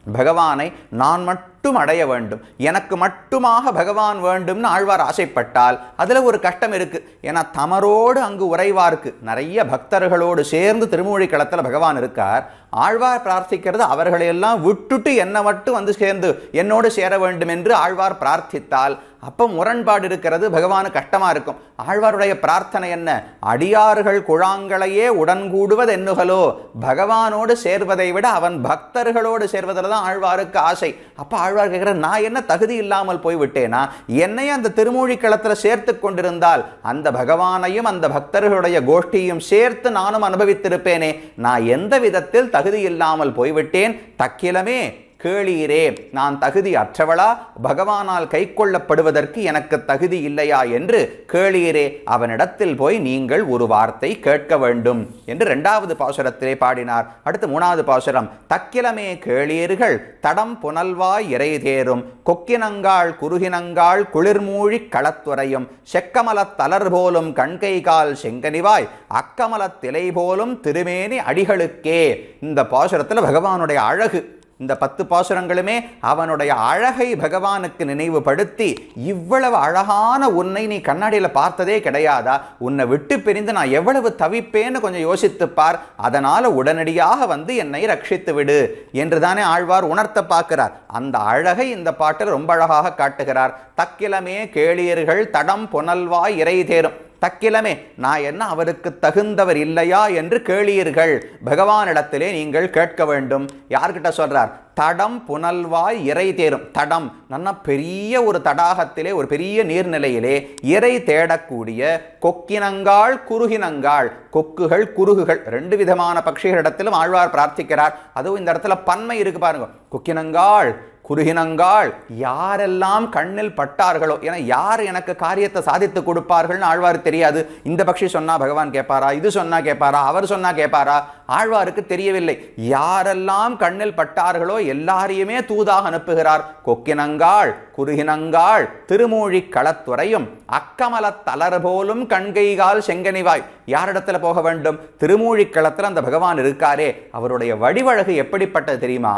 பகவானை நான் மட்டும் அடைய வேண்டும், எனக்கு மட்டுமாக பகவான் வேண்டும்னு ஆழ்வார் ஆசைப்பட்டால் அதுல ஒரு கஷ்டம் இருக்கு. ஏன்னா தமரோடு அங்கு உறைவார்க்கு, நிறைய பக்தர்களோடு சேர்ந்து திருமூழிக்களத்தில் பகவான் இருக்கார். ஆழ்வார் பிரார்த்திக்கிறது அவர்களையெல்லாம் விட்டுட்டு என்னை மட்டும் வந்து சேர்ந்து என்னோடு சேர வேண்டும் என்று ஆழ்வார் பிரார்த்தித்தால் அப்போ முரண்பாடு இருக்கிறது, பகவானு கஷ்டமா இருக்கும். ஆழ்வாருடைய பிரார்த்தனை என்ன? அடியார்கள் குழாங்களையே உடன்கூடுவது என்னுகளோ, பகவானோடு சேர்வதை விட அவன் பக்தர்களோடு சேர்வதில் தான் ஆழ்வாருக்கு ஆசை. அப்போ ஆழ்வார் கேட்கிற, நான் என்ன தகுதி இல்லாமல் போய்விட்டேனா? என்னை அந்த திருமூழிக்களத்தில் சேர்த்து கொண்டிருந்தால் அந்த பகவானையும் அந்த பக்தர்களுடைய கோஷ்டியும் சேர்த்து நானும் அனுபவித்திருப்பேனே. நான் எந்த விதத்தில் தகுதி இல்லாமல் போய்விட்டேன்? தக்கிலமே கேளீரே, நான் தகுதி அற்றவளா? பகவானால் கை கொள்ளப்படுவதற்கு எனக்கு தகுதி இல்லையா என்று கேளீரே, அவனிடத்தில் போய் நீங்கள் ஒரு வார்த்தை கேட்க வேண்டும் என்று 2வது பாசுரத்திலே பாடினார். அடுத்து 3வது பாசுரம், தக்கிலமே கேளீர்கள் தடம் புனல்வாய் இறை தேரும் கொக்கினங்காள் குருகினங்காள் குளிர்மூழி களத்துறையும் செக்கமலத் தளர் போலும் கண்கை கால் செங்கனிவாய் அக்கமலத் திலை போலும் திருமேனி அடிகளுக்கே. இந்த பாசுரத்தில் பகவானுடைய அழகு, இந்த 10 பாசுரங்களுமே அவனுடைய அழகை பகவானுக்கு நினைவுபடுத்தி, இவ்வளவு அழகான உன்னை நீ கண்ணாடியில் பார்த்ததே கிடையாதா? உன்னை விட்டு பிரிந்து நான் எவ்வளவு தவிப்பேன்னு கொஞ்சம் யோசித்துப்பார், அதனால உடனடியாக வந்து என்னை ரட்சித்து விடு என்றுதானே ஆழ்வார் உணர்த்த பார்க்கிறார். அந்த அழகை இந்த பாட்டில் ரொம்ப அழகாக காட்டுகிறார். தக்கிலமே கேளீர்கள் தடம் புனல்வாய் இறை தேரும். தக்கிலமே, நான் என்ன அவருக்கு தகுந்தவர் இல்லையா என்று கேளீர்கள். பகவானிடத்திலே நீங்கள் கேட்க வேண்டும். யார்கிட்ட சொல்றார்? தடம் புனல்வாய் இறை தேரும். தடம் நல்ல பெரிய ஒரு தடாகத்திலே, ஒரு பெரிய நீர்நிலையிலே இறை தேடக்கூடிய கொக்கினங்காள் குறுகினங்காள், கொக்குகள் குறுகுகள் ரெண்டு விதமான பட்சிகளிடத்திலும் ஆழ்வார் பிரார்த்திக்கிறார். அதுவும் இந்த இடத்துல பன்மை இருக்கு பாருங்க. கொக்கினங்காள் குறுகினங்காள், யாரெல்லாம் கண்ணில் பட்டார்களோ, ஏன்னா யார் எனக்கு காரியத்தை சாதித்து கொடுப்பார்கள்னு ஆழ்வார் தெரியாது. இந்த பட்சி சொன்னா பகவான் கேட்பாரா, இது சொன்னா கேட்பாரா, அவர் சொன்னா கேட்பாரா, ஆழ்வாருக்கு தெரியவில்லை. யாரெல்லாம் கண்ணில் பட்டார்களோ எல்லாரையுமே தூதாக அனுப்புகிறார். கொக்கினங்காள் குறுகினங்காள் திருமூழி களத்துறையும் அக்கமல தளர் போலும் கண்கைகால் செங்கனிவாய். யாரிடத்துல போக வேண்டும்? திருமூழி களத்துல அந்த பகவான் இருக்காரே, அவருடைய வடிவழகு எப்படிப்பட்டது தெரியுமா?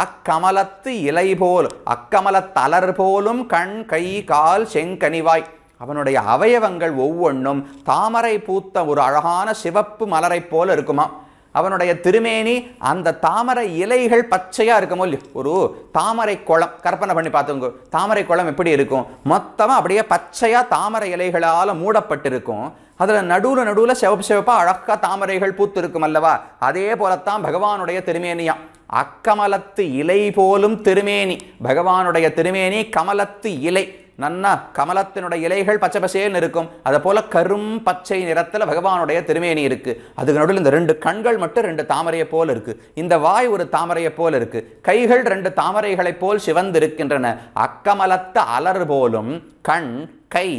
அக்கமலத்து இலை போல், அக்கமல தளர் போலும் கண் கை கால் செங்கனிவாய். அவனுடைய அவயவங்கள் ஒவ்வொன்றும் தாமரை பூத்த ஒரு அழகான சிவப்பு மலரை போல இருக்குமா. அவனுடைய திருமேனி அந்த தாமரை இலைகள் பச்சையா இருக்குமோ இல்லையோ. ஒரு தாமரை குளம் கற்பனை பண்ணி பார்த்துங்க. தாமரை குளம் எப்படி இருக்கும்? மொத்தமா அப்படியே பச்சையா தாமரை இலைகளால் மூடப்பட்டிருக்கும். அதுல நடுவுல சிவப்பு சிவப்பா அழகா தாமரைகள் பூத்து இருக்கும் அல்லவா. அதே போலத்தான் பகவானுடைய திருமேனியா. அக்கமலத்து இலை போலும் திருமேனி. பகவானுடைய திருமேனி கமலத்து இலை. நன்னா கமலத்தினுடைய இலைகள் பச்சை பசேன்னு இருக்கும். அதை போல கரும் பச்சை நிறத்தில் பகவானுடைய திருமேனி இருக்கு. அதுக்கு நடுவில் இந்த ரெண்டு கண்கள் மட்டும் ரெண்டு தாமரையை போல் இருக்கு. இந்த வாய் ஒரு தாமரையை போல் இருக்கு. கைகள் ரெண்டு தாமரைகளை போல் சிவந்து இருக்கின்றன. அக்கமலத்த அலர் போலும் கண் கை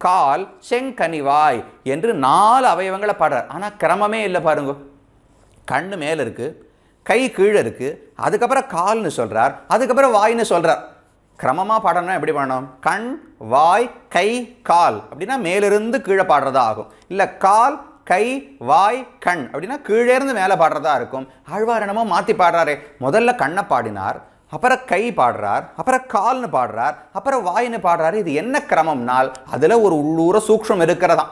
கால் செங்கனிவாய் என்று 4 அவயவங்களை பாடுறார். ஆனா கிரமமே இல்லை பாருங்க. கண்ணு மேல இருக்கு, கை கீழே இருக்கு, அதுக்கப்புறம் கால்னு சொல்றார், அதுக்கப்புறம் வாய்னு சொல்றார். கிரமமா பாடணும்னா எப்படி பாடணும்? கண் வாய் கை கால் அப்படின்னா மேலிருந்து கீழே பாடுறதா ஆகும். இல்ல கால் கை வாய் கண் அப்படின்னா கீழே இருந்து மேலே பாடுறதா இருக்கும். ஆழ்வார் என்னமோ மாத்தி பாடுறாரே. முதல்ல கண்ணை பாடினார், அப்புறம் கை பாடுறார், அப்புறம் கால்னு பாடுறார், அப்புறம் வாய்னு பாடுறாரு. இது என்ன கிரமம்னால் அதுல ஒரு உள்ளூர சூக்ஷ்மம் இருக்கிறதா.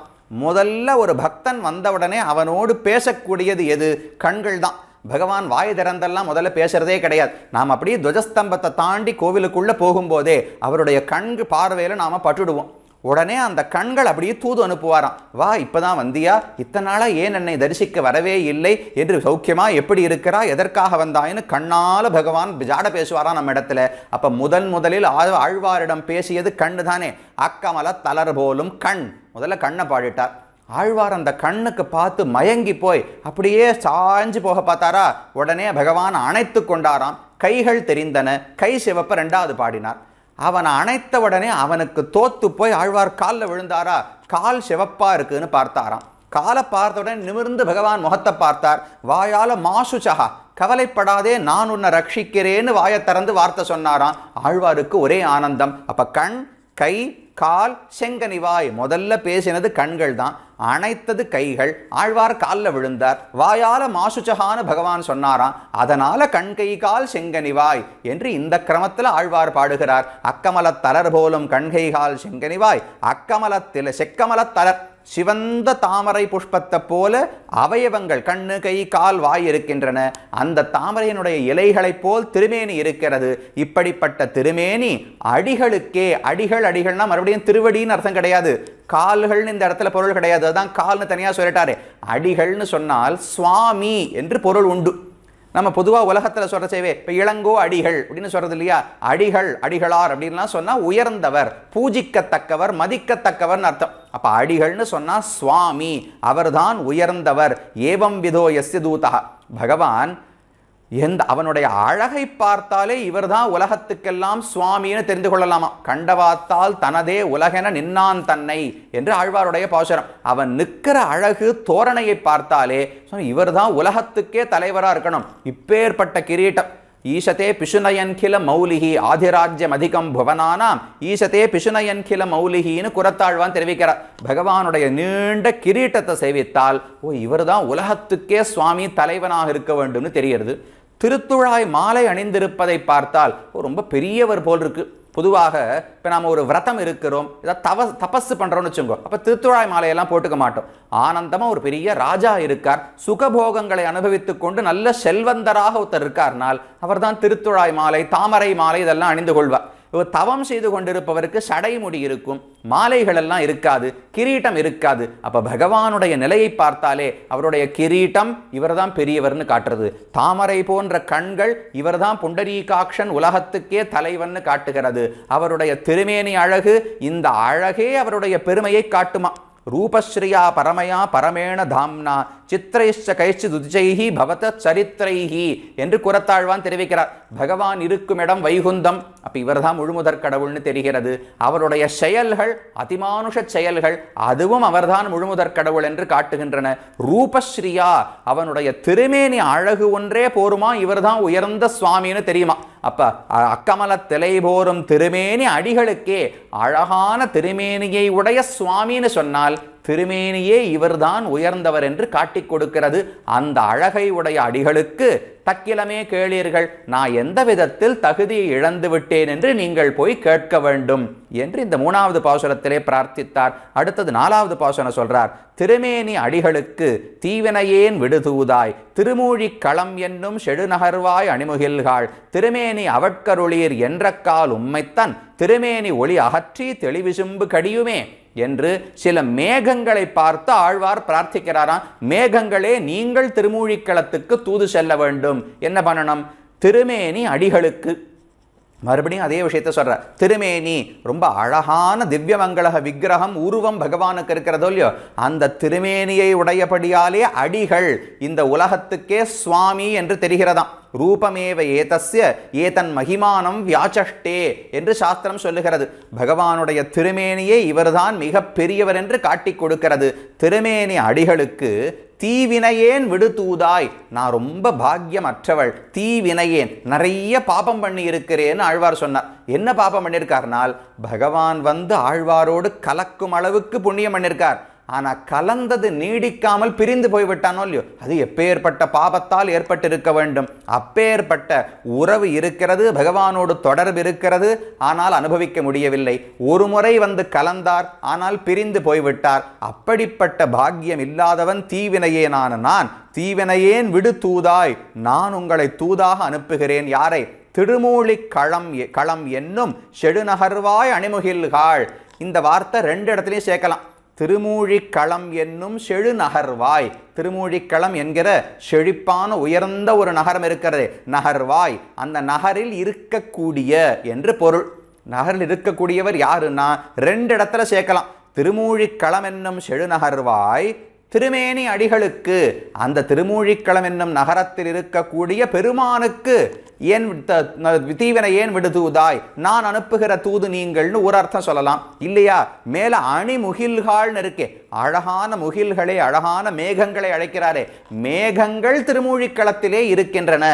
முதல்ல ஒரு பக்தன் வந்தவுடனே அவனோடு பேசக்கூடியது எது? கண்கள் தான். பகவான் வாய் திறந்தெல்லாம் முதல்ல பேசுறதே கிடையாது. நாம் அப்படியே துவஜஸ்தம்பத்தை தாண்டி கோவிலுக்குள்ள போகும்போதே அவருடைய கண்கு பார்வையில நாம பட்டுடுவோம். உடனே அந்த கண்கள் அப்படியே தூது அனுப்புவாராம். வா, இப்பதான் வந்தியா? இத்தனை நாளா ஏன் என்னை தரிசிக்க வரவே இல்லை என்று சௌக்கியமா எப்படி இருக்கிறா, எதற்காக வந்தாயின்னு கண்ணால பகவான் ஜாட பேசுவாராம் நம்ம இடத்துல. அப்ப முதலில் ஆழ்வாரிடம் பேசியது கண்ணு தானே. அக்கமல தளர் போலும் கண். முதல்ல கண்ணை பாடிட்டார். ஆழ்வார் அந்த கண்ணுக்கு பார்த்து மயங்கி போய் அப்படியே சாஞ்சு போக பார்த்தாரா. உடனே பகவான் அணைத்து கொண்டாராம். கைகள் தெரிந்தன, கை சிவப்ப 2வது பாடினார். அவனை அணைத்த உடனே அவனுக்கு தோத்து போய் ஆழ்வார் காலில் விழுந்தாரா. கால் சிவப்பா இருக்குன்னு பார்த்தாராம். காலை பார்த்த உடனே நிமிர்ந்து பகவான் முகத்தை பார்த்தார். வாயால மாசுச்சகா, கவலைப்படாதே, நான் உன்னை ரட்சிக்கிறேன்னு வாயை திறந்து வார்த்தை சொன்னாராம். ஆழ்வாருக்கு ஒரே ஆனந்தம். அப்ப கண் கை கால் செங்கனிவாய். முதல்ல பேசினது கண்கள் தான், அணைத்தது கைகள். ஆழ்வார் காலில் விழுந்தார். வாயால மாசுச்சகான்னு பகவான் சொன்னாராம். அதனால கண் கை கால் செங்கனிவாய் என்று இந்த கிரமத்தில் ஆழ்வார் பாடுகிறார். அக்கமல தளர் போலும் கண்கை கால் செங்கனிவாய். அக்கமலத்தில் செக்கமல தளர், சிவந்த தாமரை புஷ்பத்தை போல அவயவங்கள் கண்ணு கை கால் வாய் இருக்கின்றன. அந்த தாமரையினுடைய இலைகளைப் போல் திருமேனி இருக்கிறது. இப்படிப்பட்ட திருமேனி அடிகளுக்கே, அடிகள்னா மறுபடியும் திருவடின்னு அர்த்தம் கிடையாது. கால்கள்னு இந்த இடத்துல பொருள் கிடையாது. அதான் கால்னு தனியா சொல்லிட்டாரு. அடிகள்னு சொன்னால் சுவாமி என்று பொருள் உண்டு. நம்ம பொதுவாக உலகத்தில் சொல்ற செய்வே இப்போ இளங்கோ அடிகள் அப்படின்னு சொல்றது இல்லையா. அடிகள் அடிகளார் அப்படின்லாம் சொன்னா உயர்ந்தவர், பூஜிக்கத்தக்கவர், மதிக்கத்தக்கவர்னு அர்த்தம். அப்ப அடிகள்னு சொன்னா சுவாமி, அவர்தான் உயர்ந்தவர். ஏவம் விதோ யஸ்ய தூதா. பகவான் அவனுடைய அழகை பார்த்தாலே இவர்தான் உலகத்துக்கெல்லாம் சுவாமின்னு தெரிந்து கொள்ளலாமா. கண்டவாத்தால் தனதே உலகென நின்னான் தன்னை என்று ஆழ்வாருடைய பாசுரம். அவன் நிற்கிற அழகு தோரணையை பார்த்தாலே இவர்தான் உலகத்துக்கே தலைவரா இருக்கணும். இப்பேற்பட்ட கிரீட்டம். ஈசதே பிசுனயன்கில மௌலிகி ஆதிராஜ்யம் அதிகம் புவனானாம் ஈசதே பிசுனயன்கில மௌலிகின்னு குரத்தாழ்வான் தெரிவிக்கிறார். பகவானுடைய நீண்ட கிரீட்டத்தை சேவித்தால் இவர்தான் உலகத்துக்கே சுவாமி தலைவனாக இருக்க வேண்டும்னு தெரிகிறது. திருத்துழாய் மாலை அணிந்திருப்பதை பார்த்தால் ரொம்ப பெரியவர் போல் இருக்கு. பொதுவாக இப்போ நாம் ஒரு விரதம் இருக்கிறோம், ஏதாவது தபஸ் பண்ணுறோம்னு வச்சுக்கோ, அப்போ திருத்துழாய் மாலையெல்லாம் போட்டுக்க மாட்டோம். ஆனந்தமாக ஒரு பெரிய ராஜா இருக்கார், சுகபோகங்களை அனுபவித்து கொண்டு நல்ல செல்வந்தராக ஒருத்தர் இருக்கார்னால் அவர் தான் திருத்துழாய் மாலை தாமரை மாலை இதெல்லாம் அணிந்து கொள்வார். தவம் செய்து கொண்டிருப்பவருக்கு சடைமுடி இருக்கும், மாலைகள் எல்லாம் இருக்காது, கிரீட்டம் இருக்காது. அப்ப பகவானுடைய நிலையை பார்த்தாலே அவருடைய கிரீட்டம் இவர்தான் பெரியவர்னு காட்டுறது, தாமரை போன்ற கண்கள் இவர்தான் புண்டரீகாக்ஷன் உலகத்துக்கே தலைவன்னு காட்டுகிறது. அவருடைய திருமேனி அழகு, இந்த அழகே அவருடைய பெருமையை காட்டுமா. ரூபஸ்ரீயா பரமயா பரமேண தாம்னா சித்திரைச்ச கைச்சிதுஜைஹி பவத சரித்திரைஹி என்று குரத்தாழ்வான் தெரிவிக்கிறார். பகவான் இருக்கும் இடம் வைகுந்தம். அப்ப இவர்தான் முழுமுதற் கடவுள்னு தெரிகிறது. அவருடைய செயல்கள் அதிமானுஷ செயல்கள், அதுவும் அவர்தான் முழுமுதற் கடவுள் என்று காட்டுகின்றன. ரூபஸ்ரீயா அவனுடைய திருமேனி அழகு ஒன்றே போருமா, இவர்தான் உயர்ந்த சுவாமின்னு தெரியுமா. அப்ப அக்கமல திலை போரும் திருமேனி அடிகளுக்கே அழகான திருமேனியை உடைய சுவாமின்னு சொன்னால் திருமேனியே இவர்தான் உயர்ந்தவர் என்று காட்டிக் கொடுக்கிறது. அந்த அழகை உடைய அடிகளுக்கு தக்கிலமே கேளீர்கள், நான் எந்த விதத்தில் தகுதியை இழந்து விட்டேன் என்று நீங்கள் போய் கேட்க வேண்டும் என்று இந்த 3வது பாசுரத்திலே பிரார்த்தித்தார். அடுத்தது 4வது பாசுரம் சொல்றார். திருமேனி அடிகளுக்கு தீவினையேன் விடுதூதாய் திருமூழிக் களம் என்னும் செடுநகர்வாய் அணிமுகில்காள் திருமேனி அவட்கருளீர் என்ற கால் உம்மைத்தன் திருமேனி ஒளி அகற்றி தெளிவிசும்பு கடியுமே என்று சில மேகங்களை பார்த்து ஆழ்வார் பிரார்த்திக்கிறாராம். மேகங்களே, நீங்கள் திருமூழிக்களத்துக்கு தூது செல்ல வேண்டும். என்ன பண்ணணும்? திருமேனி அடிகளுக்கு. மறுபடியும் அதே விஷயத்தை சொல்ற. திருமேனி ரொம்ப அழகான திவ்யமங்கள விக்கிரகம் உருவம் பகவானுக்கு இருக்கிறதோ இல்லையோ, அந்த திருமேனியை உடையபடியாலே அடிகள் இந்த உலகத்துக்கே சுவாமி என்று தெரிகிறதாம். ரூபமேவ ஏதஸ்ய ஏதன் மகிமானம் வியாச்சஷ்டே என்று சாஸ்திரம் சொல்லுகிறது. பகவானுடைய திருமேனியே இவர்தான் மிக பெரியவர் என்று காட்டிக் கொடுக்கிறது. திருமேனி அடிகளுக்கு தீவினையேன் விடுதூதாய், நான் ரொம்ப பாக்கியமற்றவள், தீவினையேன் நிறைய பாபம் பண்ணி இருக்கிறேன்னு ஆழ்வார் சொன்னார். என்ன பாபம் பண்ணியிருக்கார்னால், பகவான் வந்து ஆழ்வாரோடு கலக்கும் அளவுக்கு புண்ணியம் பண்ணியிருக்கார். ஆனா கலந்தது நீடிக்காமல் பிரிந்து போய்விட்டானோ இல்லையோ, அது எப்பேற்பட்ட பாபத்தால் ஏற்பட்டிருக்க வேண்டும். அப்பேற்பட்ட உறவு இருக்கிறது, பகவானோடு தொடர்பு இருக்கிறது, ஆனால் அனுபவிக்க முடியவில்லை. ஒரு முறை வந்து கலந்தார், ஆனால் பிரிந்து போய்விட்டார். அப்படிப்பட்ட பாக்கியம் இல்லாதவன் தீவினையேனான நான். தீவினையேன் விடு தூதாய், நான் உங்களை தூதாக அனுப்புகிறேன். யாரை? திருமூழிக் களம் என்னும் செடுநகர்வாய் அணிமுகில்காள். இந்த வார்த்தை 2 இடத்துலையும் சேர்க்கலாம். திருமூழிக்களம் என்னும் செழுநகர்வாய். திருமூழிக்களம் என்கிற செழிப்பான உயர்ந்த ஒரு நகரம் இருக்கிறது, நகர்வாய். அந்த நகரில் இருக்கக்கூடிய என்று பொருள். நகரில் இருக்கக்கூடியவர் யாருன்னா 2 இடத்துல சேர்க்கலாம். திருமூழிக்களம் என்னும் செழுநகர்வாய் திருமேனி அடிகளுக்கு, அந்த திருமூழிக்களம் என்னும் நகரத்தில் இருக்கக்கூடிய பெருமானுக்கு என் தீவினை ஏன் விடுதூதாய், நான் அனுப்புகிற தூது நீங்கள்னு ஒரு அர்த்தம் சொல்லலாம். இல்லையா, மேல அணிமுகில்காள்னு இருக்கே, அழகான முகில்களே, அழகான மேகங்களை அழைக்கிறாரே, மேகங்கள் திருமூழிக்களத்திலே இருக்கின்றன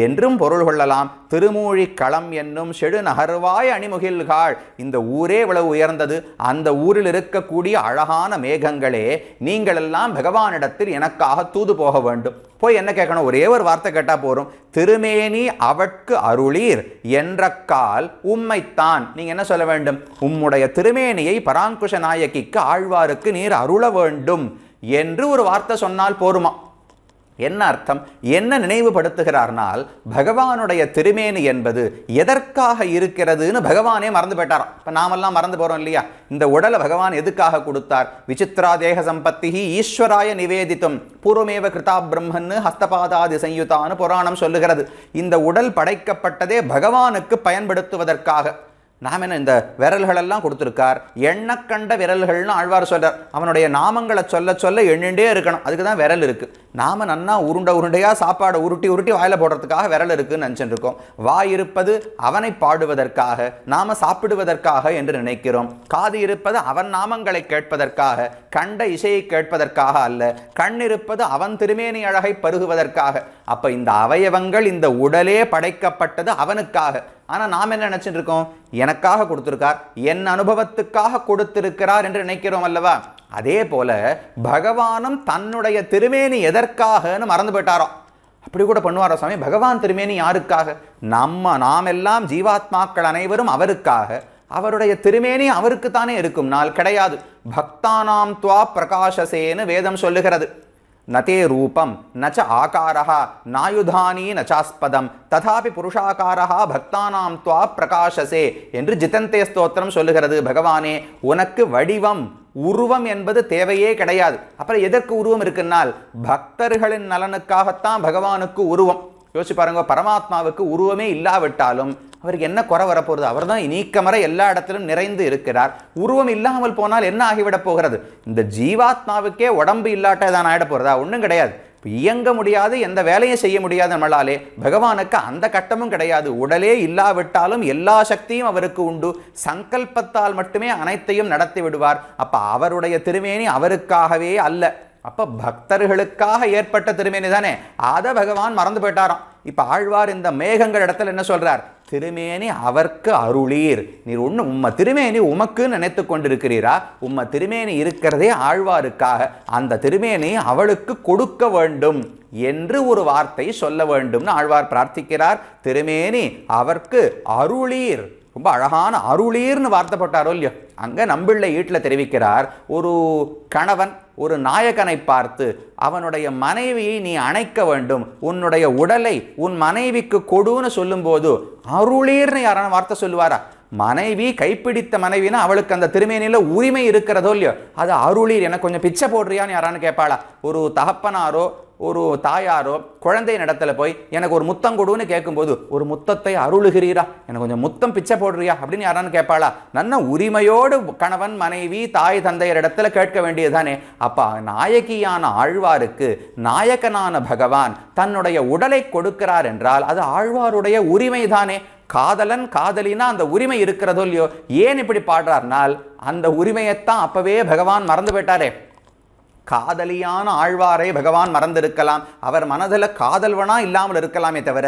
என்றும் பொருள் கொள்ளலாம். திருமூழிக்களம் என்னும் செடு நகர்வாய் அணிமுகில்காள். இந்த ஊரே இவ்வளவு உயர்ந்தது, அந்த ஊரில் இருக்கக்கூடிய அழகான மேகங்களே, நீங்கள் எல்லாம் பகவானிடத்தில் எனக்காக தூது போக வேண்டும். போய் என்ன கேட்கணும்? ஒரே ஒரு வார்த்தை கேட்டா போறோம். திருமேனி அவட்கு அருளீர் என்ற கால் உம்மைத்தான். நீங்க என்ன சொல்ல வேண்டும்? உம்முடைய திருமேனியை பராங்குஷ நாயகிக்கு ஆழ்வாருக்கு நீர் அருள வேண்டும் என்று ஒரு வார்த்தை சொன்னால் போருமா? என்ன அர்த்தம்? என்ன நினைவுபடுத்துகிறார்னால், பகவானுடைய திருமேனி என்பது எதற்காக இருக்கிறதுன்னு பகவானே மறந்து போயிட்டாராம். இப்போ நாமெல்லாம் மறந்து போறோம் இல்லையா? இந்த உடலை பகவான் எதுக்காக கொடுத்தார்? விசித்ரா தேக சம்பத்தி ஈஸ்வராய நிவேதித்தும் பூர்வமேவ கிருதா பிரம்மன்னு ஹஸ்தபாதாதி சயுதான்னு புராணம் சொல்லுகிறது. இந்த உடல் படைக்கப்பட்டதே பகவானுக்கு பயன்படுத்துவதற்காக. நாம் என்ன இந்த விரல்களெல்லாம் கொடுத்துருக்கார், எண்ண கண்ட விரல்கள்னு ஆழ்வார் சொல்றார். அவனுடைய நாமங்களை சொல்ல சொல்ல எண்ணிண்டே இருக்கணும், அதுக்கு தான் விரல் இருக்கு. நாம நன்னா உருண்டையா சாப்பாடை உருட்டி உருட்டி வாயில போடுறதுக்காக விரல் இருக்குன்னு நினைச்சுட்டு இருக்கோம். வாய் இருப்பது அவனை பாடுவதற்காக, நாம சாப்பிடுவதற்காக என்று நினைக்கிறோம். காது இருப்பது அவன் நாமங்களை கேட்பதற்காக, கண்ட இசையை கேட்பதற்காக அல்ல. கண் இருப்பது அவன் திருமேனி அழகை பருகுவதற்காக. அப்ப இந்த அவயவங்கள், இந்த உடலே படைக்கப்பட்டது அவனுக்காக. ஆனா நாம் என்ன நினைச்சிட்டு இருக்கோம்? எனக்காக கொடுத்திருக்கார், என் அனுபவத்துக்காக கொடுத்திருக்கிறார் என்று நினைக்கிறோம் அல்லவா? அதே போல பகவானும் தன்னுடைய திருமேனி எதற்காகன்னு மறந்து போயிட்டாரோ. அப்படி கூட பண்ணுவாரோ சாமி? பகவான் திருமேனி யாருக்காக? நாம் எல்லாம் ஜீவாத்மாக்கள் அனைவரும் அவருக்காக. அவருடைய திருமேனி அவருக்குத்தானே இருக்கும் நாள் கிடையாது. பக்தானாம் துவா பிரகாசசேன்னு வேதம் சொல்லுகிறது. நதே ரூபம் நச்ச ஆகாரஹா நாயுதானி நச்சாஸ்பதம் ததாபி புருஷாகாரஹா பக்தானாம் துவா பிரகாசசே என்று ஜிதந்தே ஸ்தோத்திரம் சொல்லுகிறது. பகவானே, உனக்கு வடிவம் உருவம் என்பது தேவையே கிடையாது. அப்புறம் எதற்கு உருவம் இருக்குன்னால் பக்தர்களின் நலனுக்காகத்தான் பகவானுக்கு உருவம். யோசிச்சு பாருங்க, பரமாத்மாவுக்கு உருவமே இல்லாவிட்டாலும் அவருக்கு என்ன குறை வரப்போகிறது? அவர் தான் நீக்கமறை எல்லா இடத்திலும் நிறைந்து இருக்கிறார். உருவம் இல்லாமல் போனால் என்ன ஆகிவிடப் போகிறது? இந்த ஜீவாத்மாவுக்கே உடம்பு இல்லாட்டதான் ஆகிட போகிறதா? ஒன்றும் கிடையாது. இயங்க முடியாது, எந்த வேலையும் செய்ய முடியாது நம்மளாலே. பகவானுக்கு அந்த கட்டமும் கிடையாது. உடலே இல்லாவிட்டாலும் எல்லா சக்தியும் அவருக்கு உண்டு. சங்கல்பத்தால் மட்டுமே அனைத்தையும் நடத்தி விடுவார். அப்ப அவருடைய திருமேனி அவருக்காகவே அல்ல. அப்ப பக்தர்களுக்காக ஏற்பட்ட திருமேனி தானே, அதை பகவான் மறந்து போயிட்டாராம். இப்ப ஆழ்வார் இந்த மேகங்கள் இடத்துல என்ன சொல்றார்? திருமேனி அவர்க்கு அருளீர். நீர் ஒண்ணு உம்ம திருமேனி உமக்கு நினைத்து கொண்டிருக்கிறீரா? உம்ம திருமேனி இருக்கிறதே ஆழ்வாருக்காக. அந்த திருமேனி அவளுக்கு கொடுக்க வேண்டும் என்று ஒரு வார்த்தை சொல்ல வேண்டும்னு ஆழ்வார் பிரார்த்திக்கிறார். திருமேனி அவர்க்கு அருளீர். ரொம்ப அழகான அருளீர்னு வார்த்தை போட்டாரோ இல்லையோ, அங்க நம்பிள்ளை ஈட்டில் தெரிவிக்கிறார். ஒரு கணவன் ஒரு நாயகனை பார்த்து அவனுடைய மனைவியை நீ அணைக்க வேண்டும், உன்னுடைய உடலை உன் மனைவிக்கு கொடுன்னு சொல்லும்போது அருளீர்னு யாரான வார்த்தை சொல்லுவாரா? மனைவி கைப்பிடித்த மனைவினா அவளுக்கு அந்த திருமேனியில உரிமை இருக்கிறதோ இல்லையோ, அது அருளீர். எனக்கு கொஞ்சம் பிச்சை போடுறியான்னு யாரான்னு கேட்பாளா? ஒரு தகப்பனாரோ ஒரு தாயாரோ குழந்தை இடத்துல போய் எனக்கு ஒரு முத்தம் கொடுன்னு கேட்கும்போது ஒரு முத்தத்தை அருளுகிறீரா, எனக்கு கொஞ்சம் முத்தம் பிச்சை போடுறியா அப்படின்னு யாரான்னு கேட்பாளா? நல்ல உரிமையோடு கணவன் மனைவி தாய் தந்தையர் இடத்துல கேட்க வேண்டியதுதானே. அப்ப நாயகியான ஆழ்வாருக்கு நாயகனான பகவான் தன்னுடைய உடலை கொடுக்கிறார் என்றால் அது ஆழ்வாருடைய உரிமை தானே. காதலன் காதலினா அந்த உரிமை இருக்கிறதோ இல்லையோ. ஏன் இப்படி பாடுறார்னால் அந்த உரிமையைத்தான் அப்பவே பகவான் மறந்து போயிட்டாரே. காதலியான ஆழ்வாரை பகவான் மறந்திருக்கலாம், அவர் மனதில் காதல்வனா இல்லாமல் இருக்கலாமே தவிர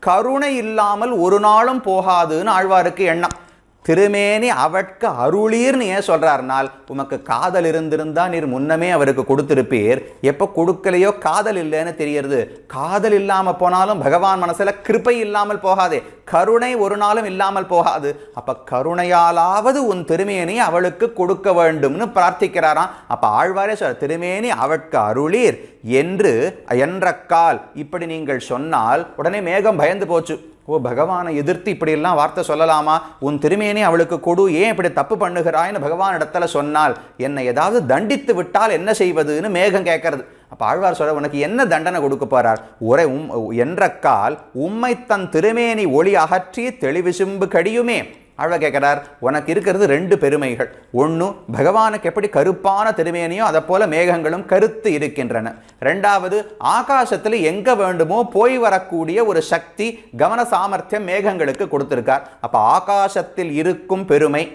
கருணை இல்லாமல் ஒரு நாளும் போகாதுன்னு ஆழ்வாருக்கு எண்ணம். திருமேனி அவட்கு அருளீர்னு ஏன் சொல்றாருனால், உமக்கு காதல் இருந்திருந்தா நீர் முன்னமே அவருக்கு கொடுத்திருப்பீர். எப்போ கொடுக்கலையோ காதல் இல்லைன்னு தெரியறது. காதல் இல்லாம போனாலும் பகவான் மனசுல கிருபை இல்லாமல் போகாதே, கருணை ஒரு நாளும் இல்லாமல் போகாது. அப்ப கருணையாலாவது உன் திருமேனி அவளுக்கு கொடுக்க வேண்டும்னு பிரார்த்திக்கிறாராம். அப்ப ஆழ்வாரே சொல்ற திருமேனி அவட்கு அருளீர் என்று என்றக்கால் இப்படி நீங்கள் சொன்னால் உடனே மேகம் பயந்து போச்சு. ஓ, பகவானை எதிர்த்து இப்படியெல்லாம் வார்த்தை சொல்லலாமா? உன் திருமேனி அவளுக்கு கொடு, ஏன் இப்படி தப்பு பண்ணுகிறாய்னு பகவான் இடத்துல சொன்னால் என்னை ஏதாவது தண்டித்து விட்டால் என்ன செய்வதுன்னு மேகம் கேட்கறது. அப்ப ஆழ்வார் சொல்ற, உனக்கு என்ன தண்டனை கொடுக்க போறார்? ஒரே என்றக்கால் உம்மை தன் திருமேனி ஒளி அகற்றி தெளிவிசும்பு கடியுமே. ஆழ்வார் கேட்கிறார், உனக்கு இருக்கிறது ரெண்டு பெருமைகள். ஒன்று, பகவானுக்கு எப்படி கருப்பான திருமேனியோ அதை போல மேகங்களும் கருத்து இருக்கின்றன. ரெண்டாவது, ஆகாசத்தில் எங்க வேண்டுமோ போய் வரக்கூடிய ஒரு சக்தி கவன சாமர்த்தியம் மேகங்களுக்கு கொடுத்திருக்கார். அப்ப ஆகாசத்தில் இருக்கும் பெருமை,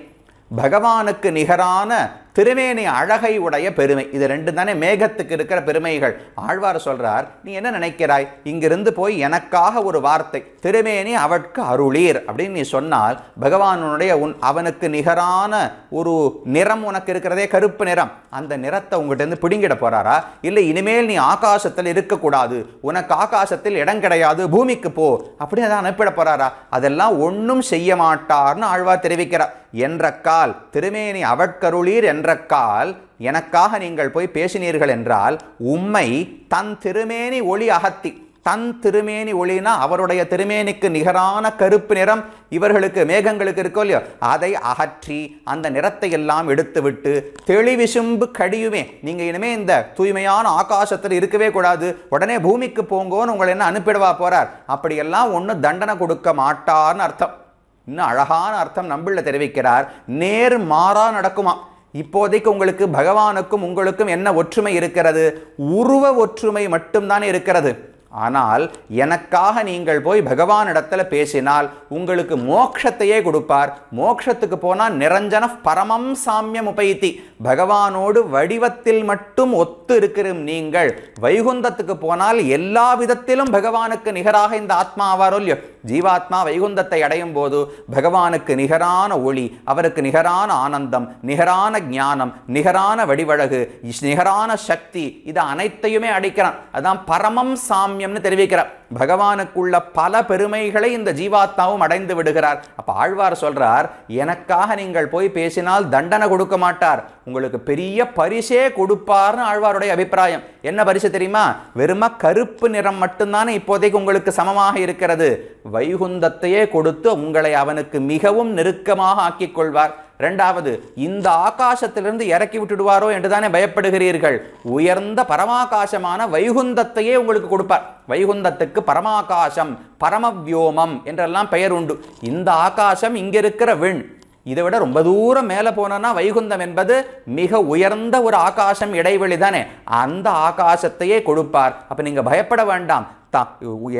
பகவானுக்கு நிகரான திருமேனி அழகை உடைய பெருமை, இது ரெண்டு தானே மேகத்துக்கு இருக்கிற பெருமைகள். ஆழ்வார் சொல்றார், நீ என்ன நினைக்கிறாய்? இங்கிருந்து போய் எனக்காக ஒரு வார்த்தை திருமேனி அவட்கு அருளீர் அப்படின்னு நீ சொன்னால் பகவானுடைய அவனுக்கு நிகரான ஒரு நிறம் உனக்கு இருக்கிறதே, கருப்பு நிறம், அந்த நிறத்தை உங்ககிட்ட இருந்து பிடுங்கிட போறாரா? இல்லை இனிமேல் நீ ஆகாசத்தில் இருக்கக்கூடாது, உனக்கு ஆகாசத்தில் இடம் கிடையாது, பூமிக்கு போ அப்படி அதை அனுப்பிட போறாரா? அதெல்லாம் ஒன்றும் செய்ய மாட்டார்னு ஆழ்வார் தெரிவிக்கிறார். என்றக்கால் திருமேனி அவட்கருளீர் என்றக்கால் எனக்காக நீங்கள் போய் பேசினீர்கள் என்றால் உம்மை தன் திருமேனி ஒளி அகத்தி, தன் திருமேனி ஒளினா அவருடைய திருமேனிக்கு நிகரான கருப்பு நிறம் இவர்களுக்கு மேகங்களுக்கு இருக்கோ இல்லையோ, அதை அகற்றி அந்த நிறத்தை எல்லாம் எடுத்து விட்டு தெளிவிசும்பு கடியுமே, நீங்க இனிமே இந்த தூய்மையான ஆகாசத்தில் இருக்கவே கூடாது, உடனே பூமிக்கு போங்கோன்னு உங்களை என்ன அனுப்பிடுவா போறார்? அப்படியெல்லாம் ஒன்றும் தண்டனை கொடுக்க மாட்டார்னு அர்த்தம். இன்னும் அழகான அர்த்தம் நம்பிள்ள தெரிவிக்கிறார், நேர் மாறா நடக்குமா. இப்போதைக்கு உங்களுக்கு பகவானுக்கும் உங்களுக்கும் என்ன ஒற்றுமை இருக்கிறது? உருவ ஒற்றுமை மட்டும்தான் இருக்கிறது. ஆனால் எனக்காக நீங்கள் போய் பகவானிடத்தில் பேசினால் உங்களுக்கு மோட்சத்தையே கொடுப்பார். மோட்சத்துக்கு போனால் நிரஞ்சன பரமம் சாமியம் உபைத்தி, பகவானோடு வடிவத்தில் மட்டும் ஒத்து இருக்கிற நீங்கள் வைகுந்தத்துக்கு போனால் எல்லா விதத்திலும் பகவானுக்கு நிகராக இந்த ஆத்மா ஆவாரோ இல்லையோ. ஜீவாத்மா வைகுந்தத்தை அடையும் போது பகவானுக்கு நிகரான ஒளி, அவருக்கு நிகரான ஆனந்தம், நிகரான ஞானம், நிகரான வடிவழகு, நிகரான சக்தி, இது அனைத்தையுமே அடைக்கிறான். அதான் பரமம் சாமியம்னு தெரிவிக்கிறார். பகவானுக்குள்ள பல பெருமைகளை இந்த ஜீவாத்மாவும் அடைந்து விடுகிறார். அப்ப ஆழ்வார் சொல்றார், எனக்காக நீங்கள் போய் பேசினால் தண்டனை கொடுக்க மாட்டார், உங்களுக்கு பெரிய பரிசே கொடுப்பார்னு ஆழ்வாருடைய அபிப்பிராயம். என்ன பரிசு தெரியுமா? வெறும கருப்பு நிறம் மட்டும்தானே இப்போதைக்கு உங்களுக்கு சமமாக இருக்கிறது, வைகுந்தத்தையே கொடுத்து உங்களை அவனுக்கு மிகவும் நெருக்கமாக ஆக்கிக் கொள்வார். இரண்டாவது, இந்த ஆகாசத்திலிருந்து இறக்கி விட்டுடுவாரோ என்றுதானே பயப்படுகிறீர்கள், உயர்ந்த பரமாகாசமான வைகுந்தத்தையே உங்களுக்கு கொடுப்பார். வைகுந்தத்துக்கு பரமாகாசம், பரமவியோமம் என்றெல்லாம் பெயர் உண்டு. இந்த ஆகாசம் இங்க இருக்கிற விண், இதை விட ரொம்ப தூரம் மேலே போனோம்னா வைகுந்தம் என்பது மிக உயர்ந்த ஒரு ஆகாசம், இடைவெளி தானே, அந்த ஆகாசத்தையே கொடுப்பார். அப்ப நீங்க பயப்பட வேண்டாம்.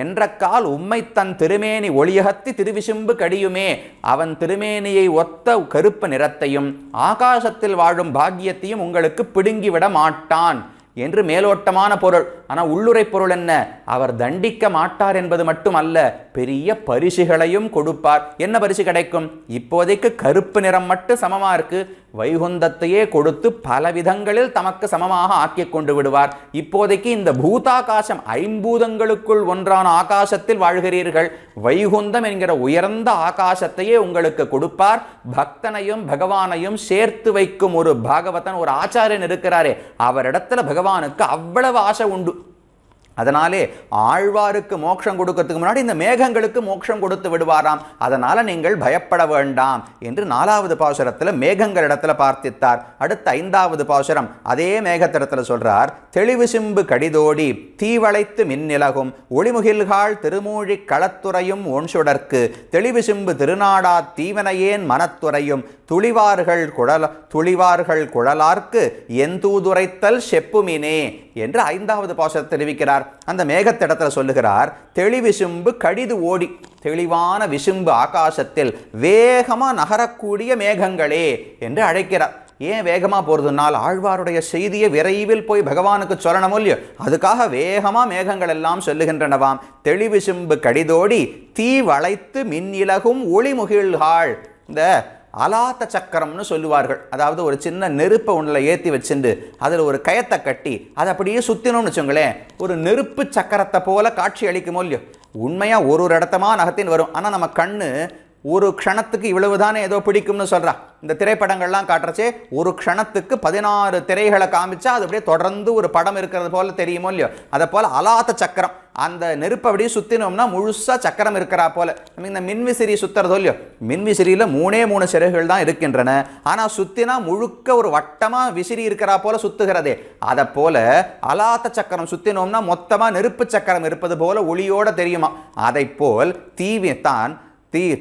என்ற கால் உம்மை தன் திருமேனி ஒளியகத்தி திருவிசும்பு கடியுமே, அவன் திருமேனியை ஒத்த கருப்பு நிறத்தையும் ஆகாசத்தில் வாழும் பாக்கியத்தையும் உங்களுக்கு பிடுங்கிவிட மாட்டான் என்று மேலோட்டமான பொருள். ஆனால் உள்ளுரை பொருள் என்ன? அவர் தண்டிக்க மாட்டார் என்பது மட்டுமல்ல, பெரிய பரிசுகளையும் கொடுப்பார். என்ன பரிசு கிடைக்கும்? இப்போதைக்கு கருப்பு நிறம் மட்டும் சமமா இருக்கு, வைகுந்தத்தையே கொடுத்து பல விதங்களில் தமக்கு சமமாக ஆக்கி கொண்டு விடுவார். இப்போதைக்கு இந்த பூதாகாசம், ஐம்பூதங்களுக்குள் ஒன்றான ஆகாசத்தில் வாழ்கிறீர்கள், வைகுந்தம் என்கிற உயர்ந்த ஆகாசத்தையே உங்களுக்கு கொடுப்பார். பக்தனையும் பகவானையும் சேர்த்து வைக்கும் ஒரு பாகவதன், ஒரு ஆச்சாரியன் இருக்கிறாரே, அவரிடத்துல பகவானுக்கு அவ்வளவு ஆசை உண்டு. அதனாலே ஆழ்வாருக்கு மோட்சம் கொடுக்கிறதுக்கு முன்னாடி இந்த மேகங்களுக்கு மோட்சம் கொடுத்து விடுவாராம். அதனால நீங்கள் பயப்பட வேண்டாம் என்று 4வது பாசுரத்தில் மேகங்களிடத்தில் பார்த்தித்தார். அடுத்த 5வது பாசுரம் அதே மேகத்திடத்தில் சொல்றார், தெளிவு சிம்பு கடிதோடி தீவளைத்து மின்னிலகும் ஒளிமுகில்காள் திருமூழி களத்துறையும் ஒன்சுடற்கு தெளிவு சிம்பு திருநாடா தீவனையேன் மனத்துறையும் துளிவார்கள் குழலார்க்கு எந்தூதுரைத்தல் செப்புமினே என்று 5வது பாசுரத்தை தெரிவிக்கிறார். அந்த மேகத்திடத்தில் சொல்லுகிறார், தெளிவிசும்பு கடிது ஓடி, தெளிவான விசும்பு ஆகாசத்தில் வேகமா நகரக்கூடிய மேகங்களே என்று அழைக்கிறார். ஏன் வேகமா போறதுனால், ஆழ்வாருடைய செய்தியை விரைவில் போய் பகவானுக்கு சொல்லணும் இல்லையோ, அதுக்காக வேகமா மேகங்கள் எல்லாம் சொல்லுகின்றனவாம். தெளிவிசும்பு கடிதோடி தீ வளைத்து மின்னிலகும் ஒளிமுகில்காள். இந்த அலாத்த சக்கரம்னு சொல்லுவார்கள். அதாவது ஒரு சின்ன நெருப்பை ஒன்றில் ஏற்றி வச்சுட்டு அதில் ஒரு கயத்தை கட்டி அதை அப்படியே சுற்றினோம்னு வச்சுங்களேன், ஒரு நெருப்பு சக்கரத்தை போல காட்சி அளிக்குமோ இல்லையோ. உண்மையாக ஒரு இடத்தமா நகத்தின்னு வரும். ஆனால் நம்ம கண்ணு ஒரு க்ஷணத்துக்கு இவ்வளவுதானே ஏதோ பிடிக்கும்னு சொல்கிறா. இந்த திரைப்படங்கள்லாம் காட்டுறச்சே ஒரு க்ஷணத்துக்கு 16 திரைகளை காமிச்சா அது அப்படியே தொடர்ந்து ஒரு படம் இருக்கிறது போல தெரியுமோ இல்லையோ. அதை போல் அலாத்த சக்கரம், அந்த நெருப்பை அப்படியே சுற்றினோம்னா முழுசாக சக்கரம் இருக்கிறா போல. நம்ம இந்த மின்விசிறி சுற்றுறதோ இல்லையோ, மின்விசிறியில் 3 சிறகுகள் தான் இருக்கின்றன, ஆனால் சுற்றினா முழுக்க ஒரு வட்டமாக விசிறி இருக்கிறா போல சுற்றுகிறதே. அதை போல அலாத்த சக்கரம் சுற்றினோம்னா மொத்தமாக நெருப்பு சக்கரம் இருப்பது போல ஒளியோட தெரியுமா. அதை போல்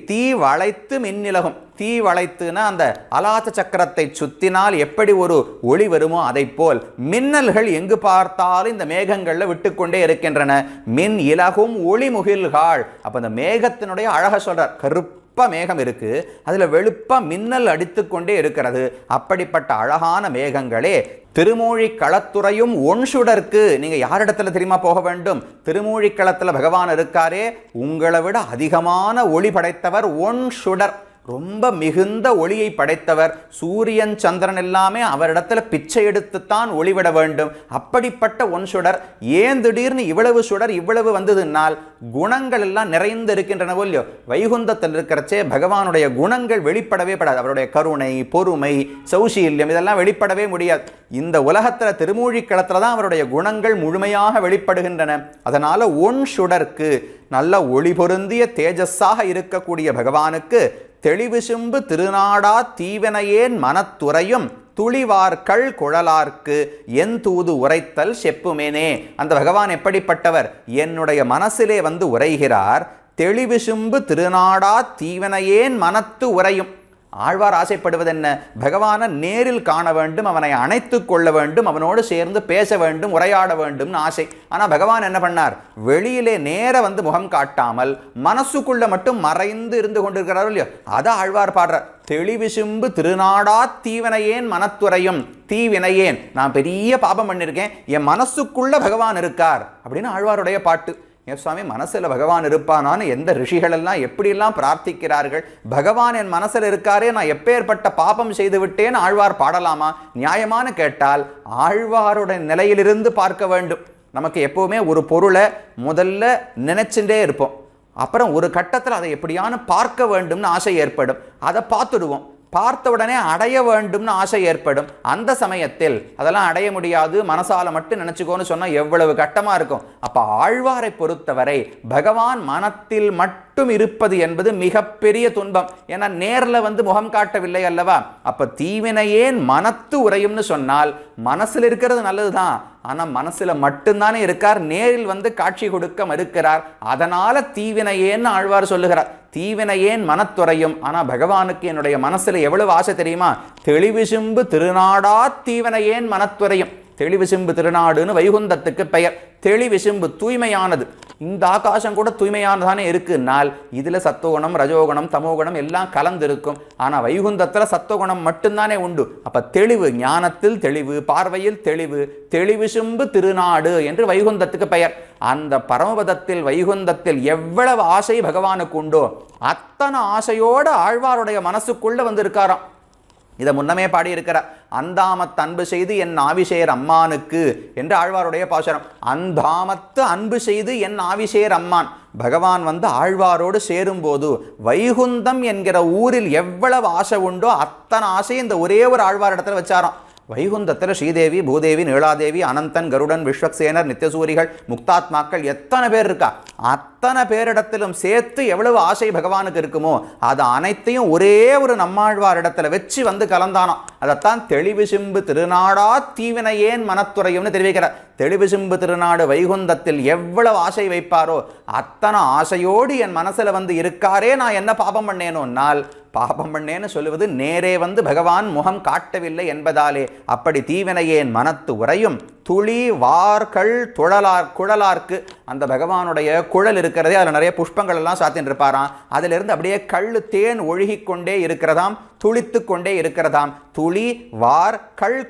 தீ வளைத்து மின்னிலகும். தீ வளைத்துனா அந்த அலாத்த சக்கரத்தை சுத்தினால் எப்படி ஒரு ஒளி வருமோ அதை போல் மின்னல்கள் எங்கு பார்த்தாலும் இந்த மேகங்கள்ல விட்டுக்கொண்டே இருக்கின்றன. மின் இலகும் ஒளி முகில்காள். அப்ப இந்த மேகத்தினுடைய அழக சொல்றார். கருப்பா மேகம் இருக்கு, அதுல வெளுப்பா மின்னல் அடித்து கொண்டே இருக்கிறது. அப்படிப்பட்ட அழகான மேகங்களே, திருமூழி களத்துறையும் ஒன்சுடற்கு. நீங்க யாரிடத்துல தெரியுமா போக வேண்டும்? திருமூழி களத்துல பகவான் இருக்காரே, உங்களை விட அதிகமான ஒளி படைத்தவர் ஒன்சுடர், ரொம்ப மிகுந்த ஒளியை படைத்தவர். சூரியன் சந்திரன் எல்லாமே அவரிடத்துல பிச்சை எடுத்துத்தான் ஒளிவிட வேண்டும். அப்படிப்பட்ட ஒன்சுடர். ஏன் திடீர்னு இவ்வளவு சுடர் இவ்வளவு வந்ததுனால் குணங்கள் எல்லாம் நிறைந்து இருக்கின்றனவோ இல்லையோ. வைகுந்தத்தில் இருக்கிறச்சே பகவானுடைய குணங்கள் வெளிப்படவே படாது. அவருடைய கருணை, பொறுமை, சௌசீல்யம் இதெல்லாம் வெளிப்படவே முடியாது. இந்த உலகத்துல திருமூழிக்களத்துல தான் அவருடைய குணங்கள் முழுமையாக வெளிப்படுகின்றன. அதனால ஒன்சுடர்க்கு, நல்ல ஒளி பொருந்திய தேஜஸாக இருக்கக்கூடிய பகவானுக்கு தெளிவிசும்பு திருநாடா தீவனையேன் மனத்துறையும் துளிவார்கள் குழலார்க்கு என் தூது உரைத்தல் செப்புமேனே. அந்த பகவான் எப்படிப்பட்டவர்? என்னுடைய மனசிலே வந்து உரைகிறார். தெளிவிசும்பு திருநாடா தீவனையேன் மனத்து உரையும். ஆழ்வார் ஆசைப்படுவது என்ன? பகவானை நேரில் காண வேண்டும், அவனை அணைத்து கொள்ள வேண்டும், அவனோடு சேர்ந்து பேச வேண்டும், உரையாட வேண்டும் ஆசை. ஆனால் பகவான் என்ன பண்ணார்? வெளியிலே நேர வந்து முகம் காட்டாமல் மனசுக்குள்ள மட்டும் மறைந்து இருந்து கொண்டிருக்கிறார் இல்லையோ. அதை ஆழ்வார் பாடுறார். தெளிவிசும்பு திருநாடா தீவினையேன் மனத்துறையும். தீவினையேன், நான் பெரிய பாபம் பண்ணியிருக்கேன், என் மனசுக்குள்ள பகவான் இருக்கார் அப்படின்னு ஆழ்வாருடைய பாட்டு. சுவாமி மனசுல பகவான் இருப்பானான்னு எந்த ரிஷிகள் எல்லாம் எப்படியெல்லாம் பிரார்த்திக்கிறார்கள். பகவான் என் மனசில் இருக்காரே, நான் எப்பேற்பட்ட பாபம் செய்து விட்டேன்னு ஆழ்வார் பாடலாமா? நியாயமான கேட்டால் ஆழ்வாருடைய நிலையிலிருந்து பார்க்க வேண்டும். நமக்கு எப்போவுமே ஒரு பொருளை முதல்ல நினைச்சுட்டே இருப்போம். அப்புறம் ஒரு கட்டத்தில் அதை எப்படியானு பார்க்க வேண்டும்னு ஆசை ஏற்படும். அதை பார்த்துடுவோம். பார்த்த உடனே அடைய வேண்டும்னு ஆசை ஏற்படும். அந்த சமயத்தில் அதெல்லாம் அடைய முடியாது, மனசால மட்டும் நினைச்சுக்கோன்னு சொன்னா எவ்வளவு கட்டமா இருக்கும். அப்ப ஆழ்வாரை பொறுத்தவரை பகவான் மனத்தில் மட்டும் இருப்பது என்பது மிகப்பெரிய துன்பம். ஏன்னா நேர்ல வந்து முகம் காட்டவில்லை அல்லவா. அப்ப தீவினையேன் மனத்து உரையும்னு சொன்னால் மனசுல இருக்கிறது நல்லதுதான், ஆனா மனசுல மட்டும்தானே இருக்கார், நேரில் வந்து காட்சி கொடுக்க மறுக்கிறார். அதனால தீவினையேன்னு ஆழ்வார் சொல்லுகிறார். தீவினையேன் மனத்துறையும். ஆனா பகவானுக்கு என்னுடைய மனசுல எவ்வளவு ஆசை தெரியுமா? தெளிவிசும்பு திருநாடா தீவினையேன் மனத்துறையும். தெளிவிசும்பு திருநாடுன்னு வைகுந்தத்துக்கு பெயர். தெளிவிசும்பு தூய்மையானது. இந்த ஆகாசம் கூட தூய்மையானதானே இருக்குன்னால் இதுல சத்துவகுணம் ரஜோகுணம் தமோகுணம் எல்லாம் கலந்திருக்கும். ஆனா வைகுந்தத்துல சத்துவகுணம் மட்டும்தானே உண்டு. அப்ப தெளிவு, ஞானத்தில் தெளிவு, பார்வையில் தெளிவு, தெளிவிசும்பு திருநாடு என்று வைகுந்தத்துக்கு பெயர். அந்த பரமபதத்தில் வைகுந்தத்தில் எவ்வளவு ஆசை பகவானுக்கு உண்டோ அத்தனை ஆசையோட ஆழ்வாருடைய மனசுக்குள்ள வந்து இருக்காராம். இதை முன்னமே பாடியிருக்கிறார். அந்தாமத்து அன்பு செய்து என் ஆவிசேர் அம்மானுக்கு என்று ஆழ்வாருடைய பாசுரம். அந்தாமத்து அன்பு செய்து என் ஆவிசேர் அம்மான். பகவான் வந்து ஆழ்வாரோடு சேரும்போது வைகுந்தம் என்கிற ஊரில் எவ்வளவு ஆசை உண்டோ அத்தனை ஆசை இந்த ஒரே ஒரு ஆழ்வார் இடத்துல வச்சாராம். வைகுந்தத்தில் ஸ்ரீதேவி, பூதேவி, நீலாதேவி, அனந்தன், கருடன், விஸ்வக்சேனர், நித்தியசூரிகள், முக்தாத்மாக்கள் எத்தனை பேர் இருக்கா. அத்தனை பேரிடத்திலும் சேர்த்து எவ்வளவு ஆசை பகவானுக்கு இருக்குமோ அது அனைத்தையும் ஒரே ஒரு நம்மாழ்வார் இடத்துல வச்சு வந்து கலந்தானோம். அதைத்தான் தெளிவிசும்பு திருநாடா தீவினையேன் மனத்துறையும்னு தெரிவிக்கிறார். தெளிவிசும்பு திருநாடு வைகுந்தத்தில் எவ்வளவு ஆசை வைப்பாரோ அத்தனை ஆசையோடு என் மனசுல வந்து இருக்காரே. நான் என்ன பாபம் பண்ணேனோன்னால், பாபம் பண்ணேன்னு சொல்லுவது நேரே வந்து பகவான் முகம் காட்டவில்லை என்பதாலே. அப்படி தீவினையேன் மனத்து உரையும் துளி வார்கள் குழலார்க்கு. அந்த பகவானுடைய குழல் இருக்கிறதே, அதில் நிறைய புஷ்பங்கள் எல்லாம் சாத்தின்னு இருப்பாராம். அதிலிருந்து அப்படியே கள்ளு தேன் ஒழுகி கொண்டே இருக்கிறதாம், துளித்து கொண்டே இருக்கிறதாம். துளி வார்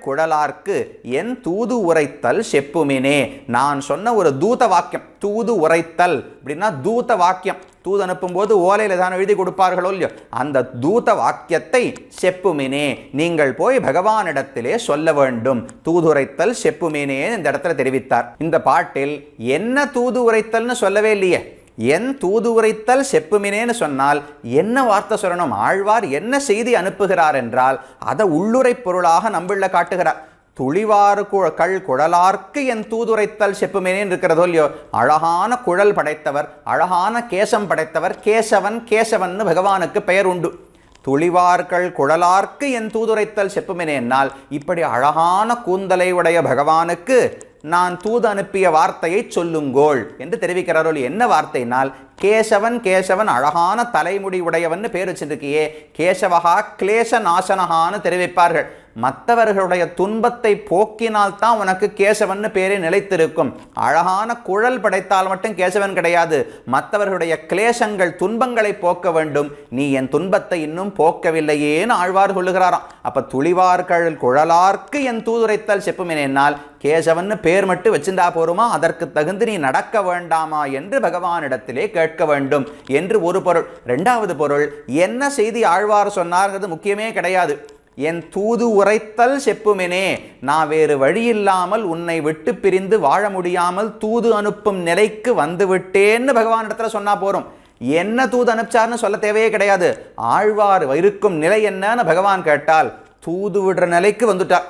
குழலார்க்கு என் தூது உரைத்தல் செப்புமினே. நான் சொன்ன ஒரு தூத வாக்கியம். தூது உரைத்தல் அப்படின்னா தூத வாக்கியம். தூது அனுப்பும் போது ஓலையில தான் எழுதி கொடுப்பார்களோ இல்லையோ, அந்த தூத வாக்கியத்தை செப்புமினே நீங்கள் போய் பகவானிடத்திலே சொல்ல வேண்டும். தூதுரைத்தல் செப்புமினே இந்த இடத்துல தெரிவித்தார். இந்த பாட்டில் என்ன தூது உரைத்தல்னு சொல்லவே இல்லையே. என் தூது உரைத்தல் செப்புமினேன்னு சொன்னால் என்ன வார்த்தை சொல்லணும்? ஆழ்வார் என்ன செய்தி அனுப்புகிறார் என்றால் அதை உள்ளுரை பொருளாக நம்பிள்ள காட்டுகிறார். துளிவாறு குழலார்க்கு என் தூதுரைத்தல் செப்புமேனே இருக்கிறதோ இல்லையோ, அழகான குழல் படைத்தவர், அழகான கேசம் படைத்தவர், கேசவன். கேசவன் பகவானுக்கு பெயர் உண்டு. துளிவார்கள் குழலார்க்கு என் தூதுரைத்தல் செப்புமேனே என்னால் இப்படி அழகான கூந்தலை உடைய பகவானுக்கு நான் தூது அனுப்பிய வார்த்தையை சொல்லுங்கோள் என்று தெரிவிக்கிறாரோ. என்ன வார்த்தைனால் கேசவன். கேசவன் அழகான தலைமுடி உடையவன் பேர் வச்சிருக்கியே. கேசவகா கிளேச நாசனகான்னு தெரிவிப்பார்கள். மற்றவர்களுடைய துன்பத்தை போக்கினால் தான் உனக்கு கேசவன் பேரே நிலைத்திருக்கும். அழகான குழல் படைத்தால் மட்டும் கேசவன் கிடையாது. மற்றவர்களுடைய கிளேசங்கள் துன்பங்களை போக்க வேண்டும். நீ என் துன்பத்தை இன்னும் போக்கவில்லையேன்னு ஆழ்வார் சொல்லுகிறாராம். அப்ப துளிவார்கள் குழலார்க்கு என் தூதுரைத்தல் செப்புமினால் கேசவன் பேர் மட்டும் வச்சிருந்தா போருமா? அதற்கு தகுந்து நீ நடக்க வேண்டாமா என்று பகவானிடத்திலே கேட்க வேண்டும் என்று ஒரு பொருள். இரண்டாவது பொருள், என்ன செய்தி ஆழ்வார் சொன்னார்ங்கிறது முக்கியமே கிடையாது. என் தூது உரைத்தல் செப்புமெனே, நான் வேறு வழியில்லாமல் உன்னை விட்டு பிரிந்து வாழ முடியாமல் தூது அனுப்பும் நிலைக்கு வந்து விட்டேன்னு பகவான் இடத்துல சொன்னா போறோம். என்ன தூது அனுப்பிச்சார்னு சொல்ல தேவையே கிடையாது. ஆழ்வார் இருக்கும் நிலை என்னன்னு பகவான் கேட்டால் தூது விடுற நிலைக்கு வந்துட்டார்.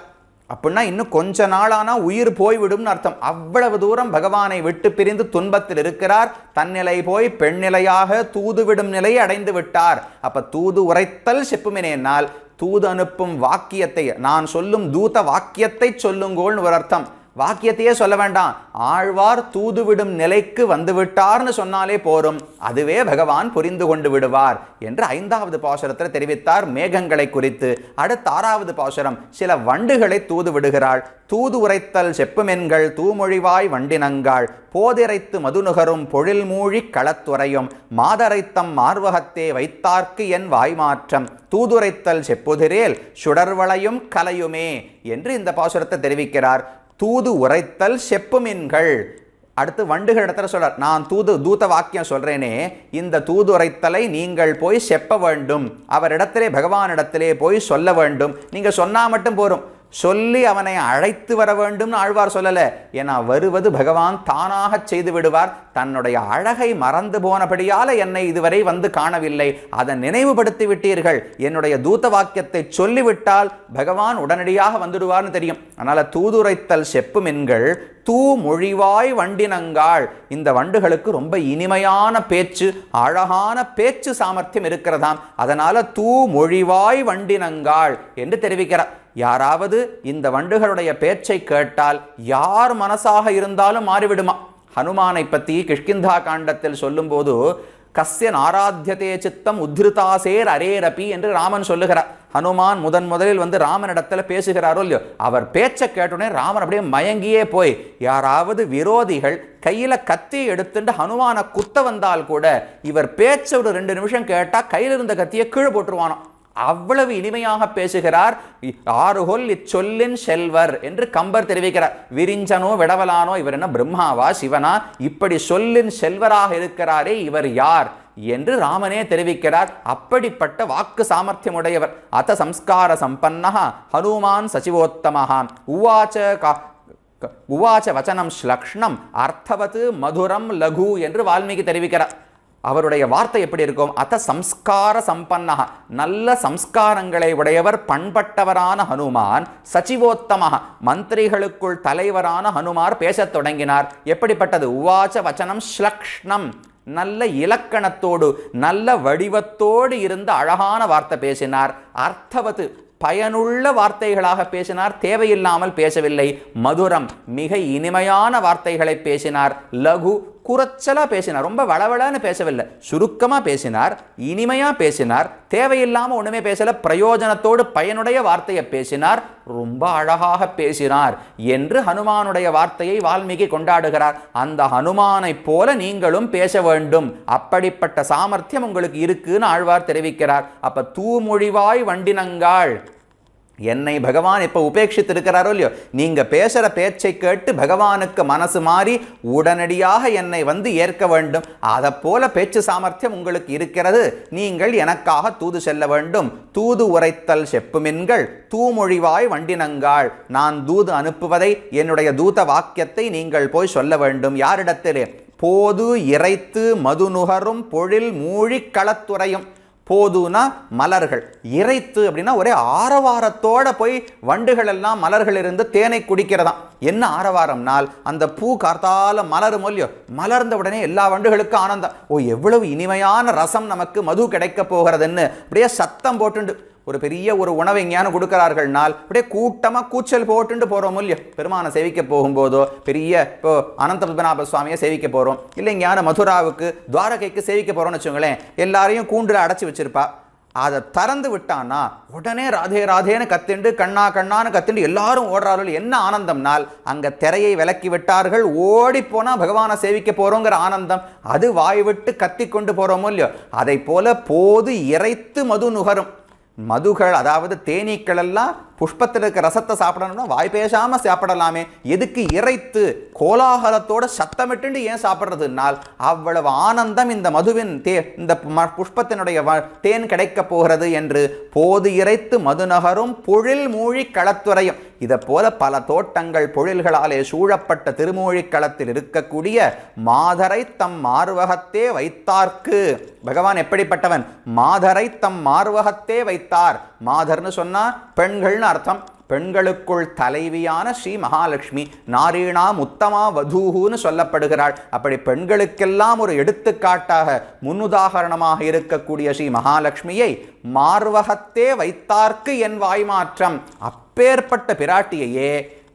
அப்படின்னா இன்னும் கொஞ்ச நாளானா உயிர் போய்விடும்னு அர்த்தம். அவ்வளவு தூரம் பகவானை விட்டு பிரிந்து துன்பத்தில் இருக்கிறார். தன்னிலை போய் பெண்ணிலையாக தூதுவிடும் நிலையை அடைந்து விட்டார். அப்ப தூது உரைத்தல் செப்புமினேனால் தூது அனுப்பும் வாக்கியத்தை, நான் சொல்லும் தூத வாக்கியத்தை சொல்லுங்கோள்னு ஒரு அர்த்தம். வாக்கியத்தையே சொல்ல வேண்டாம், ஆழ்வார் தூதுவிடும் நிலைக்கு வந்து விட்டார்னு சொன்னாலே போரும். அதுவே பகவான் புரிந்து கொண்டு விடுவார் என்று 5வது பாசுரத்தில் தெரிவித்தார் மேகங்களை குறித்து. அடுத்த 6வது பாசுரம் சில வண்டுகளை தூது விடுகிறாள். தூது உரைத்தல் செப்புமென்கள் தூமொழிவாய் வண்டினங்காள் போதிரைத்து மதுநுகரும் பொழில் மூழி களத்துறையும் மாதரைத்தம் மார்வகத்தே வைத்தார்க்கு என் வாய்மாற்றம் தூதுரைத்தல் செப்புதிரேல் சுடர்வளையும் கலையுமே என்று இந்த பாசுரத்தை தெரிவிக்கிறார். தூது உரைத்தல் செப்புமின்கள். அடுத்து வண்டுகள் இடத்துல சொல்றார், நான் தூத வாக்கியம் சொல்றேனே, இந்த தூது உரைத்தலை நீங்கள் போய் செப்ப வேண்டும். அவரிடத்திலே பகவானிடத்திலே போய் சொல்ல வேண்டும். நீங்க சொன்னா மட்டும் போரும். சொல்லி அவனை அழைத்து வர வேண்டும் ஆழ்வார் சொல்லல. ஏன்னா வருவது பகவான் தானாக செய்து விடுவார். தன்னுடைய அழகை மறந்து போனபடியால என்னை இதுவரை வந்து காணவில்லை, அதை நினைவுபடுத்தி விட்டீர்கள், என்னுடைய தூத வாக்கியத்தை சொல்லிவிட்டால் பகவான் உடனடியாக வந்துடுவார்னு தெரியும். அதனால தூதுரைத்தல் செப்பு மென்கள் தூ மொழிவாய் வண்டினங்காள். இந்த வண்டுகளுக்கு ரொம்ப இனிமையான பேச்சு, அழகான பேச்சு சாமர்த்தியம் இருக்கிறதாம். அதனால தூ மொழிவாய் வண்டினங்காள் என்று தெரிவிக்கிறார். யாராவது இந்த வண்டுகளுடைய பேச்சை கேட்டால் யார் மனசாக இருந்தாலும் மாறிவிடுமா. ஹனுமானை பற்றி கிஷ்கிந்தா காண்டத்தில் சொல்லும்போது கஸ்ய நாராத்தியதே சித்தம் உத்ருதாசேர் அரேரபி என்று ராமன் சொல்லுகிறார். ஹனுமான் முதலில் வந்து ராமனிடத்தில் பேசுகிறாரோ இல்லையோ, அவர் பேச்சை கேட்டோடனே ராமன் அப்படியே மயங்கியே போய் யாராவது விரோதிகள் கையில கத்தி எடுத்துட்டு ஹனுமானை குத்த வந்தால் கூட இவர் பேச்ச ஒரு 2 நிமிஷம் கேட்டா கையில் இருந்த கத்தியை கீழே போட்டுருவானோ. அவ்வளவு இனிமையாக பேசுகிறார். ஆறுகொல் இச்சொல்லின் செல்வர் என்று கம்பர் தெரிவிக்கிறார். விரிஞ்சனோ விடவலானோ இவர் என்ன பிரம்மாவா சிவனா, இப்படி சொல்லின் செல்வராக இருக்கிறாரே இவர் யார் என்று ராமனே தெரிவிக்கிறார். அப்படிப்பட்ட வாக்கு சாமர்த்தியம் உடையவர். அத சம்ஸ்கார சம்பன்னஹ ஹனுமான் சச்சிவோத்தமஹ உவாச்ச வச்சனம் ஸ்லக்ஷ்ணம் அர்த்தவத் மதுரம் லகு என்று வால்மீகி தெரிவிக்கிறார். அவருடைய வார்த்தை எப்படி இருக்கும்? அத சம்ஸ்கார சம்பன்னஹ, நல்ல சம்ஸ்காரங்களை உடையவர், பண்பட்டவரான ஹனுமான். சச்சிவோத்தமஹ, மந்திரிகளுக்குள் தலைவரான ஹனுமார் பேசத் தொடங்கினார். எப்படிப்பட்டது? உவாச்ச வச்சனம் ஸ்லக்ஷ்ணம், நல்ல இலக்கணத்தோடு நல்ல வடிவத்தோடு இருந்த அழகான வார்த்தை பேசினார். அர்த்தவத்து, பயனுள்ள வார்த்தைகளாக பேசினார், தேவையில்லாமல் பேசவில்லை. மதுரம், மிக இனிமையான வார்த்தைகளை பேசினார். லகு, குறைச்சலா பேசினார், ரொம்ப வளவளன்னு பேசவில்லை, சுருக்கமா பேசினார், இனிமையா பேசினார், தேவையில்லாம ஒண்ணுமே பேசல, பிரயோஜனத்தோடு பயனுடைய வார்த்தையை பேசினார், ரொம்ப அழகாக பேசினார் என்று ஹனுமானுடைய வார்த்தையை வால்மீகி கொண்டாடுகிறார். அந்த ஹனுமானை போல நீங்களும் பேச வேண்டும், அப்படிப்பட்ட சாமர்த்தியம் உங்களுக்கு இருக்குன்னு ஆழ்வார் தெரிவிக்கிறார். அப்ப தூமொழிவாய் வண்டினங்காள், என்னை பகவான் இப்ப உபேட்சித்து இருக்கிறாரோ இல்லையோ, நீங்க பேசுற பேச்சை கேட்டு பகவானுக்கு மனசு மாறி உடனடியாக என்னை வந்து ஏற்க வேண்டும். அதை போல பேச்சு சாமர்த்தியம் உங்களுக்கு இருக்கிறது. நீங்கள் எனக்காக தூது செல்ல வேண்டும். தூது உரைத்தல் செப்புமின்கள் தூமொழிவாய் வண்டினங்காள். நான் தூது அனுப்புவதை, என்னுடைய தூத வாக்கியத்தை நீங்கள் போய் சொல்ல வேண்டும். யாரிடத்திலே? போது இறைத்து மது நுகரும் பொழில் மூழி களத்துறையும். போதுனா மலர்கள், இறைத்து அப்படின்னா ஒரே ஆரவாரத்தோட போய் வண்டுகள் எல்லாம் மலர்கள் இருந்து தேனை குடிக்கிறதாம். என்ன ஆரவாரம்னால், அந்த பூ கார்த்தால மலரும் இல்லையோ, மலர்ந்த உடனே எல்லா வண்டுகளுக்கும் ஆனந்தம். ஓ, எவ்வளவு இனிமையான ரசம் நமக்கு மது கிடைக்க போகிறதுன்னு அப்படியே சத்தம் போட்டுண்டு ஒரு பெரிய ஒரு உணவை எங்கேயானு கொடுக்கிறார்கள்னால் அப்படியே கூட்டமாக கூச்சல் போட்டுட்டு போகிறோம் இல்லையோ. பெருமானை சேவிக்க போகும்போதோ, பெரிய இப்போ அனந்த பத்மநாப சுவாமியை சேவிக்க போகிறோம், இல்லை எங்கேயான மதுராவுக்கு துவாரகைக்கு சேவிக்க போகிறோம்னு வச்சுக்கோங்களேன், எல்லாரையும் கூண்டில் அடைச்சி வச்சிருப்பா. அதை திறந்து விட்டான்னா உடனே ராதே ராதேன்னு கத்திண்டு கண்ணா கண்ணான்னு கத்திண்டு எல்லாரும் ஓடுறார்கள். என்ன ஆனந்தம்னால், அங்கே திரையை விலக்கி விட்டார்கள், ஓடி போனால் பகவானை சேவிக்க போகிறோங்கிற ஆனந்தம். அது வாய் விட்டு கத்தி கொண்டு போகிறோமோ இல்லையோ, அதை போல போது இறைத்து மது நுகரும். மதுகள், அதாவது தேனீக்கள் எல்லாம் புஷ்பத்தில் இருக்க ரசத்தை சாப்பிடணும்னா வாய் பேசாம சாப்பிடலாமே, எதுக்கு இறைத்து கோலாகலத்தோட சத்தமிட்டு ஏன் சாப்பிட்றதுனால் அவ்வளவு ஆனந்தம் இந்த மதுவின் இந்த புஷ்பத்தினுடைய தேன் கிடைக்க போகிறது என்று போது இறைத்து மதுநகரும் பொழில் மூழி களத்துறையும். இதை போல பல தோட்டங்கள் பொழில்களாலே சூழப்பட்ட திருமூழி களத்தில் இருக்கக்கூடிய மாதரை தம் மார்வகத்தே வைத்தார்க்கு. பகவான் எப்படிப்பட்டவன்? மாதரை தம் மார்வகத்தே வைத்தார். மாதர்னு சொன்னா பெண்கள்னு அர்த்தம். பெண்களுக்குள் தலைவியான ஸ்ரீ மகாலட்சுமி நாரீணாம் உத்தமா வதூன்னு சொல்லப்படுகிறாள். அப்படி பெண்களுக்கெல்லாம் ஒரு எடுத்துக்காட்டாக முன்னுதாகரணமாக இருக்கக்கூடிய ஸ்ரீ மகாலட்சுமியை மார்வகத்தே வைத்தார்க்கு என் வாய்மாற்றம். அப்பேற்பட்ட பிராட்டியையே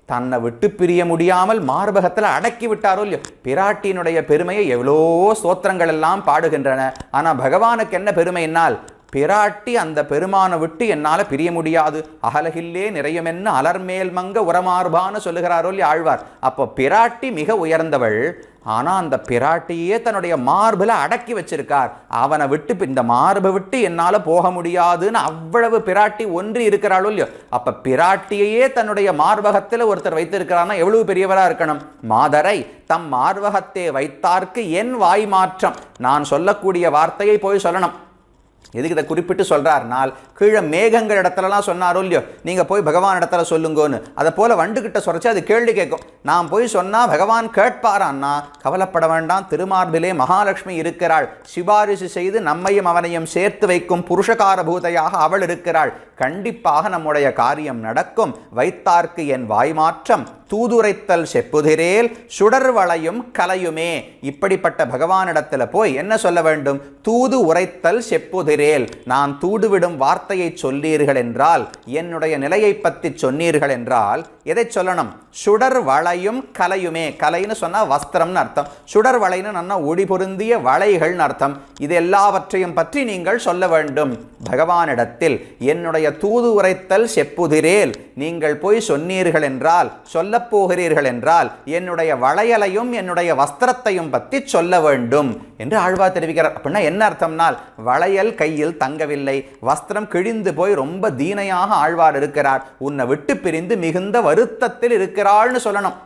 தன்னை விட்டு பிரிய முடியாமல் மார்பகத்தில் அடக்கி விட்டாரோ இல்லையோ. பிராட்டியினுடைய பெருமையை எவ்வளோ ஸ்தோத்திரங்கள் எல்லாம் பாடுகின்றன. ஆனால் பகவானுக்கு என்ன பெருமைனால், பிராட்டி அந்த பெருமானை விட்டு என்னால் பிரிய முடியாது, அகலகில்லே நிறையுமென்ன அலர்மேல் மங்க உரமார்பான்னு சொல்லுகிறாரோ இல்லையா ஆழ்வார். அப்போ பிராட்டி மிக உயர்ந்தவள், ஆனால் அந்த பிராட்டியே தன்னுடைய மார்பில் அடக்கி வச்சிருக்கார். அவனை விட்டு இந்த மார்பை விட்டு என்னால் போக முடியாதுன்னு அவ்வளவு பிராட்டி ஒன்றி இருக்கிறாளோ இல்லையோ. அப்போ பிராட்டியையே தன்னுடைய மார்பகத்தில் ஒருத்தர் வைத்திருக்கிறான்னா எவ்வளவு பெரியவராக இருக்கணும். மாதரை தம் மார்பகத்தே வைத்தார்க்கு என் வாய் மாற்றம். நான் சொல்லக்கூடிய வார்த்தையை போய் சொல்லணும். எதுக்கு இதை குறிப்பிட்டு சொல்றாருனால், கீழே மேகங்கள் இடத்துலலாம் சொன்னாரோ இல்லையோ, நீங்க போய் பகவான் இடத்துல சொல்லுங்கன்னு, அதை போல வண்டுகிட்ட சொல்றச்சு அது கேள்வி கேட்கும். நான் போய் சொன்னா பகவான் கேட்பாரான்னா கவலைப்பட வேண்டாம், திருமார்பிலே மகாலட்சுமி இருக்கிறாள், சிபாரிசு செய்து நம்மையும் அவனையும் சேர்த்து வைக்கும் புருஷகார பூதையாக அவள் இருக்கிறாள், கண்டிப்பாக நம்முடைய காரியம் நடக்கும். வைத்தார்க்கு என் வாய்மாற்றம் தூதுரைத்தல் செப்புதிரேல் சுடர் வளையும் கலையுமே. இப்படிப்பட்ட பகவானிடத்துல போய் என்ன சொல்ல வேண்டும்? தூது உரைத்தல் செப்புதிரேல், நான் தூதுவிடும் வார்த்தையை சொல்லீர்கள் என்றால், என்னுடைய நிலையை பற்றி சொன்னீர்கள் என்றால் எதை சொல்லணும்? சுடர் வளையும் கலையுமே. கலைன்னு சொன்னா வஸ்திரம்னு அர்த்தம், சுடர் வளைன்னு நன்னா ஒளி பொருந்திய வளைகள்னு அர்த்தம். இது எல்லாவற்றையும் பற்றி நீங்கள் சொல்ல வேண்டும். பகவானிடத்தில் என்னுடைய தூது உரைத்தல் செப்புதிரேல், நீங்கள் போய் சொன்னீர்கள் என்றால், சொல்ல போகிறீர்கள் என்றால், என்னுடைய வளையலையும் என்னுடைய வஸ்திரத்தையும் பற்றி சொல்ல வேண்டும் என்று ஆழ்வார் தெரிவிக்கிறார். அப்படின்னா என்ன அர்த்தம்னால், வளையல் கையில் தங்கவில்லை, வஸ்திரம் கிழிந்து போய் ரொம்ப தீனையாக ஆழ்வார் இருக்கிறார், உன்னை விட்டு பிரிந்து மிகுந்த வருத்தத்தில் இருக்கிறாள்னு சொல்லணும்.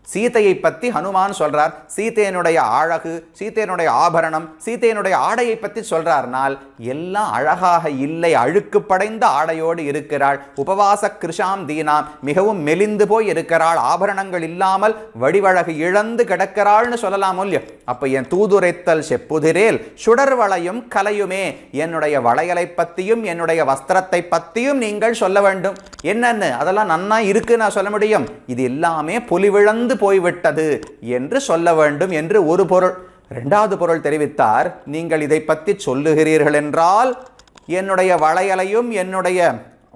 சீதையை பற்றி ஹனுமான் சொல்றார், சீதையனுடைய அழகு, சீதையனுடைய ஆபரணம், சீதையனுடைய ஆடையை பற்றி சொல்றார்னால் எல்லாம் அழகாக இல்லை, அழுக்கு படைந்த ஆடையோடு இருக்கிறாள், உபவாச கிருஷாம் தீனாம், மிகவும் மெலிந்து போய் இருக்கிறாள், ஆபரணங்கள் இல்லாமல் வடிவழகு இழந்து கிடக்கிறாள்னு சொல்லலாம் இல்லையோ. அப்ப என் தூதுரைத்தல் செப்புதிரேல் சுடர் வளையும் கலையுமே, என்னுடைய வளையலை பற்றியும் என்னுடைய வஸ்திரத்தை பற்றியும் நீங்கள் சொல்ல வேண்டும். என்னன்னு அதெல்லாம் நன்னா இருக்கு நான் சொல்ல முடியும், இது எல்லாமே பொலிவிழந்து போய்விட்டது என்று சொல்ல வேண்டும் என்று ஒரு பொருள். இரண்டாவது பொருள் தெரிவித்தார், நீங்கள் இதை பற்றி சொல்லுகிறீர்கள் என்றால் என்னுடைய வளையலையும் என்னுடைய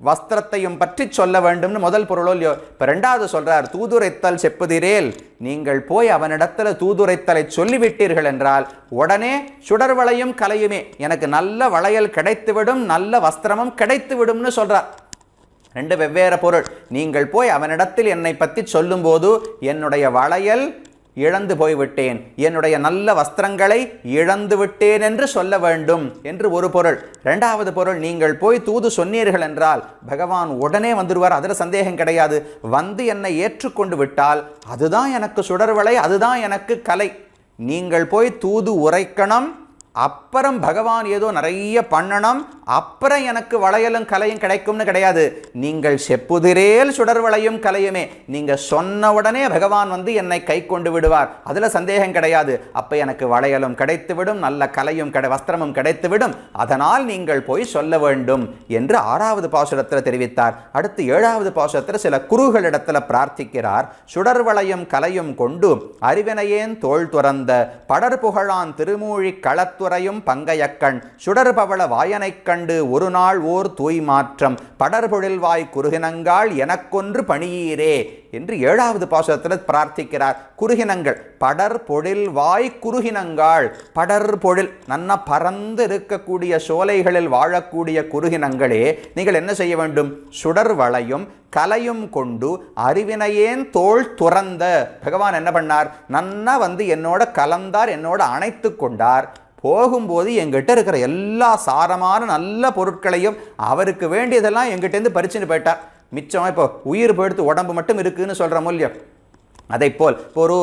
வஸ்திரத்தையும் பற்றி சொல்ல வேண்டும்னு முதல் பொருளோ இல்லையோ. இப்போ ரெண்டாவது சொல்றார், தூதுரைத்தல் செப்புதிரேல், நீங்கள் போய் அவனிடத்துல தூதுரைத்தலை சொல்லிவிட்டீர்கள் என்றால் உடனே சுடர் வளையும் கலையுமே, எனக்கு நல்ல வளையல் கிடைத்துவிடும், நல்ல வஸ்திரமும் கிடைத்துவிடும்னு சொல்றார். ரெண்டு வெவ்வேறு பொருள். நீங்கள் போய் அவனிடத்தில் என்னை பற்றி சொல்லும்போது என்னுடைய வளையல் இழந்து போய்விட்டேன், என்னுடைய நல்ல வஸ்திரங்களை இழந்து விட்டேன் என்று சொல்ல வேண்டும் என்று ஒரு பொருள். இரண்டாவது பொருள், நீங்கள் போய் தூது சொன்னீர்கள் என்றால் பகவான் உடனே வந்துடுவார், அதில் சந்தேகம் கிடையாது. வந்து என்னை ஏற்றுக்கொண்டு விட்டால் அதுதான் எனக்கு சுடர்வளை, அதுதான் எனக்கு கலை. நீங்கள் போய் தூது உரைக்கணும், அப்புறம் பகவான் ஏதோ நிறைய பண்ணணும், அப்புறம் எனக்கு வளையலும் கலையும் கிடைக்கும்னு கிடையாது. நீங்கள் செப்புதிரேல் சுடர் வளையும் கலையுமே, நீங்க சொன்ன உடனே பகவான் வந்து என்னை கை கொண்டு விடுவார், அதுல சந்தேகம் கிடையாது. அப்ப எனக்கு வளையலும் கிடைத்துவிடும், நல்ல கலையும் வஸ்திரமும் கிடைத்துவிடும், அதனால் நீங்கள் போய் சொல்ல வேண்டும் என்று 6வது பாசுரத்தில் தெரிவித்தார். அடுத்து 7வது பாசுரத்தில் சில குருகளிடத்தில் பிரார்த்திக்கிறார். சுடர் வளையும் கலையும் கொண்டு அறிவினையேன் தோள் துறந்த படர் புகழான் திருமூழி களத்துறையும் பங்கையக்கண் சுடர் பவள வாயனை கண்டு ஒரு நாள் ஓர் தூய் மாற்றம் படர்பொழில் வாய் குறுகினங்காள் எனக்கொன்று பணியீரே என்று 7வது பாசுரத்தில் பிரார்த்திக்கிறார். குறுகினங்கள், படர் பொழில் வாய் குறுகினங்காள், படர் பொழில் நன்னா பறந்து இருக்கக்கூடிய சோலைகளில் வாழக்கூடிய குறுகினங்களே, நீங்கள் என்ன செய்ய வேண்டும்? சுடர் வளையும் கலையும் கொண்டு அறிவினையேன் தோள் துறந்த, பகவான் என்ன பண்ணார்? நன்னா வந்து என்னோட கலந்தார், என்னோட அணைத்து கொண்டார். போகும்போது எங்கிட்ட இருக்கிற எல்லா சாரமான நல்ல பொருட்களையும் அவருக்கு வேண்டியதெல்லாம் எங்கிட்டேருந்து பறிச்சுன்னு போயிட்டார். மிச்சம் இப்போ உயிர் போயிடுத்து உடம்பு மட்டும் இருக்குன்னு சொல்கிற மூல்யம். அதை போல் இப்போ ஒரு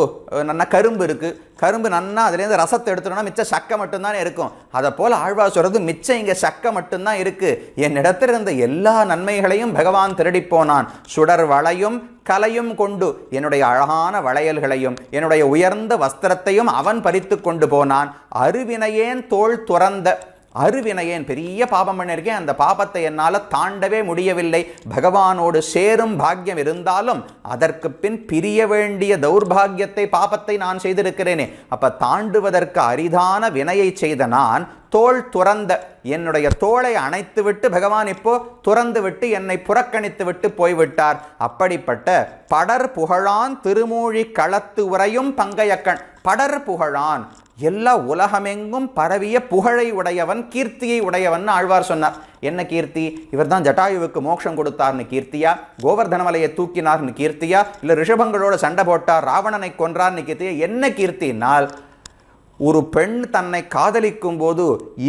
நன்னா கரும்பு இருக்குது, கரும்பு நன்னா அதுலேருந்து ரசத்தை எடுத்துட்டோம்னா மிச்சம் சக்கை மட்டும்தான் இருக்கும். அதை போல் ஆழ்வார் சொல்கிறது, மிச்சம் இங்கே சக்கை மட்டும்தான் இருக்குது. என்னிடத்தில் இருந்த எல்லா நன்மைகளையும் பகவான் திருடி போனான். சுடர் வளையும் கலையும் கொண்டு என்னுடைய அழகான வளையல்களையும் என்னுடைய உயர்ந்த வஸ்திரத்தையும் அவன் பறித்து கொண்டு போனான். அருவினையேன் தோள் துறந்த, அருவினையேன் பெரிய பாபம் பண்ணியிருக்கேன், அந்த பாபத்தை என்னால் தாண்டவே முடியவில்லை. பகவானோடு சேரும் பாக்கியம் இருந்தாலும் அதற்கு பின் பிரிய வேண்டிய தௌர்பாகியத்தை பாபத்தை நான் செய்திருக்கிறேனே. அப்ப தாண்டுவதற்கு அரிதான வினையை செய்த நான் தோள் துறந்த, என்னுடைய தோளை அணைத்து விட்டு பகவான் இப்போ துறந்து விட்டு என்னை புறக்கணித்து விட்டு போய்விட்டார். அப்படிப்பட்ட படர் புகழான் திருமூழி களத்து உரையும் பங்கையக்கண், படர் புகழான் எல்லா உலகமெங்கும் பரவிய புகழை உடையவன், கீர்த்தியை உடையவன் ஆழ்வார் சொன்னார். என்ன கீர்த்தி? இவர் தான் ஜட்டாயுவுக்கு மோட்சம் கொடுத்தார்னு கீர்த்தியா, கோவர்தன மலையை தூக்கினார்னு கீர்த்தியா, இல்லை ரிஷபங்களோட சண்டை போட்டார், ராவணனை கொன்றார்னு கீர்த்தியா? என்ன கீர்த்தினால், ஒரு பெண் தன்னை காதலிக்கும் போது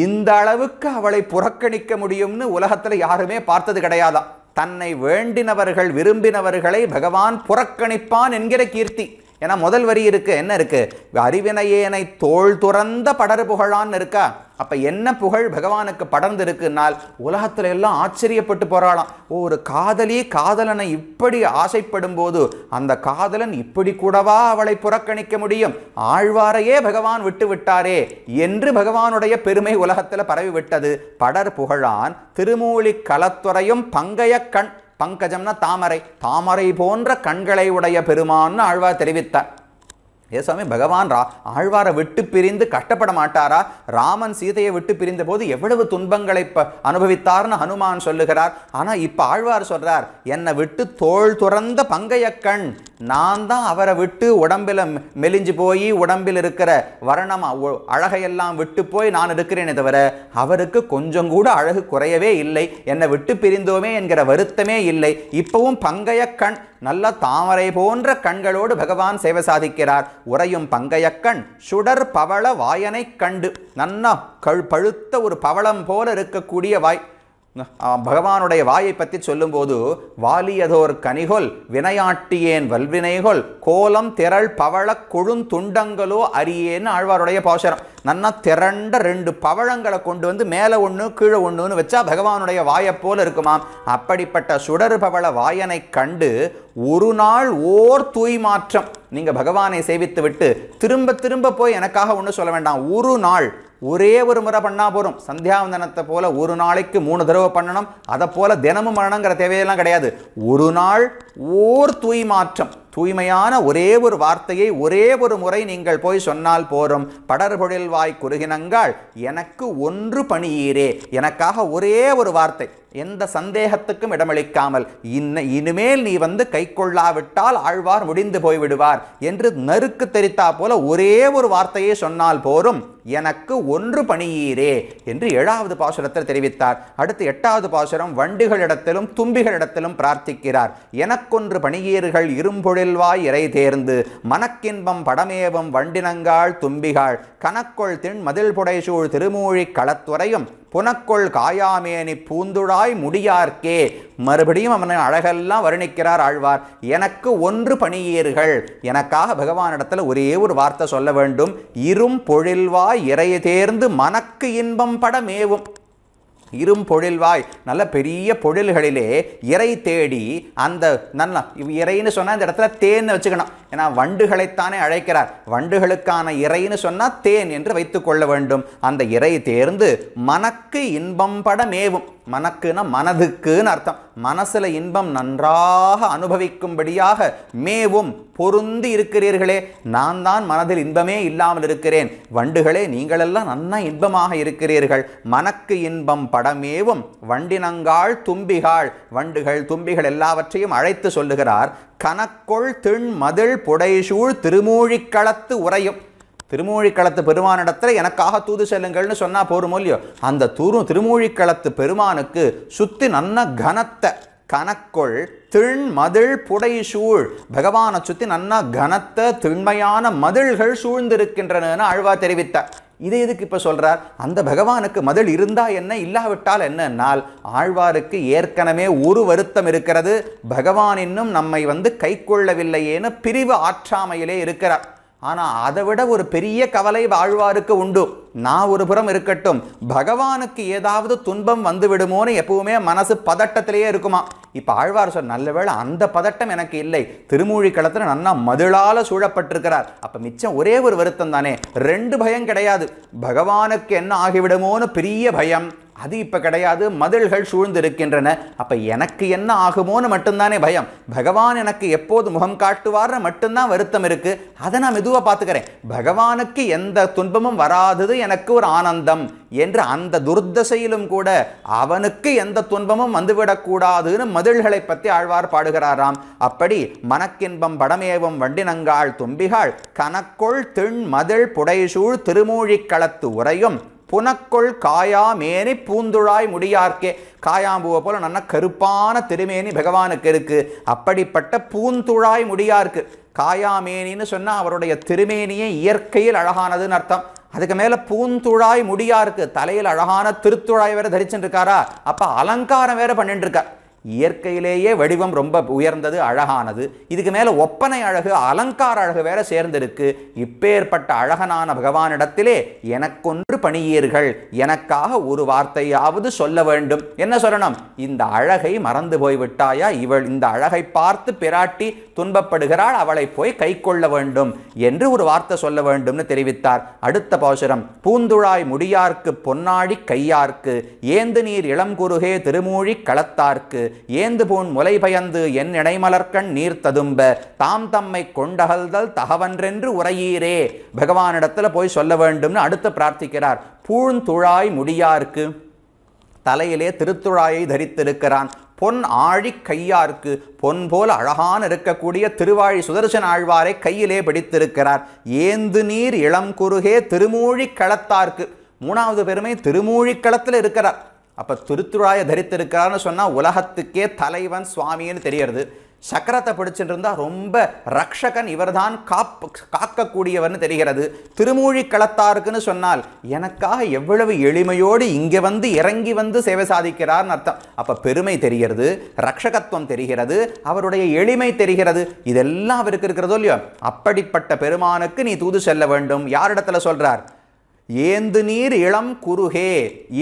இந்த அளவுக்கு அவளை புறக்கணிக்க முடியும்னு உலகத்தில் யாருமே பார்த்தது கிடையாதான். தன்னை வேண்டினவர்கள் விரும்பினவர்களை பகவான் புறக்கணிப்பான் என்கிற கீர்த்தி. ஏன்னா முதல் வரி இருக்கு, என்ன இருக்கு? அறிவினையேனை தோள் துறந்த படர் புகழான்னு இருக்கா. அப்ப என்ன புகழ் பகவானுக்கு படர்ந்து இருக்குன்னால் உலகத்துல எல்லாம் ஆச்சரியப்பட்டு போறாளாம். ஒரு காதலி காதலனை இப்படி ஆசைப்படும் போது அந்த காதலன் இப்படி கூடவா அவளை புறக்கணிக்க முடியும்? ஆழ்வாரையே பகவான் விட்டு விட்டாரே என்று பகவானுடைய பெருமை உலகத்துல பரவி விட்டது. படர் புகழான் திருமூலி களத்துறையும் பங்கைய கண், பங்கஜம்னா தாமரை, தாமரை போன்ற கண்களை உடைய பெருமான்னு ஆழ்வார் தெரிவித்தார். ஏ சுவாமி, பகவான் ஆழ்வாரை விட்டு பிரிந்து கஷ்டப்பட மாட்டாரா? ராமன் சீதையை விட்டு பிரிந்த போது எவ்வளவு துன்பங்களை அனுபவித்தார்னு ஹனுமான் சொல்லுகிறார். ஆனா இப்ப ஆழ்வார் சொல்றார், என்னை விட்டு தோள் துறந்த பங்கைய கண், நான் தான் அவரை விட்டு உடம்பில் மெலிஞ்சு போய் உடம்பில் இருக்கிற வர்ணம் அழகையெல்லாம் விட்டு போய் நான் இருக்கிறேனே தவிர அவருக்கு கொஞ்சம் கூட அழகு குறையவே இல்லை. என்னை விட்டு பிரிந்தோமே என்கிற வருத்தமே இல்லை. இப்பவும் பங்கைய கண், நல்ல தாமரை போன்ற கண்களோடு பகவான் சேவை சாதிக்கிறார். உறையும் பங்கையக்கண் சுடர் பவள வாயனை கண்டு, நன்னா பழுத்த ஒரு பவளம் போல இருக்கக்கூடிய வாய். பகவானுடைய வாயை பற்றி சொல்லும்போது, வாலியதோர் கனிகொல் வினையாட்டியேன் வல்வினைகொல் கோலம் திரள் பவள கொழுந்துண்டங்களோ அரியேன்னு ஆழ்வாருடைய பாசுரம். நன்னா திரண்ட 2 பவழங்களை கொண்டு வந்து மேலே ஒன்று கீழே ஒன்றுன்னு வச்சா பகவானுடைய வாயை போல இருக்குமாம். அப்படிப்பட்ட சுடர் பவள வாயனை கண்டு ஒரு நாள் ஓர் தூய்மாற்றம். நீங்க பகவானை சேவித்து விட்டு திரும்ப திரும்ப போய் எனக்காக ஒன்று சொல்ல வேண்டாம். ஒரு நாள் ஒரே ஒரு முறை பண்ணா போறோம். சந்தியாவந்தனத்தை போல ஒரு நாளைக்கு 3 தடவை பண்ணணும், அதை போல தினமும் பண்ணணுங்கிற தேவையெல்லாம் கிடையாது. ஒரு நாள் ஓர் தூய்மாற்றம், தூய்மையான ஒரே ஒரு வார்த்தையை ஒரே ஒரு முறை நீங்கள் போய் சொன்னால் போரும். படர்பொழில் வாய் குறுகினங்காள் எனக்கு ஒன்று பணியீரே, எனக்காக ஒரே ஒரு வார்த்தை, எந்த சந்தேகத்துக்கும் இடமளிக்காமல் இனிமேல் நீ வந்து கை கொள்ளாவிட்டால் ஆழ்வார் முடிந்து போய்விடுவார் என்று நறுக்கு தெரித்தா போல ஒரே ஒரு வார்த்தையை சொன்னால் போரும், எனக்கு ஒன்று பணியீரே என்று 7வது பாசுரத்தில் தெரிவித்தார். அடுத்து 8வது பாசுரம் வண்டுகளிடத்திலும் தும்பிகளிடத்திலும் பிரார்த்திக்கிறார். எனக்கொன்று பணியீர்கள் இரும்பொழில்வாய் இறை தேர்ந்து மனக்கின்பம் படமேவும் வண்டினங்காள் தும்பிகாள் கனக்கொள் திண் மதில் புடைசூழ் திருமூழி களத்துறையும் புனக்கொள் காயாமேனி பூந்துழாய் முடியார்க்கே. மறுபடியும் அவனை அழகெல்லாம் வர்ணிக்கிறார் ஆழ்வார். எனக்கு ஒன்று பணியீர்கள், எனக்காக பகவானிடத்துல ஒரே ஒரு வார்த்தை சொல்ல வேண்டும். இரும் பொழில்வாய் இறை தேர்ந்து மனக்கு இன்பம் படமேவும். இரும் பொழில்வாய், நல்ல பெரிய பொழில்களிலே இறை தேடி, அந்த நல்ல இறைன்னு சொன்னால் இந்த இடத்துல தேன்னு வச்சுக்கணும். ஏன்னா வண்டுகளைத்தானே அழைக்கிறார். வண்டுகளுக்கான இறைன்னு சொன்னால் தேன் என்று வைத்து கொள்ள வேண்டும். அந்த இறை தேர்ந்து மனக்கு இன்பம் படமேவும். மனக்குன்னா மனதுக்குன்னு அர்த்தம். மனசுல இன்பம் நன்றாக அனுபவிக்கும்படியாக மேவும் பொருந்தி இருக்கிறீர்களே. நான் தான் மனதில் இன்பமே இல்லாமல் இருக்கிறேன். வண்டுகளே, நீங்களெல்லாம் நன்னா இன்பமாக இருக்கிறீர்கள். மனக்கு இன்பம் படமேவும் வண்டினங்காள் தும்பிகாள், வண்டுகள் தும்பிகள் எல்லாவற்றையும் அழைத்து சொல்லுகிறார். கனக்கொள் திண் மதில் புடைசூழ் திருமூழிக்களத்து உறையும். திருமூழிக்களத்து பெருமானிடத்துல எனக்காக தூது செல்லுங்கள்னு சொன்னா போருமோ இல்லையோ, அந்த திருமூழிக்களத்து பெருமானுக்கு சுத்தி நன்ன கனத்த கனக்கொள் திண் மதில் புடைசூழ், பகவானை சுத்தி நன்னா கனத்த திண்மையான மதில்கள் சூழ்ந்திருக்கின்றன ஆழ்வார் தெரிவித்தார். இதை எதுக்கு இப்ப சொல்றார்? அந்த பகவானுக்கு மதில் இருந்தா என்ன, இல்லாவிட்டால் என்னன்னால் ஆழ்வாருக்கு ஏற்கனவே ஒரு வருத்தம் இருக்கிறது. பகவான் இன்னும் நம்மை வந்து கை கொள்ளவில்லையேன்னு பிரிவு ஆற்றாமையிலே இருக்கிறார். ஆனா அதை விட ஒரு பெரிய கவலை ஆழ்வாருக்கு உண்டு. நான் ஒரு புறம் இருக்கட்டும், பகவானுக்கு ஏதாவது துன்பம் வந்து விடுமோன்னு எப்பவுமே மனசு பதட்டத்திலேயே இருக்குமா. இப்ப ஆழ்வார் சொல், நல்ல வேளை அந்த பதட்டம் எனக்கு இல்லை. திருமூழிக்களத்துல நன்னா மதிலால சூழப்பட்டிருக்கிறார். அப்ப மிச்சம் ஒரே ஒரு வருத்தம் தானே, 2 பயம் கிடையாது. பகவானுக்கு என்ன ஆகிவிடுமோன்னு பெரிய பயம், அது இப்ப கிடையாது. மதில்கள் சூழ்ந்து இருக்கின்றன. அப்ப எனக்கு என்ன ஆகுமோன்னு மட்டும்தானே பயம். பகவான் எனக்கு எப்போது முகம் காட்டுவார்னு மட்டும்தான் வருத்தம் இருக்கு. அதை நான் மெதுவா பார்த்துக்கிறேன். பகவானுக்கு எந்த துன்பமும் வராதது எனக்கு ஒரு ஆனந்தம் என்று அந்த துர்தசையிலும் கூட அவனுக்கு எந்த துன்பமும் வந்துவிடக்கூடாதுன்னு மதில்களை பற்றி ஆழ்வார் பாடுகிறாராம். அப்படி மனக்கின்பம் படமேவும் வண்டினங்காள் தும்பிகாள் கனக்கொள் திண் மதில் புடைசூழ் திருமூழிக்களத்து உறையும் புனக்கொள் காயாமேனி பூந்துழாய் முடியார்க்கே. காயாம்பூவை போல நல்ல கருப்பான திருமேனி பகவானுக்கு இருக்கு. அப்படிப்பட்ட பூந்துழாய் முடியார்க்கு. காயாமேனின்னு சொன்னா அவருடைய திருமேனியே இயற்கையில் அழகானதுன்னு அர்த்தம். அதுக்கு மேல பூந்துழாய் முடியார்க்கு, தலையில் அழகான திருத்துழாய் வேற தரிச்சுட்டு இருக்காரா. அப்ப அலங்காரம் வேற பண்ணிட்டு இருக்கார். இயற்கையிலேயே வடிவம் ரொம்ப உயர்ந்தது, அழகானது. இதுக்கு மேலே ஒப்பனை அழகு, அலங்கார அழகு வேற சேர்ந்திருக்கு. இப்பேற்பட்ட அழகனான பகவானிடத்திலே எனக்கொன்று பணியீர்கள், எனக்காக ஒரு வார்த்தையாவது சொல்ல வேண்டும். என்ன சொல்லணும்? இந்த அழகை மறந்து போய்விட்டாயா? இவள் இந்த அழகை பார்த்து பிராட்டி துன்பப்படுகிறாள், அவளை போய் கை கொள்ள வேண்டும் என்று ஒரு வார்த்தை சொல்ல வேண்டும்னு தெரிவித்தார். அடுத்த பாசுரம், பூந்துழாய் முடியார்க்கு பொன்னாடி கையார்க்கு ஏந்து நீர் இளம் குறுகே திருமூழி களத்தார்க்கு ஏந்து பூன் முலை பயந்து என் இணைமலர்கண் நீர் ததும்ப தாம் தம்மை கொண்டகல்தல் தகவன்றென்று உரையீரே. பகவானிடத்துல போய் சொல்ல வேண்டும்னு அடுத்து பிரார்த்திக்கிறார். பூந்துழாய் முடியார்க்கு, தலையிலே திருத்துழாயை தரித்திருக்கிறான். பொன் ஆழி கையார்க்கு, பொன் போல அழகான இருக்கக்கூடிய திருவாழி சுதர்சன ஆழ்வாரை கையிலே பிடித்திருக்கிறார். ஏந்து நீர் இளம் குறுகே திருமூழி களத்தார்க்கு, மூணாவது பெருமை திருமூழிக்களத்தில் இருக்கிறார். அப்போ திருத்துழாயை தரித்திருக்கிறார்னு சொன்னால் உலகத்துக்கே தலைவன் சுவாமின்னு தெரியறது. சக்கரத்தை பிடிச்சிட்டு இருந்தால் ரொம்ப ரக்ஷகன், இவர்தான் காக்கக்கூடியவர்னு தெரிகிறது. திருமூழிக்களத்தாருக்குன்னு சொன்னால் எனக்காக எவ்வளவு எளிமையோடு இங்கே வந்து இறங்கி வந்து சேவை சாதிக்கிறார்னு அர்த்தம். அப்போ பெருமை தெரிகிறது, ரக்ஷகத்துவம் தெரிகிறது, அவருடைய எளிமை தெரிகிறது. இதெல்லாம் அவருக்கு இருக்கிறதோ இல்லையோ, அப்படிப்பட்ட பெருமானுக்கு நீ தூது செல்ல வேண்டும். யாரிடத்துல சொல்றார்? ஏந்து நீர் இளம் குறுகே.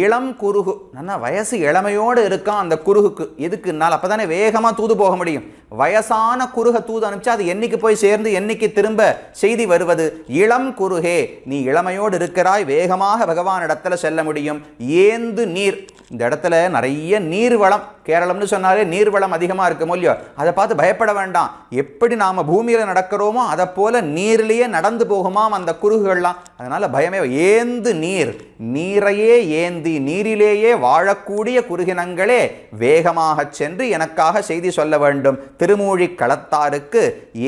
இளம் குறுகு, நல்லா வயசு இளமையோடு இருக்கான் அந்த குறுகுக்கு. எதுக்குன்னால் அப்போ தானே வேகமாக தூது போக முடியும். வயசான குறுக தூது அனுப்பிச்சா அது என்னைக்கு போய் சேர்ந்து என்னைக்கு திரும்ப செய்தி வருவது? இளம் குறுகே, நீ இளமையோடு இருக்கிறாய், வேகமாக பகவான் இடத்துல செல்ல முடியும். ஏந்து நீர், இந்த இடத்துல நிறைய நீர் வளம், கேரளம்னு சொன்னாலே நீர் வளம் அதிகமாக இருக்கும் இல்லையோ, அதை பார்த்து பயப்பட வேண்டாம். எப்படி நாம் பூமியில் நடக்கிறோமோ அதை போல நீர்லேயே நடந்து போகுமாம் அந்த குறுகுகள்லாம். அதனால பயமே. ஏந்து நீர், நீரையே ஏந்தி நீரிலேயே வாழக்கூடிய குறுகினங்களே வேகமாக சென்று எனக்காக செய்தி சொல்ல வேண்டும். திருமூழி களத்தாருக்கு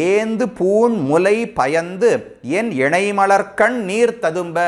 ஏந்து பூண் முலை பயந்து என் இணைமலர்கண் நீர் ததும்ப,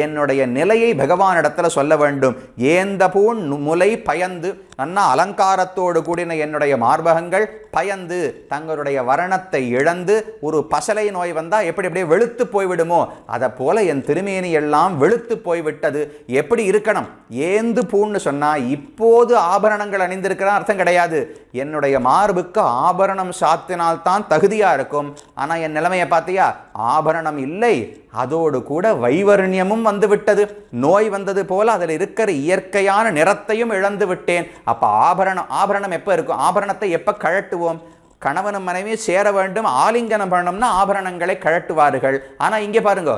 என்னுடைய நிலையை பகவானிடத்துல சொல்ல வேண்டும். ஏந்த பூண் முலை பயந்து, அண்ணா அலங்காரத்தோடு கூடின என்னுடைய மார்பகங்கள் பயந்து தங்களுடைய வர்ணத்தை இழந்து ஒரு பசலை நோய் வந்தா எப்படி அப்படியே வெளுத்து போய்விடுமோ அதை போல என் திருமேனி எல்லாம் வெளுத்து போய்விட்டது. எப்படி இருக்கணும்? ஏந்து பூன்னு சொன்னா இப்போது ஆபரணங்கள் அணிந்திருக்கிறான் அர்த்தம் கிடையாது. என்னுடைய மார்புக்கு ஆபரணம் சாத்தினால்தான் தகுதியா இருக்கும். ஆனா என் நிலைமையை பார்த்தியா? ஆபரணம் இல்லை, அதோடு கூட வைவர்ணியமும் வந்து விட்டது. நோய் வந்தது போல அதில் இருக்கிற இயற்கையான நிறத்தையும் இழந்து விட்டேன். அப்ப ஆபரணம் எப்ப இருக்கும்? ஆபரணத்தை எப்ப கழட்டுவோம்? கணவனும் மனைவியும் சேர வேண்டும், ஆலிங்கனம் பண்ணணும்னா ஆபரணங்களை கழட்டுவார்கள். ஆனா இங்கே பாருங்க,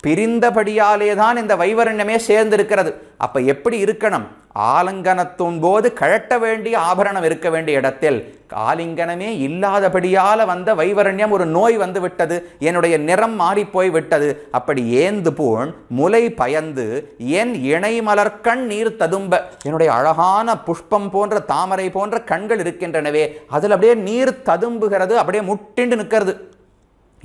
பிரிந்தபடியாலே தான் இந்த வைவரண்யமே சேர்ந்திருக்கிறது. அப்ப எப்படி இருக்கணும்? ஆலிங்கனத்தின் போது கழட்ட வேண்டிய ஆபரணம் இருக்க வேண்டிய இடத்தில் ஆலிங்கனமே இல்லாதபடியால வந்த வைவரண்யம் ஒரு நோய் வந்து விட்டது, என்னுடைய நிறம் மாறி போய் விட்டது. அப்படி ஏந்து பூண் முலை பயந்து என் இணைமலர்கண் நீர் ததும்ப, என்னுடைய அழகான புஷ்பம் போன்ற தாமரை போன்ற கண்கள் இருக்கின்றனவே அதில் அப்படியே நீர் ததும்புகிறது, அப்படியே முட்டிண்டு நிற்கிறது.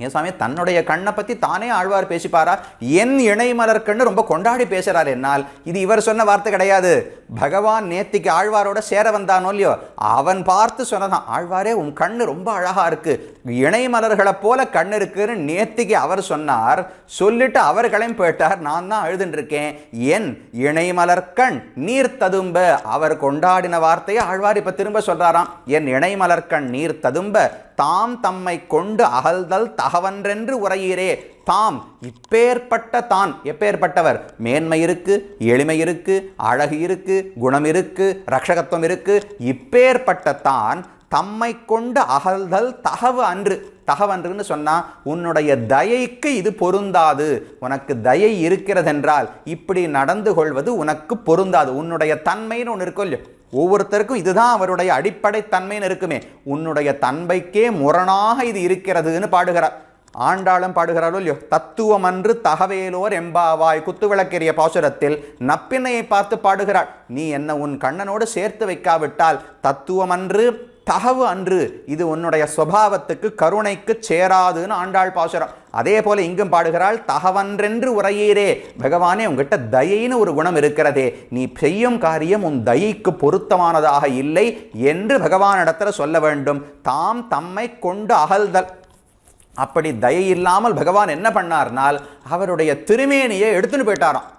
ஏன் சாமி தன்னுடைய கண்ணை பற்றி தானே ஆழ்வார் பேசிப்பாரா? என் இணைமலர்கண்ணு ரொம்ப கொண்டாடி பேசுகிறார். என்னால் இது இவர் சொன்ன வார்த்தை கிடையாது. பகவான் நேத்திக்கு ஆழ்வாரோட சேர வந்தானோ இல்லையோ, அவன் பார்த்து சொன்னதான், ஆழ்வாரே உன் கண்ணு ரொம்ப அழகா இருக்கு, இணைமலர்களை போல கண் இருக்குன்னு நேத்திக்கு அவர் சொன்னார். சொல்லிட்டு அவர் கிளம்பி போயிட்டார். நான் தான் அழுதுன்னு இருக்கேன். என் இணைமலர்கண் நீர் ததும்ப, அவர் கொண்டாடின வார்த்தையை ஆழ்வார் இப்ப திரும்ப சொல்றாராம். என் இணைமலர்கண் நீர் ததும்ப தாம் தம்மை கொண்டு அகல்தல் தகவன்றென்று உரையீரே. தாம் இப்பேற்பட்ட தான், எப்பேற்பட்டவர்? மேன்மை இருக்கு, எளிமை இருக்கு, அழகு இருக்கு, குணம் இருக்கு, ரக்ஷகத்துவம் இருக்கு. இப்பேற்பட்ட தான் தம்மை கொண்டு அகல்தல் தகவு அன்று. தகவன்றுன்னு சொன்னா உன்னுடைய தயைக்கு இது பொருந்தாது. உனக்கு தயை இருக்கிறதென்றால் இப்படி நடந்து கொள்வது உனக்கு பொருந்தாது. உன்னுடைய தன்மைன்னு ஒன்று இருக்கும் இல்லையோ, ஒவ்வொருத்தருக்கும் இதுதான் அவருடைய அடிப்படை தன்மைன்னு இருக்குமே. உன்னுடைய தன்மைக்கே முரணாக இது இருக்கிறதுன்னு பாடுகிறார். ஆண்டாளும் பாடுகிறாரோ இல்லையோ, தத்துவமன்று தகவேலோர் எம்பாவாய் குத்துவிளக்கெரிய பாசுரத்தில் நப்பின்னையை பார்த்து பாடுகிறாள். நீ என்ன உன் கண்ணனோடு சேர்த்து வைக்காவிட்டால் தத்துவமன்று தகவு அன்று, இது உன்னுடைய சுபாவத்துக்கு கருணைக்கு சேராதுன்னு ஆண்டாள் பாசுரம். அதே போல இங்கும் பாடுகிறாள், தகவன்றென்று உரையீரே. பகவானே உங்ககிட்ட தயைன்னு ஒரு குணம் இருக்கிறதே, நீ செய்யும் காரியம் உன் தயைக்கு பொருத்தமானதாக இல்லை என்று பகவானிடத்துல சொல்ல வேண்டும். தாம் தம்மை கொண்டு அகல்தல். அப்படி தயை இல்லாமல் பகவான் என்ன பண்ணார்னால் அவருடைய திருமேனியை எடுத்துன்னு போயிட்டாராம்.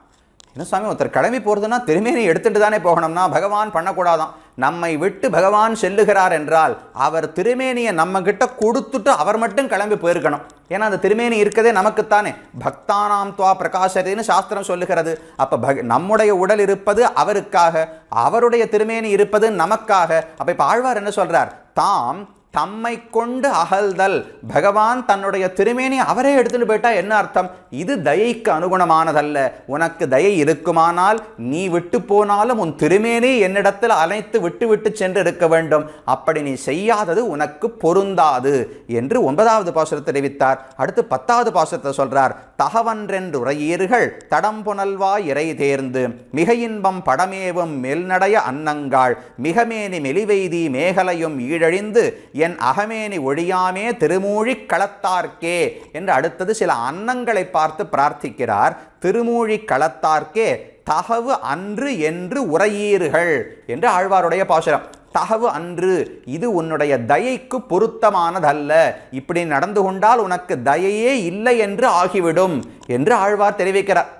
என்ன சாமி, ஒருத்தர் கிளம்பி போகிறதுனா திருமேனியை எடுத்துட்டு தானே போகணும்னா பகவான் பண்ணக்கூடாதான். நம்மை விட்டு பகவான் செல்லுகிறார் என்றால் அவர் திருமேனியை நம்ம கிட்ட கொடுத்துட்டு அவர் மட்டும் கிளம்பி போயிருக்கணும். ஏன்னா அந்த திருமேனி இருக்கதே நமக்குத்தானே. பக்தானாம் துவா பிரகாசத்தின்னு சாஸ்திரம் சொல்லுகிறது. அப்ப நம்முடைய உடல் இருப்பது அவருக்காக, அவருடைய திருமேனி இருப்பது நமக்காக. அப்ப இப்ப ஆழ்வார் என்ன சொல்றார்? தாம் தம்மை கொண்டு அகல்தல். பகவான் தன்னுடைய திருமேனி அவரே எடுத்துட்டு போயிட்டா என்ன அர்த்தம்? இது தயைக்கு அனுகுணமானதல்ல. உனக்கு தயை இருக்குமானால் நீ விட்டு போனாலும் உன் திருமேனி என்னிடத்தில் அனைத்து விட்டு விட்டு சென்று இருக்க வேண்டும். அப்படி நீ செய்யாதது உனக்கு பொருந்தாது என்று 9வது பாசுரத்தை தெரிவித்தார். அடுத்து 10வது பாசுரத்தை சொல்றார். தகவன்றென்று உரையீர்கள் தடம் புனல்வா இறை தேர்ந்து மிக இன்பம் படமேவும் மெல்நடைய அன்னங்காள் மிகமேனி மெலிவெய்தி மேகலையும் ஈழழிந்து என் அகமேனி ஒழியாமே திருமூழி களத்தார்க்கே என்று அடுத்தது சில அன்னங்களை பார்த்து பிரார்த்திக்கிறார். திருமூழி களத்தார்க்கே தகவு அன்று என்று உரையீர்கள் என்று ஆழ்வாருடைய பாசுரம். தகவு அன்று, இது உன்னுடைய தயைக்கு பொருத்தமானதல்ல. இப்படி நடந்து கொண்டால் உனக்கு தயையே இல்லை என்று ஆகிவிடும் என்று ஆழ்வார் தெரிவிக்கிறார்.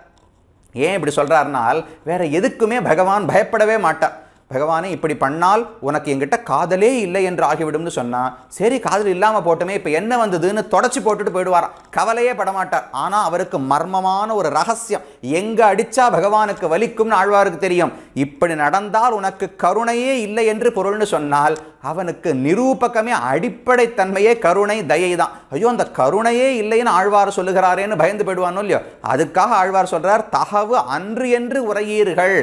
ஏன் இப்படி சொல்றார்னால், வேற எதுக்குமே பகவான் பயப்படவே மாட்டார். பகவானே இப்படி பண்ணால் உனக்கு என்கிட்ட காதலே இல்லை என்று ஆகிவிடும்னு சொன்னா, சரி காதல் இல்லாமல் போட்டுமே இப்போ என்ன வந்ததுன்னு தொடச்சி போட்டுட்டு போயிடுவாராம். கவலையே படமாட்டார். ஆனால் அவருக்கு மர்மமான ஒரு ரகசியம், எங்கே அடித்தா பகவானுக்கு வலிக்கும்னு ஆழ்வாருக்கு தெரியும். இப்படி நடந்தால் உனக்கு கருணையே இல்லை என்று பொருள்னு சொன்னால் அவனுக்கு நிரூபகமே அடிப்படை தன்மையே கருணை தயை தான். ஐயோ அந்த கருணையே இல்லைன்னு ஆழ்வார் சொல்லுகிறாரேன்னு பயந்து போயிடுவானோ இல்லையோ, அதுக்காக ஆழ்வார் சொல்றார் தகவு அன்று என்று உரையீர்கள்.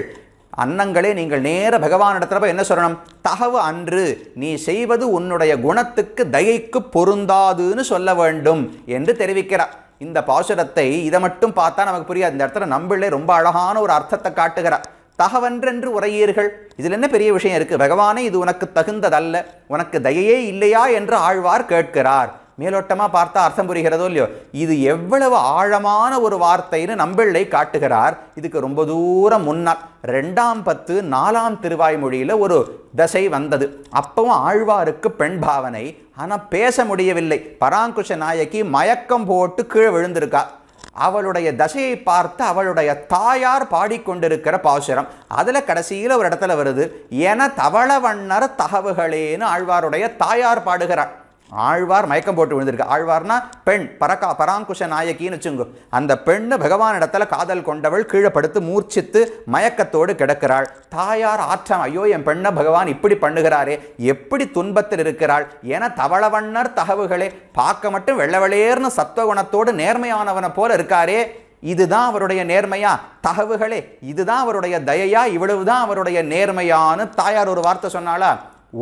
அன்னங்களே நீங்கள் நேர பகவான் இடத்துல என்ன சொல்லணும்? தகவு அன்று, நீ செய்வது உன்னுடைய குணத்துக்கு தயைக்கு பொருந்தாதுன்னு சொல்ல வேண்டும் என்று தெரிவிக்கிறார். இந்த பாசுரத்தை இதை மட்டும் பார்த்தா நமக்கு புரியாது. இந்த இடத்துல நம்பிள்ளை ரொம்ப அழகான ஒரு அர்த்தத்தை காட்டுகிறார். தகவன்றென்று உரையீர்கள், இதில் என்ன பெரிய விஷயம் இருக்கு? பகவானே இது உனக்கு தகுந்ததல்ல, உனக்கு தயையே இல்லையா என்று ஆழ்வார் கேட்கிறார். மேலோட்டமாக பார்த்தா அர்த்தம் புரிகிறதோ இல்லையோ, இது எவ்வளவு ஆழமான ஒரு வார்த்தைன்னு நம்பிள்ளை காட்டுகிறார். இதுக்கு ரொம்ப தூரம் முன்னால் 2ஆம் பத்து 4ஆம் திருவாய்மொழியில் ஒரு தசை வந்தது. அப்பவும் ஆழ்வாருக்கு பெண் பாவனை, ஆனால் பேச முடியவில்லை. பராங்குஷ நாயகி மயக்கம் போட்டு கீழே விழுந்திருக்கா. அவளுடைய தசையை பார்த்து அவளுடைய தாயார் பாடிக்கொண்டிருக்கிற பாசுரம். அதில் கடைசியில் ஒரு இடத்துல வருது, என தவளவண்ணர் தகவுகளேன்னு ஆழ்வாருடைய தாயார் பாடுகிறார். ஆழ்வார் மயக்கம் போட்டு விழுந்திருக்கு. ஆழ்வார்னா பெண், பராங்குஷ நாயகின்னு வச்சுங்க. அந்த பெண்ணு பகவான் இடத்துல காதல் கொண்டவள் கீழே படுத்து மூர்ச்சித்து மயக்கத்தோடு கிடக்கிறாள். தாயார் ஆற்றம், ஐயோ என் பெண்ணை பகவான் இப்படி பண்ணுகிறாரே, எப்படி துன்பத்தில் இருக்கிறாள். என தவளவண்ணர் தகவுகளே, பார்க்க மட்டும் வெள்ளவெளேர்னு சத்வகுணத்தோடு நேர்மையானவனை போல இருக்காரே, இதுதான் அவருடைய நேர்மையா? தகவுகளே, இதுதான் அவருடைய தயையா? இவ்வளவுதான் அவருடைய நேர்மையான்னு தாயார் ஒரு வார்த்தை சொன்னாளா?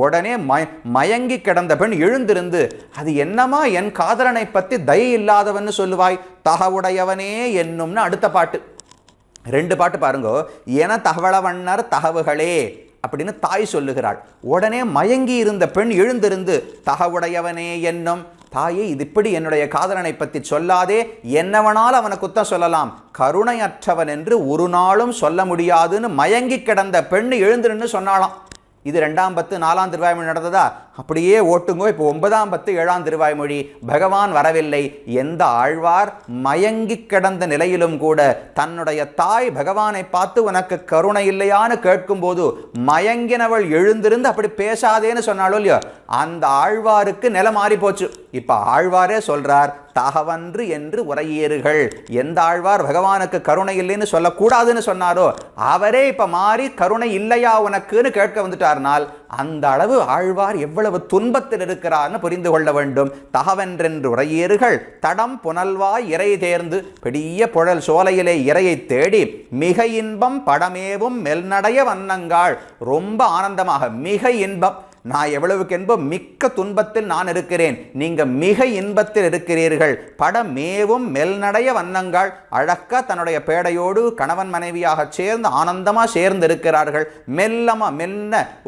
உடனே மயங்கி கிடந்த பெண் எழுந்திருந்து, அது என்னமா என் காதலனை பற்றி தயை இல்லாதவன்னு சொல்லுவாய், தகவுடையவனே என்னும்னு அடுத்த பாட்டு. 2 பாட்டு பாருங்கோ. என தகவளவண்ணர் தகவுகளே அப்படின்னு தாய் சொல்லுகிறாள். உடனே மயங்கி இருந்த பெண் எழுந்திருந்து, தகவுடையவனே என்னும். தாயே, இது இப்படி என்னுடைய காதலனை பற்றி சொல்லாதே, என்னவனால் அவனை குத்தம் சொல்லலாம், கருணையற்றவன் என்று ஒரு நாளும் சொல்ல முடியாதுன்னு மயங்கி கிடந்த பெண் எழுந்திருந்து சொன்னாலாம். இது 2ஆம் பத்து 4ஆம் திருவாய்மொழி நடந்ததா? அப்படியே ஓட்டுங்கோ. இப்போ 9ஆம் பத்து 7ஆம் திருவாய்மொழி. பகவான் வரவில்லை. எந்த ஆழ்வார் மயங்கி கிடந்த நிலையிலும் கூட தன்னுடைய தாய் பகவானை பார்த்து உனக்கு கருணை இல்லையான்னு கேட்கும்போது மயங்கினவள் எழுந்திருந்து அப்படி பேசாதேன்னு சொன்னாலும் இல்லையோ, அந்த ஆழ்வாருக்கு நிலை மாறி போச்சு. இப்போ ஆழ்வாரே சொல்றார், தகவன்று என்று உரையீர்கள். எந்த ஆழ்வார் பகவானுக்கு கருணை இல்லைன்னு சொல்லக்கூடாதுன்னு சொன்னாரோ அவரே இப்ப மாறி கருணை இல்லையா உனக்குன்னு கேட்க வந்துட்டார்னால் அந்த அளவு ஆழ்வார் எவ்வளவு துன்பத்தில் இருக்கிறார்னு புரிந்து கொள்ள வேண்டும். தகவென்றென்று உரையீர்கள் தடம் புனல்வாய் இறை தேர்ந்து, பெரிய புழல் சோலையிலே இறையை தேடி மிக இன்பம் படமேவும் மெல்நடைய வண்ணங்காள். ரொம்ப ஆனந்தமாக, மிக இன்பம். நான் எவ்வளவுக்கு என்போம், மிக்க துன்பத்தில் நான் இருக்கிறேன், நீங்க மிக இன்பத்தில் இருக்கிறீர்கள். படமேவும் மெல்நடைய வண்ணங்கள், அழகா தன்னுடைய பேடையோடு கணவன் மனைவியாக சேர்ந்து ஆனந்தமா சேர்ந்து இருக்கிறார்கள். மெல்ல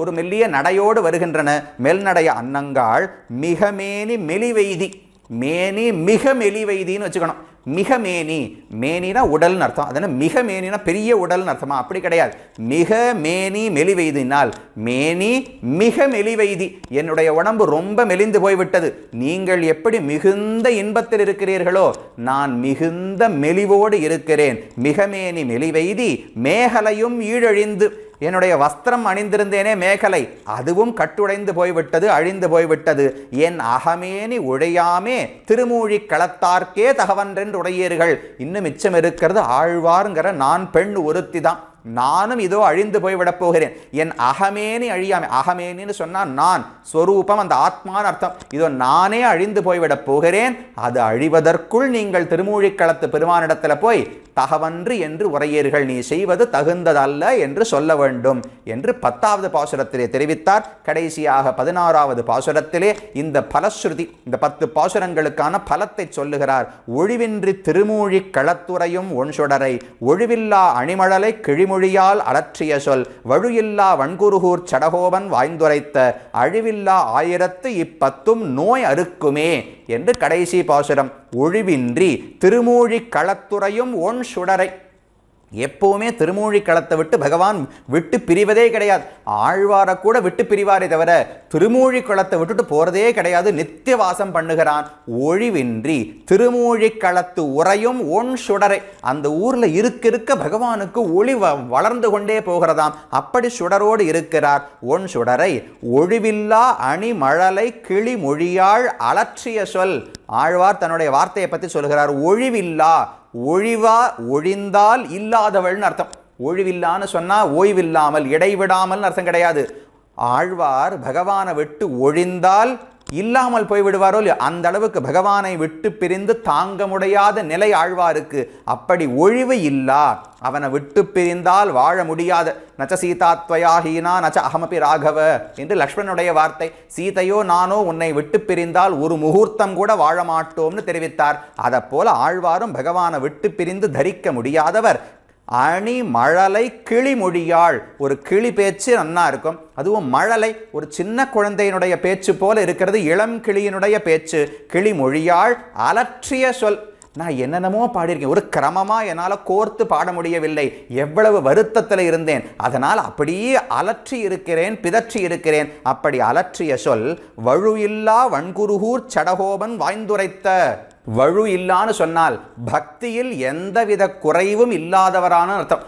ஒரு மெல்லிய நடையோடு வருகின்றன. மெல்நடைய அன்னங்காள் மிக மேனி மெலிவெய்தி. மேனி மிக மெலிவெய்தின்னு வச்சுக்கணும். மிக மேனி, மேனினா உடல்னு அர்த்தம். அதனால் மிக மேனினா பெரிய உடல்னு அர்த்தமா? அப்படி கிடையாது. மிக மேனி மெலிவெய்தினால் மேனி மிக மெலிவெய்தி, என்னுடைய உடம்பு ரொம்ப மெலிந்து போய்விட்டது. நீங்கள் எப்படி மிகுந்த இன்பத்தில் இருக்கிறீர்களோ நான் மிகுந்த மெலிவோடு இருக்கிறேன். மிக மேனி மெலிவெய்தி மேகலையும் ஈழழிந்து என்னுடைய வஸ்திரம் அணிந்திருந்தேனே மேகலை, அதுவும் கட்டுடைந்து போய்விட்டது, அழிந்து போய்விட்டது. என் அகமேனி உழையாமே திருமூழி களத்தார்க்கே தகவன்றென்று உடையீர்கள். இன்னும் மிச்சம் இருக்கிறது ஆழ்வார்ங்கிற நான் பெண் ஒருத்தி தான். நானும் இதோ அழிந்து போய்விடப் போகிறேன். என் அகமேனி அழியாமை, அகமேனின்னு சொன்னால் நான் ஸ்வரூபம், அந்த ஆத்மான்னு அர்த்தம். இதோ நானே அழிந்து போய்விடப் போகிறேன். அது அழிவதற்குள் நீங்கள் திருமூழிக்களத்து பெருமானிடத்தில் போய் தகவன்று என்று உரையீர்கள், நீ செய்வது தகுந்ததல்ல என்று சொல்ல வேண்டும் என்று 10வது பாசுரத்திலே தெரிவித்தார். கடைசியாக 16வது பாசுரத்திலே இந்த பலஸ்ருதி, இந்த 10 பாசுரங்களுக்கான பலத்தை சொல்லுகிறார். ஒழிவின்றி திருமூழி களத்துறையும் ஒன்சுடரை ஒழிவில்லா அணிமழலை கிழிமொழியால் அலற்றிய சொல் வழுயில்லா வன்குருகூர் சடகோபன் வாய்ந்துரைத்த அழிவில்லா 1010 நோய் அறுக்குமே என்று கடைசி பாசுரம். ஒழிவின்றி திருமூழி களத்துறையும் ஒன் சுடரை. எப்பவுமே திருமூழி களத்தை விட்டு பகவான் விட்டு பிரிவதே கிடையாது. ஆழ்வாரை கூட விட்டு பிரிவாரே தவிர திருமூழி களத்தை விட்டுட்டு போறதே கிடையாது. நித்திய வாசம் பண்ணுகிறான். ஒழிவின்றி திருமூழி களத்து உறையும் ஒன் சுடரை. அந்த ஊர்ல இருக்க பகவானுக்கு ஒளி வளர்ந்து கொண்டே போகிறதாம். அப்படி சுடரோடு இருக்கிறார். ஒன் சுடரை ஒழிவில்லா அணி மழலை கிளி மொழியாள் அலற்றிய சொல். ஆழ்வார் தன்னுடைய வார்த்தையை பற்றி சொல்கிறார். ஒழிவில்லா, ஒழிவா ஒழிந்தால் இல்லாதவள்னு அர்த்தம். ஒழிவில்லான்னு சொன்னா ஓய்வில்லாமல் இடைவிடாமல் அர்த்தம் கிடையாது. ஆழ்வார் பகவானை விட்டு ஒழிந்தால் இல்லாமல் போய்விடுவாரோ இல்லையோ, அந்த அளவுக்கு பகவானை விட்டு பிரிந்து தாங்க முடியாத நிலை ஆழ்வாருக்கு. அப்படி ஒழிவு இல்லா, அவனை விட்டு பிரிந்தால் வாழ முடியாத. நச்ச சீதாத்வயாஹீனா நச்ச அகமபி ராகவ என்று லக்ஷ்மணனுடைய வார்த்தை. சீதையோ நானோ உன்னை விட்டு பிரிந்தால் ஒரு முகூர்த்தம் கூட வாழ மாட்டோம்னு தெரிவித்தார். அதை போல ஆழ்வாரும் பகவானை விட்டு பிரிந்து தரிக்க முடியாதவர். அணி மழலை கிளி மொழியாள். ஒரு கிளி பேச்சு நன்னா இருக்கும். அதுவும் மழலை ஒரு சின்ன குழந்தையினுடைய பேச்சு போல இருக்கிறது. இளம் கிளியினுடைய பேச்சு. கிளி மொழியாள் அலற்றிய சொல். நான் என்னென்னமோ பாடியிருக்கேன், ஒரு கிரமமா என்னால் கோர்த்து பாட முடியவில்லை. எவ்வளவு வருத்தத்தில் இருந்தேன். அதனால் அப்படியே அலற்றி இருக்கிறேன், பிதற்றி இருக்கிறேன். அப்படி அலற்றிய சொல் வழு இல்லா வன்குருகூர் சடகோபன் வாய்ந்துரைத்த. வழு இல்லான்னு சொன்னால் பக்தியில் எந்தவித குறைவும் இல்லாதவரான அர்த்தம்.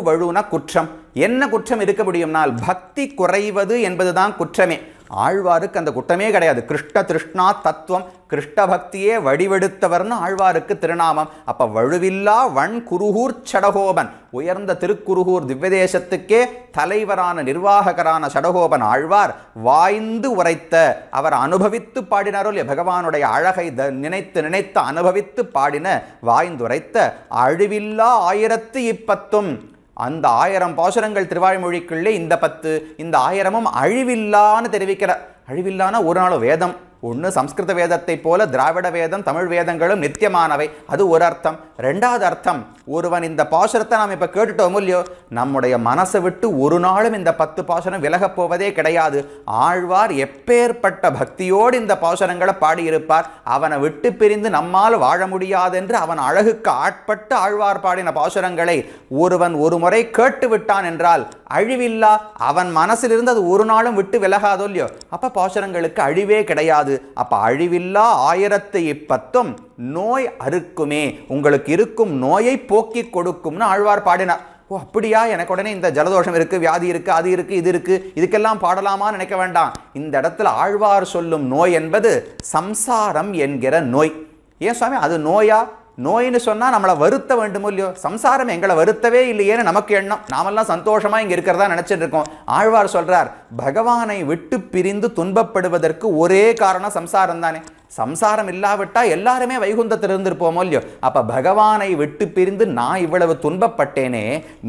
வழுனா குற்றம். என்ன குற்றம் இருக்க முடியும்னால் பக்தி குறைவது என்பதுதான் குற்றமே. ஆழ்வாருக்கு அந்த குற்றமே கிடையாது. கிருஷ்ண திருஷ்ணா தத்துவம், கிருஷ்ண பக்தியே வடிவெடுத்தவர்னு ஆழ்வாருக்கு திருநாமம். அப்ப வழுவில்லா வன் குருகூர் சடகோபன், உயர்ந்த திருக்குருகூர் திவ்யதேசத்துக்கே தலைவரான நிர்வாககரான சடகோபன் ஆழ்வார் வாய்ந்து உரைத்த, அவர் அனுபவித்து பாடினாரோ இல்லையா, பகவானுடைய அழகை நினைத்து நினைத்து அனுபவித்து பாடின வாய்ந்துரைத்த அழிவில்லா 1010. அந்த 1000 பாசுரங்கள் திருவாய்மொழிக்குள்ளே இந்த 10, இந்த 1000மும் அழிவில்லான்னு தெரிவிக்கிறார். அழிவில்லான ஒரு நாள் வேதம் ஒன்று சம்ஸ்கிருத வேதத்தை போல திராவிட வேதம் தமிழ் வேதங்களும் நித்தியமானவை. அது ஒரு அர்த்தம். ரெண்டாவது அர்த்தம், ஒருவன் இந்த பாசுரத்தை நாம் இப்போ கேட்டுட்டோம் இல்லையோ, நம்முடைய மனசை விட்டு ஒரு நாளும் இந்த 10 பாசுரம் விலகப் போவதே கிடையாது. ஆழ்வார் எப்பேற்பட்ட பக்தியோடு இந்த பாசுரங்களை பாடியிருப்பார். அவனை விட்டு பிரிந்து நம்மால் வாழ முடியாது என்று அவன் அழகுக்கு ஆட்பட்டு ஆழ்வார் பாடின பாசுரங்களை ஒருவன் ஒரு முறை கேட்டு விட்டான் என்றால் அழிவில்லா, அவன் மனசிலிருந்து அது ஒரு நாளும் விட்டு விலகாதோ இல்லையோ, அப்ப பாசுரங்களுக்கு அழிவே கிடையாது. அப்ப அழிவில்லா 1010 நோய் அறுக்குமே, உங்களுக்கு இருக்கும் நோயை போக்கி கொடுக்கும்னு ஆழ்வார் பாடினார். ஓ அப்படியா, எனக்கு உடனே இந்த ஜலதோஷம் இருக்கு, வியாதி இருக்கு, அது இருக்கு, இது இருக்கு, இதுக்கெல்லாம் பாடலாமான்னு நினைக்க வேண்டாம். இந்த இடத்துல ஆழ்வார் சொல்லும் நோய் என்பது சம்சாரம் என்கிற நோய். ஏன் சுவாமி அது நோயா? நோயின்னு சொன்னால் நம்மளை வருத்த வேண்டுமோ இல்லையோ, சம்சாரம் எங்களை வருத்தவே இல்லையேன்னு நமக்கு எண்ணம். நாமெல்லாம் சந்தோஷமாக இங்கே இருக்கிறதா நினச்சிட்டு இருக்கோம். ஆழ்வார் சொல்கிறார், பகவானை விட்டு பிரிந்து துன்பப்படுவதற்கு ஒரே காரணம் சம்சாரம் தானே. சம்சாரம் இல்லாவிட்டா எல்லாருமே வைகுந்தத்தில் இருந்திருப்போமோ இல்லையோ. அப்போ பகவானை விட்டு பிரிந்து நான் இவ்வளவு துன்பப்பட்டேனே,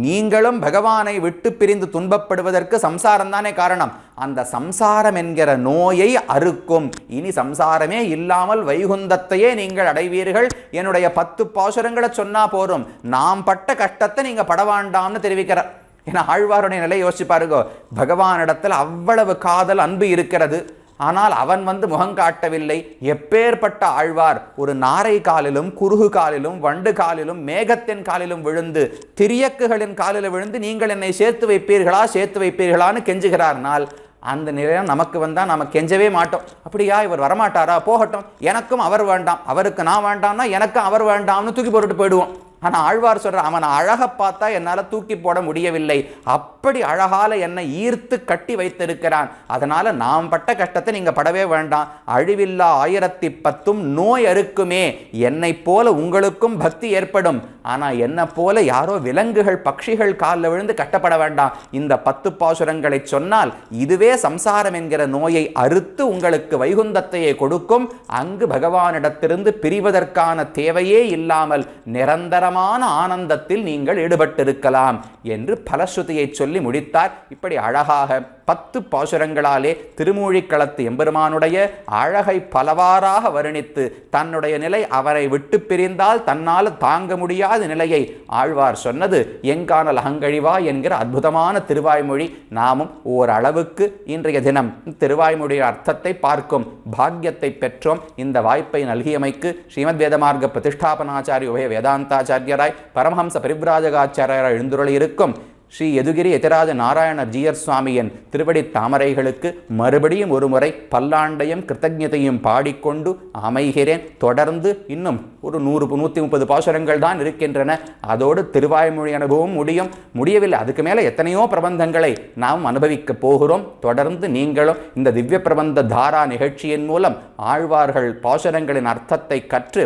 நீங்களும் பகவானை விட்டு பிரிந்து துன்பப்படுவதற்கு சம்சாரம் தானே காரணம். அந்த சம்சாரம் என்கிற நோயை அறுக்கும். இனி சம்சாரமே இல்லாமல் வைகுந்தத்தையே நீங்கள் அடைவீர்கள். என்னுடைய 10 பாசுரங்களை சொன்னா போரும், நாம் பட்ட கஷ்டத்தை நீங்க பட வேண்டாம்னு தெரிவிக்கிறார். ஏன்னா ஆழ்வாருடைய நிலை யோசிச்சு பாருங்க. பகவானிடத்தில் அவ்வளவு காதல் அன்பு இருக்கிறது, ஆனால் அவன் முகங்காட்டவில்லை. எப்பேற்பட்ட ஆழ்வார் ஒரு நாரை காலிலும் குருகு காலிலும் வண்டு காலிலும் மேகத்தின் காலிலும் விழுந்து திரியக்குகளின் காலில் விழுந்து நீங்கள் என்னை சேர்த்து வைப்பீர்களா சேர்த்து வைப்பீர்களான்னு கெஞ்சுகிறார்னால் அந்த நிலையம் நமக்கு வந்தால் நம்ம கெஞ்சவே மாட்டோம். அப்படியா இவர் வரமாட்டாரா, போகட்டும், எனக்கும் அவர் வேண்டாம், அவருக்கு நான் வேண்டாம்னா எனக்கும் அவர் வேண்டாம்னு தூக்கி போட்டுட்டு போயிடுவோம். ஆனா ஆழ்வார் சொல்ற அவன் அழகை பார்த்தா என்னால தூக்கி போட முடியவில்லை, அப்படி அழகால என்னை ஈர்த்து கட்டி வைத்திருக்கிறான். அதனால நாம் பட்ட கஷ்டத்தை நீங்க படவே வேண்டாம். அழிவில்லா 1010 நோய் அறுக்குமே. என்னை போல உங்களுக்கும் பக்தி ஏற்படும். ஆனா என்ன போல யாரோ விலங்குகள் பட்சிகள் காலில் விழுந்து கட்டப்பட வேண்டாம். இந்த 10 பாசுரங்களை சொன்னால் இதுவே சம்சாரம் என்கிற நோயை அறுத்து உங்களுக்கு வைகுந்தத்தையே கொடுக்கும். அங்கு பகவானிடத்திலிருந்து பிரிவதற்கான தேவையே இல்லாமல் நிரந்தரமான ஆனந்தத்தில் நீங்கள் ஈடுபட்டிருக்கலாம் என்று பலஸ்ருதியை சொல்லி முடித்தார். இப்படி அழகாக 10 பாசுரங்களாலே திருமூழிக்களத்து எம்பெருமானுடைய அழகை பலவாறாக வர்ணித்து தன்னுடைய நிலை அவரை விட்டு பிரிந்தால் தன்னால் தாங்க முடியாத நிலையை ஆழ்வார் சொன்னது எங்கானல் அகங்கழிவா என்கிற அற்புதமான திருவாய்மொழி. நாமும் ஓரளவுக்கு இன்றைய தினம் திருவாய்மொழி அர்த்தத்தை பார்க்கும் பாக்கியத்தை பெற்றோம். இந்த வாய்ப்பை நல்கியமைக்கு ஸ்ரீமத் வேதமார்க்க பிரதிஷ்டாபனாச்சாரிய உபய வேதாந்தாச்சாரியராய் பரமஹம்ச பரிவ்ராஜகாச்சாரியராய் எழுந்துருளி இருக்கும் ஸ்ரீ யதுகிரி யதிராஜ நாராயணர் ஜீயர் சுவாமியின் திருவடி தாமரைகளுக்கு மறுபடியும் ஒரு முறை பல்லாண்டையும் கிருத்தஜதையும் பாடிக்கொண்டு அமைகிறேன். தொடர்ந்து இன்னும் ஒரு 100-130 பாசுரங்கள் தான் இருக்கின்றன. அதோடு திருவாய்மொழி அனுபவம் முடியவில்லை. அதுக்கு மேலே எத்தனையோ பிரபந்தங்களை நாம் அனுபவிக்க போகிறோம். தொடர்ந்து நீங்களும் இந்த திவ்ய பிரபந்த தாரா நிகழ்ச்சியின் மூலம் ஆழ்வார்கள் பாசுரங்களின் அர்த்தத்தை கற்று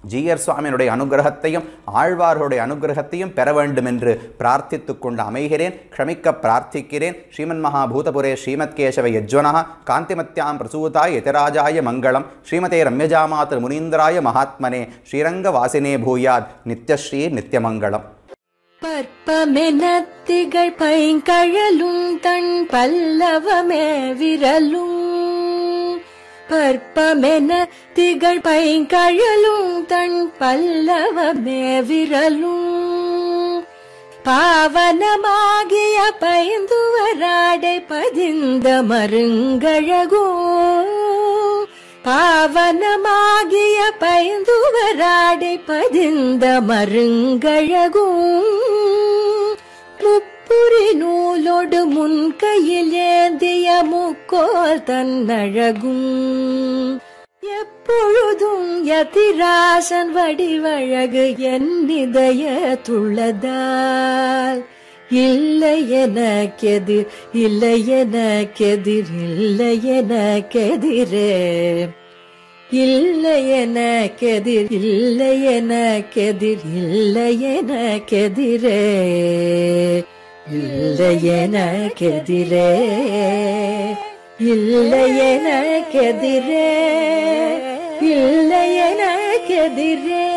ஜீயர் சுவாமியினுடைய அனுகிரகத்தையும் ஆழ்வார்களுடைய அனுகிரகத்தையும் பெற வேண்டும் என்று பிரார்த்தித்துக் கொண்டு அமைகிறேன். க்ஷமிக்க பிரார்த்திக்கிறேன். ஸ்ரீமன் மகாபூதபுரே ஸ்ரீமத் கேசவ யஜ்வனः காந்திமத்யாம் பிரசூதாய யதிராஜாய மங்களம் ஸ்ரீமதே ரம்யஜாமாத்ரு முனீந்திராய மகாத்மனே ஸ்ரீரங்க வாசினே பூயாத் நித்யஸ்ரீ நித்யமங்கலம். பற்பமென திகழ் பைங்கழலும் தன் பல்லவமே விரலும் பற்பமென திகழ் பைங்கழலும் தன் பல்லவமே விரலும் பாவனமாகிய பைந்துவராடை பதிந்த மருங்கழகோ பாவனமாகிய பைந்துவராடை பதிந்த மருங்கழகோ முப்புரி நூலோடு முன் கையில் ஏந்திய முக்கோல் தன்னழகும் எப்பொழுதும் யதிராசன் வடிவழகு என் இதயத்துள்ளதால் இல்லை எனக்கெதிர் இல்லை எனக்கெதிர் இல்லை எனக்கெதிரே இல்லை எனக்கெதிர் இல்லை எனக்கெதிர் இல்லை எனக்கெதிரே இல்லை எனக்கெதிரே இல்லை எனக்கெதிரே இல்லை எனக்கெதிரே